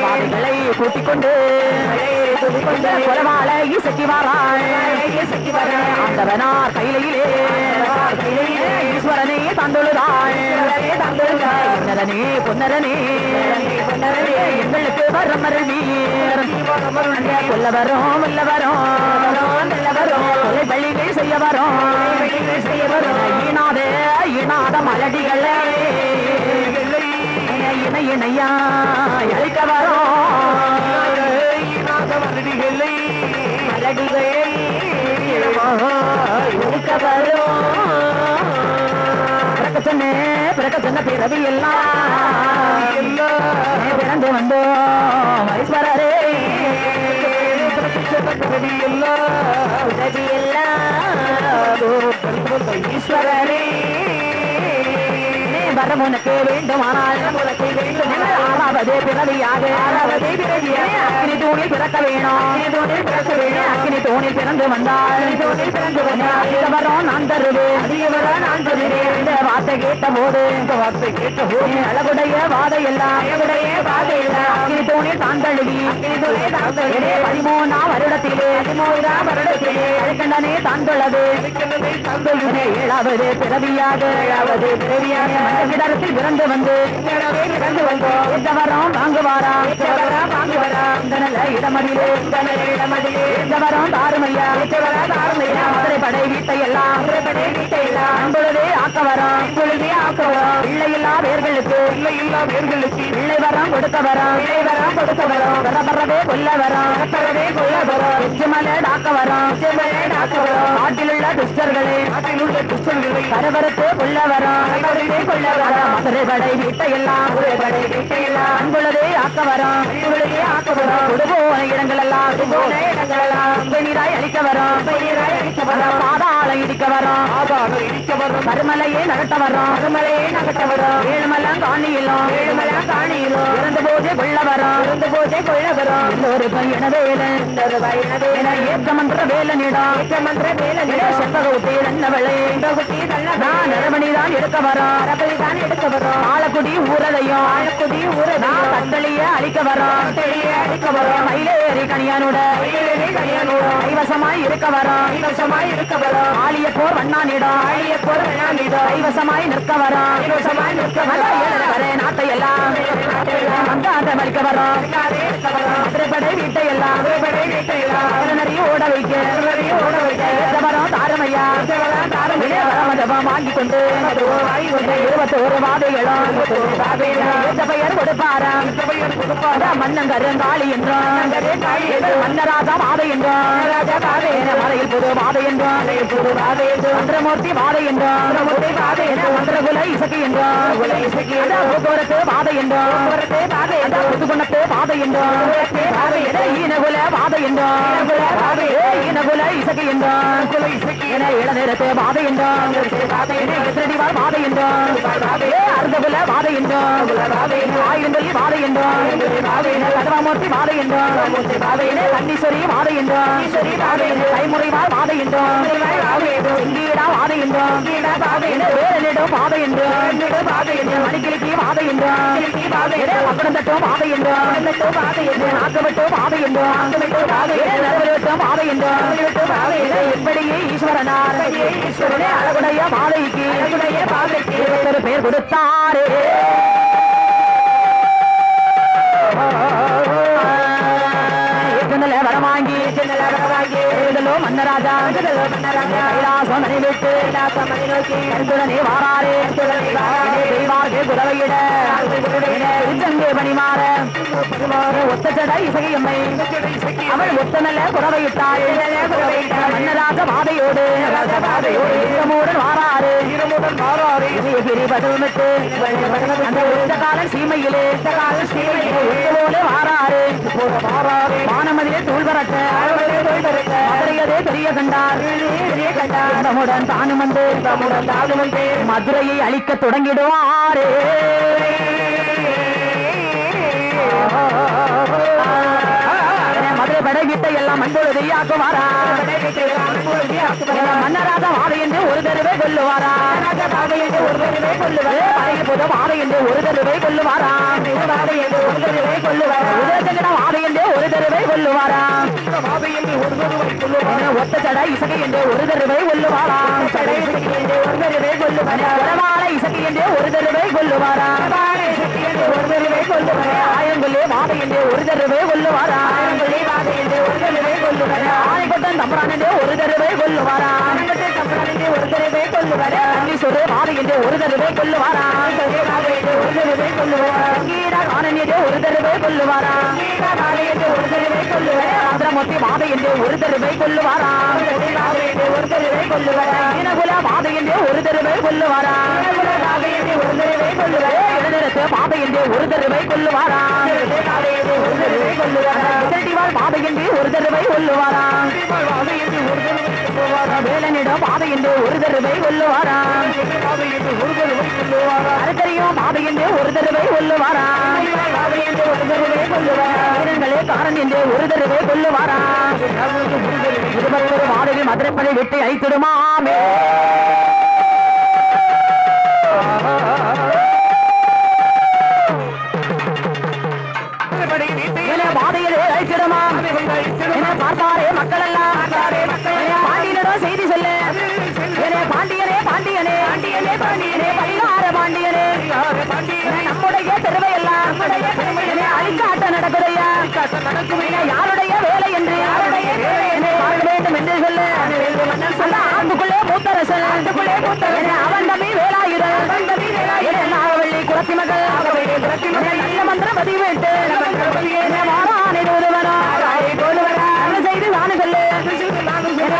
வாரிகளை கூட்டிக் கொண்டு கொலவாள இசக்கி வாராள் ஆண்டவனார் கையிலே ஈஸ்வரனே தந்துள்ளாள் பொன்னரனே எங்களுக்கு வரம் கொல்லவரும் கொலை பள்ளிகள் செய்ய வரும் ஈனாத மலடிகளை இணையா அழிக்க வரும் மலடிகளை பிறக்க சொன்ன பிறவி எல்லாம் பிறந்து வந்தோம் ஈஸ்வரரே ஈஸ்வரரே வரம் உனக்கு வேண்டுமானால் ஆறாவது பிறவியாக அக்கினி தூணில் பிறக்க வேணும் அக்கினி தூணில் பிறந்து வந்தால் வரம் நான் தருவேன் இந்த வார்த்தை கேட்ட போது அழகுடைய வாதை எல்லாம் அக்கினி தூணில் தான் தழுவி 13ஆம் வருடத்திலே அழுக்கண்டனே தான் தொழது 7வது பிறவியாக இடத்தில் பிறந்து வந்து வரம் வாங்குவாரா இடமடியிலே தாருமையா மதுரை படை வீட்டை எல்லாம் அன்பொழுதே ஆக்க வரம் பிள்ளையில்லா பேர்களுக்கு பிள்ளை வரம் கொடுக்க வரம் வரவே கொல்ல வரம் வெற்றிமலை டாக்க வரம் நாட்டிலுள்ள துஷ்டர்களை கரவரத்து கொல்ல வரம் மதுரை படை வீட்டை எல்லாம் அன்புள்ளதே ஆக்க வரம் கொடுபோன இடங்கள் எல்லாம் நீராய் அழிக்க வரும் பாதாள இடிக்க வரும் கருமலையே நகட்ட வரோம் ஏழுமலம் காணியிலும் இறந்த போதே கொள்ள வரோம் இன்னொரு பையன வேலை ஏற்றமன்ற வேலனிடம் செப்பக ஊட்டி தன்னவளை நான் அரவணிதான் எடுக்க வரோம் ஆலக்குடி ஊரதையும் தத்தளிய அழிக்க வரோம் மயிலேறி கணியானோட கைவசமாய் இருக்க வரோம் ஆலிய போர் வண்ணானிடம் கைவசமாய் நிற்க வரோம் நாட்டை எல்லாம் வந்தாத மறிக்க வரோம் மதுரைப்படை வீட்டை எல்லாம் நிறைய ஓட வைக்க வரோம் தாரமையா வாங்கி கொண்டு 21 வாதைகளும் பெயர் கொடுப்பாராம் மன்னங்கருங்காளி என்றும் மன்னராஜா வாதை என்றும் மலையில் புது வாதை என்றும் சந்திரமூர்த்தி வாதை என்றும் மந்திரகுல இசக்கி என்றும் போக்குவரத்து வாதை என்றும் புதுகுணத்து வாதை என்றும் ஈனகுல வாதை என்றும் ஈனகுல இசக்கி என்றும் இளநேரத்து வாதை என்றும் எதிரடிவார் வாதை என்றும் அர்த்தகுல வாதை என்றும் ஆயுதங்கி வாதை என்றும் கதவாமூர்த்தி வாதை என்றும் கண்ணீஸ்வரி வாதை என்றும் கைமுறைவார் வாதை என்றும் இங்கீடா வாதை என்றும் வேலனிடம் வாதை என்றும் மணிக்கிழக்கி வாதை என்றும் அப்படம் தட்டும் வாதை என்றும் நாக்கவட்டும் வாதை என்றும் நரவட்டும் வாதை என்றும் எப்படியே ஈஸ்வரனார் அழகுடைய வாதைக்கு ஒரு பேர் கொடுத்தாரே வரவாங்கி மன்னராஜா கைலாசம் விட்டு கருத்துடனே வாராரே குறவையிட பணிமாற ஒத்தச்சட இசையம்மை அவள் ஒத்தமல்ல குறவையிட்டாள் மன்னராஜ பாதையோடு இரமுடன் வாராறு பதிவிட்டு அந்த ஒத்த காலம் சீமையிலே போல வாராறு வானமதிலே தூள் பரட்ட பெரிய கண்டார் தம்முடன் தானும் வந்து மதுரையை அழிக்க தொடங்கிடுவாரே மதுரை படை வீட்டை எல்லாம் மண்பொழுதியாக்குவாரா மன்னராஜா வாதை என்று ஒரு தடவை கொல்லுவாரா வாதை என்று ஒரு தடவை கொல்லுவாரா ஒத்த சடை இசகை என்று ஒரு தடவை கொல்லுவாரா இசகை என்று ஒரு தடவை கொல்லுவாரா ஆயங்கொல்லே வாதை என்று ஒரு தடவை கொல்லுவாரா ஆனைக்கொட்டன் தம்பரான் என்று ஒரு தடவை கொல்லுவாரா கண்ணீஸ்வரே வாதை என்று ஒரு தடவை கொல்லுவாரா காணன் என்று ஒரு தடவை கொல்லுவாரா மதுரமூர்த்தி வாதை என்று ஒரு தடவை கொல்லுவாரா இனகுல வாதை என்று ஒரு தடவை கொல்லுவாரா இளநிறத்து வாதை என்று ஒரு தடவை கொல்லுவாரா வாதை என்று ஒரு தடவை கொல்லுவாரா வேலனிடம் வாதை என்று ஒரு தடவை கொல்லுவாரா அரசரையும் வாதை என்று ஒரு தடவை கொல்லுவாரா வீரங்களே காரன் என்று ஒரு தடவை கொல்லுவாரா 21 வாதையில் மதுரைப்படை விட்டு அழித்திடுமாமே வாதையிலே அழித்திடுமா என பார்த்தாரே மக்கள் எல்லாம் பாண்டியனோ செய்தி சொல்ல பாண்டியனே பாண்டியனே பரிகார பாண்டியனே நம்முடைய தெருவை எல்லாம் அழிக்காட்ட நடக்குதையா யாருடைய வேலை என்று வாழ வேண்டும் என்று சொல்ல ஆண்டுக்குள்ளே மூத்தரசன் அவன் தம்பி வேலாயுதன் நாகவள்ளி குரத்தி மகள் நல்ல மந்திரம் பதிவிட்டு செய்து நானு சொல்லு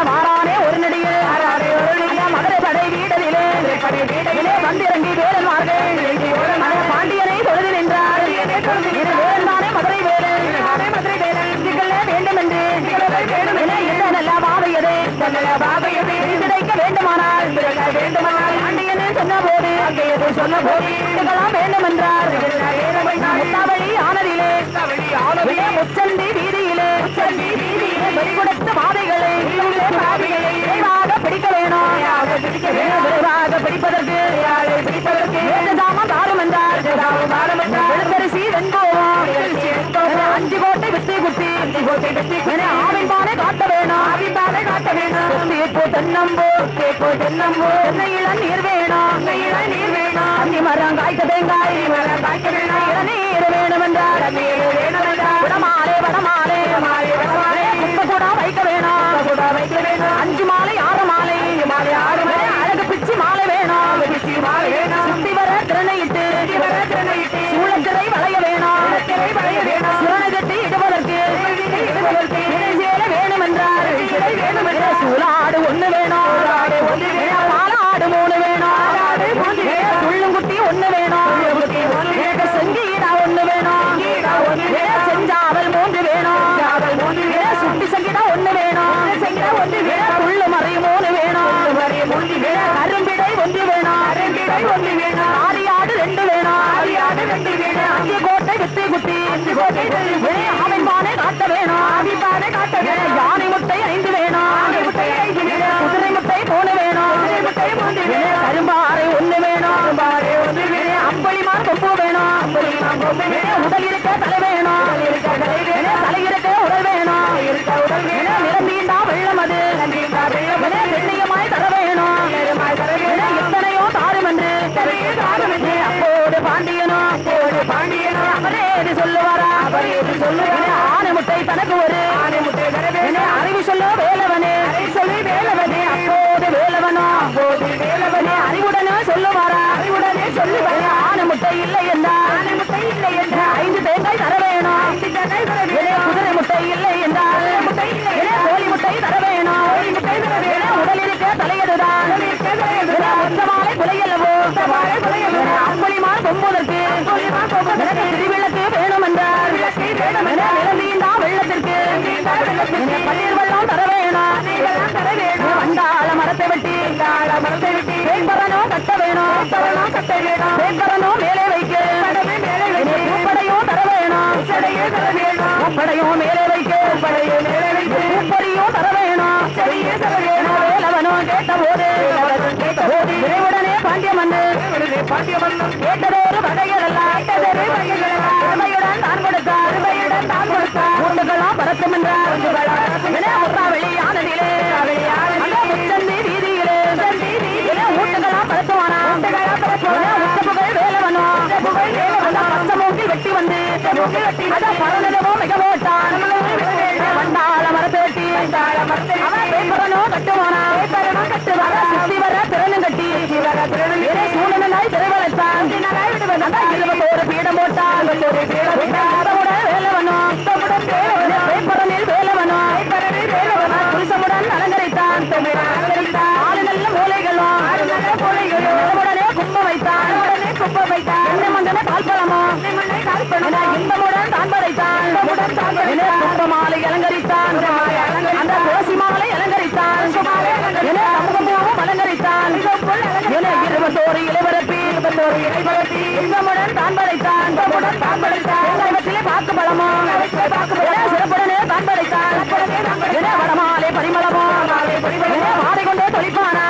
வாரானே ஒரு நடிகை மதுரை படை வீடலிலே வந்திறங்கி வேலன்மார்கள் பாண்டியனை தொழுது நின்றார் வேலன் தானே மதுரை வேலன் வேண்டும் என்று நல்ல பாவையதே கிடைக்க வேண்டுமானால் அதை சொல்ல போய் வேண்டும் என்றார். முத்தாவளி ஆனதிலே முச்சந்தி வீதியிலே வெளிப்படுத்த பாதைகளை விரைவாக பிடிக்க வேணும். விரைவாக பிடிப்பதற்கு சாமம் தாரும் என்றார். எழுத்தரிசி வெண்போவோம் 5 கோட்டை வித்தி குத்தி ஆவின் பானை காட்ட வேணும். தென்னம்போ இளம் நீர் வேணும். அந்தி மரம் காய்க்க தேங்காய் இளநீர் வேணும் என்றார். வடமாலே குப்பை கூட வைக்க வேணும். 5 மாலை 6 மாலை அழகு பிச்சி மாலை வேணும். சுத்தி வர திறனையிட்டு சூழத்திரை வளைய வேணும். சுரண கட்டி இடுவதற்கு சேலை வேணும் என்றார். சூளாடு 1 வேணும். பாலாடு 3 வேணும். புள்ளுங்குட்டி 1 வேணும். செங்கீடா 1 வேணும். செஞ்சாவல் 3 வேணும். சுட்டி சங்கீடா 1 வேணும். புள்ளு மறை 3 வேணும். அரும்பிடை 1 வேணும். ஆரியாடு 2 வேணும். அங்கே கோட்டை வித்தி குட்டி ஆவின் பானை காட்ட வேணும். யானை முட்டை 5 வேணும். குதிரை முட்டை 3 வேணும். கரும்பாறை 1 வேணும். அம்பளிமான் கொம்பு வேணும். உடல் இருக்க தலை வேணும். தலை இருக்க உடல் வேணும். நிரம்பிண்டா வெள்ளம் அது வெள்ளியமாய் தர வேணும். எத்தனையோ தாரும் என்று அப்போது பாண்டியனும் அவரே சொல்லுவாரா. ஆனை முட்டை தனக்கு ஒரு அறிவு சொல்ல வேலவனே. அப்போது வேலவனோ அறிவுடனே சொல்லுவாரா. ஆனை முட்டை இல்லை என்றால் 5 தேங்காய் தர வேணும். குதிரை முட்டை இல்லை என்றால் கோழி முட்டை தர வேணும். உடல் இருக்க தலையதுதான் மாலை குலையல்லவோ. அம்பளிமான் கொம்புதற்கு திருவிளக்கு வேணும் என்றார். நிரம்பிண்டா வெள்ளத்திற்கு பன்னீர் வெள்ளம் தர வேணும். வண்டாள மரத்தை வெட்டி வேட்பரனோ கட்ட வேணும். வேட்பரனோ மேலே வைக்க பூப்படையோ தர வேணும். பூப்படையோ மேலே வைக்க பூப்படியோ தர வேணும். வேலவனோ கேட்ட போது விரைவுடனே பாண்டிய மண்ணு கேட்டதோரு வகைகள் எல்லாம் அருமையுடன் தான் கொடுத்தார். கூண்டுகளாம் பறக்கும் என்றார். முத்தாவளி ஆனதிலே முச்சந்தி வீதியிலே ஊட்டுகளாம் பறக்குவானாம். உச்சப்புகழ் வேலவனோ பச்சமூக்கில் வெட்டி வந்து பரநிலமோ மிக போட்டான். வண்டாள மரத்தை வெட்டி அவனோ கட்டுவானாம். சுத்தி வர திறனும் கட்டி சூழனாய் திரைவளைத்தான். 21 பீடம் போட்டான். வேலவனோ பேப்பரனில் வேலவனோ புருஷமுடன் அலங்கரித்தான். 4 நல்ல மூலைகளும் உடனே குப்பம் வைத்தான். என்ன மந்தன கால்பலமோ இன்பமுடன் தான் படைத்தான். கும்ப மாலை அலங்கரித்தான். அந்த துளசி மாலை அலங்கரித்தான். சமூகமும் அலங்கரித்தான். 21 இலைவரப்பி இன்பமுடன் தான் படைத்தான். இவற்றிலே பாக்கு பழமோ சிறப்புடனே தான் படைத்தான். வடமாலை பரிமளமோ மாலை கொண்டே தொழிப்பானா.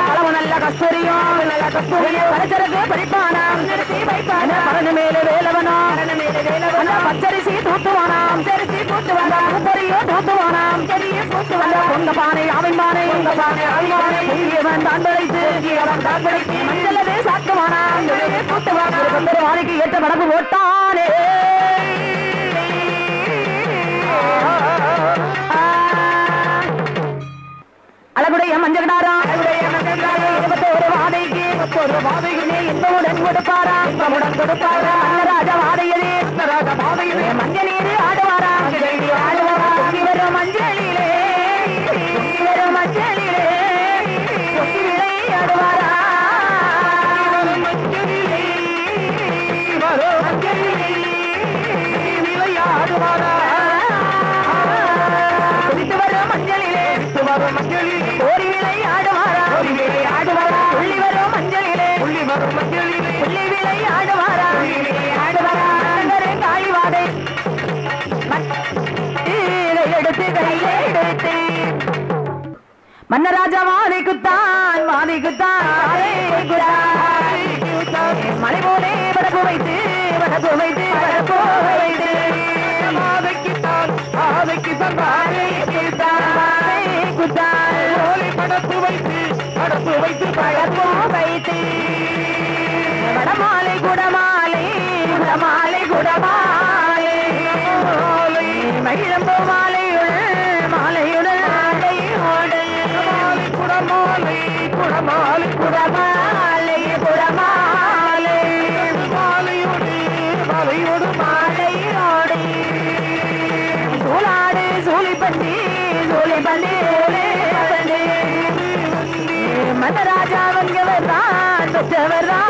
பழமு நல்ல கஸ்தூரியும் பரச்சரக்கு பறிப்பானாம். பரனு மேலே வேலவனோ பச்சரிசி தூத்துவானாம். பூப்பொறியோ தூத்துவானாம். பொங்க பானை அவன் பானை பொங்கியவன் தான் படைத்து மஞ்சளவே சாத்துவானாம். வாழைக்கு ஏற்ற மடங்கு போட்டானே. அழகுடைய மஞ்சகடாரா 21 வாதைக்கு இன்பமுடன் கொடுப்பாராம். ராஜா வாதையதே மஞ்சள் நீர் ஆடுவாரா. வரும் மஞ்சளிலே விளையாடுவாரா. குதித்து வரும் மஞ்சளிலே ஓடி விளையாடுவாரா. துள்ளி வரும் மஞ்சளிலே மன்னராஜா வாதைக்குத்தான் மலை போலே வடக்கு வைத்து படப்பு வைத்து வடமாலை குடமாலை மகிழம்போ மாலையுடன் சூலாடு சூழிப்பந்தி மன்னராஜா வந்தவர் தான் பெற்றவர் தான்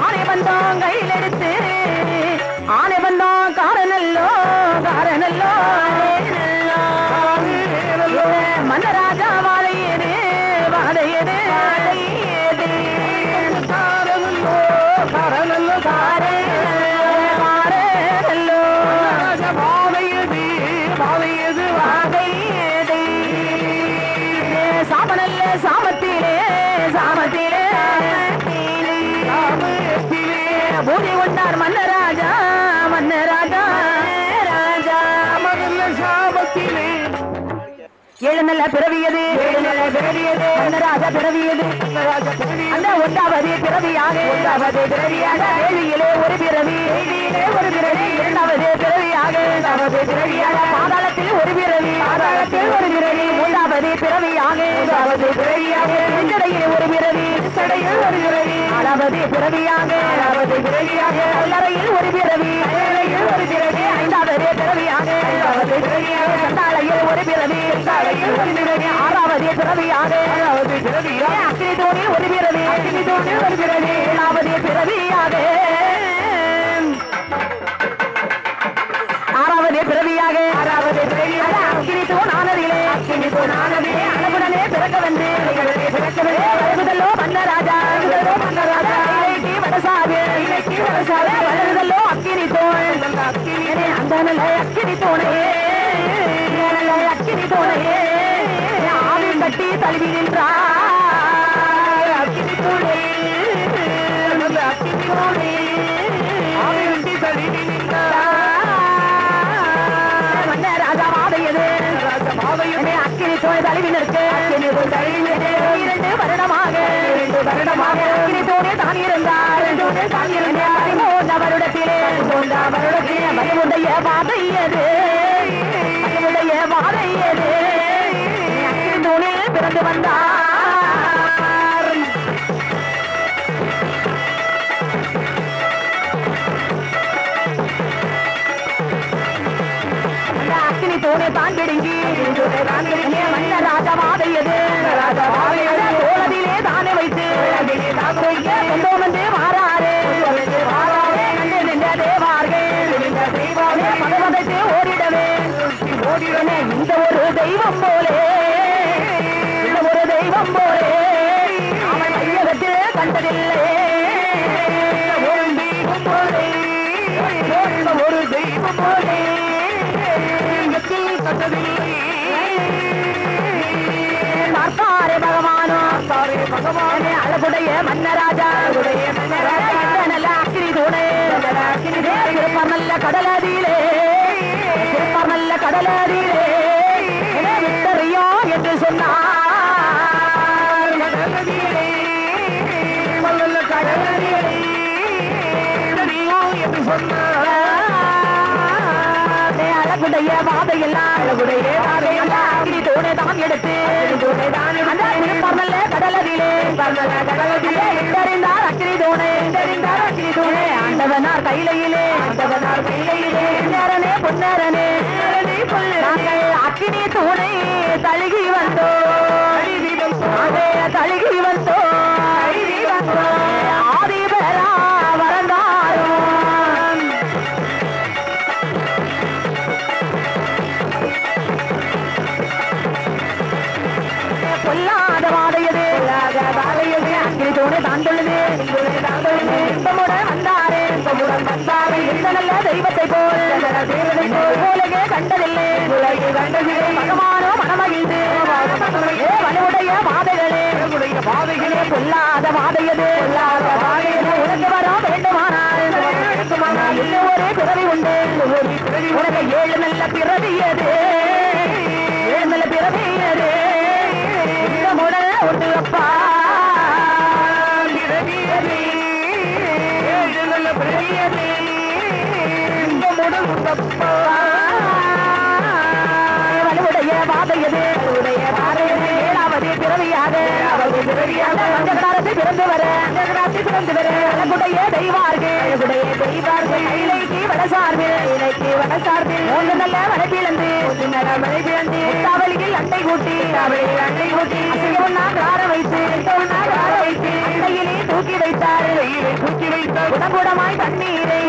ஆனை வந்தோம் கையில் எடுத்து ஆனை வந்தோம் காரணல்லோ மன்னராஜா வாழையேது சாமனல்ல சாமத்திலே பூஜை கொண்டார் மன்னராஜா சாபத்திலே ஏழு நல்ல பிறவியது மன்னராஜா பிறவியது அந்த ஒன்றாவது பிறவியாக வேலியிலே ஒரு பிறவி இரண்டாவது பிறவியாக பாதாளத்தில் ஒரு பிறவி மூன்றாவது பிறவியாக ஒரு பிறவி நாலாவது பிறவியாக கல்லறையில் ஒரு பிறவி ஐந்தாவது பிறவியாக சண்டாளையில் ஒரு பிறவி ஆறாவது பிறவியாக அக்னி தூணில் ஒரு பிறவி ஏழாவது பிறவியாக ஆறாவது பிறவியாக அக்னி தூண் ஆனதிலே அளவுடனே பிறக்க வந்து வருகுதல்லோ மன்னராஜா வடசாது வருகுதல்லோ அக்கினி தூண் அந்த நல்ல அக்கினி தூணையே ஆவி கட்டி தழுவி நின்றார் அக்கினி தூணே ஆவி கட்டி தழுவி மன்னராஜா வாதையது அக்கினி தூணை தழுவி நிற்க இரண்டு வருடமாக அக்கினி தூணே தான் இருந்தார் வருடத்திலே மனிதனுடைய வாதையது அக்கினி தூணில் பிறந்து வந்தார் அக்கினி தூணை தான் பிடுங்கி மன்னராஜா வாதையது கோலத்திலே தானே வைத்து கொண்டு வந்து மாறாரு தேவார்கள் ஓடிடவே இந்த ஒரு தெய்வம் போலே அவன் மையகத்தில் கண்டதில்லை ஒரு தெய்வம் போலே கண்டதில்லை பார்த்தாரே பகவானோ அழகுடைய மன்னராஜா நல்ல அக்கினி தூணே நல்ல கடலதிலே விட்டறியோ என்று சொன்னார் அழகுடைய வாதையெல்லாம் அக்கினி தூணை தான் எடுத்து நல்ல கடலதிலே விட்டறிந்தார் அக்கினி தூணை ஆண்டவனார் கையிலே பொன்னரனே நாங்கள் அக்கினி தூணை தழுகி வந்தோம் ஆதிபரா வரந்தாரும் பொல்லாத வாதையது அக்கினி துணை தான் தொழுது இன்பமுடன் வந்தாரே இந்த நல்ல தெய்வத்தை போல் உலகே கண்டதில்லை மகமானோ மனமகிழ்ந்து வலுவுடைய பாதைகளே பொல்லாத பாதையது உனக்கு வர வேண்டுமானால் இன்னும் ஒரு பிறவி உண்டு உனக்கு 7 நல்ல பிறவியது 7 நல்ல பிறவியது இந்த முடல் ஒன்று அப்பா பிறவியது 7 நல்ல பிறவியது இந்த முடல் அப்பா வலுவுடைய பாதையது உடைய பாதையது 7வது பிறவியாக பிறந்து வர குடைய தெய்வார்கள் இலைக்கு வடசார்பில் ஒன்று நல்ல மழைப்பிழந்து காவலியில் அட்டை கூட்டி கார வைத்து அட்டையிலே தூக்கி வைத்தார் உடம்புடமாய் தண்ணீரை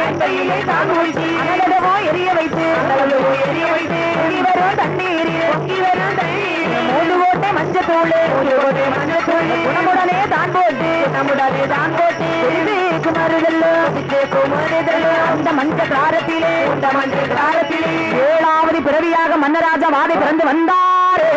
அட்டையிலே தான் ஊற்றி அனலவோ எரிய வைத்து வரும் தண்ணீர் மூன்று ஓட்டை மஞ்சத்தூள் உடம்புடனே தான் போட்டு குமருதல்லோ அந்த மஞ்ச காரத்திலே 7வது பிறவியாக மன்னராஜா வாதை பிறந்து வந்தாரே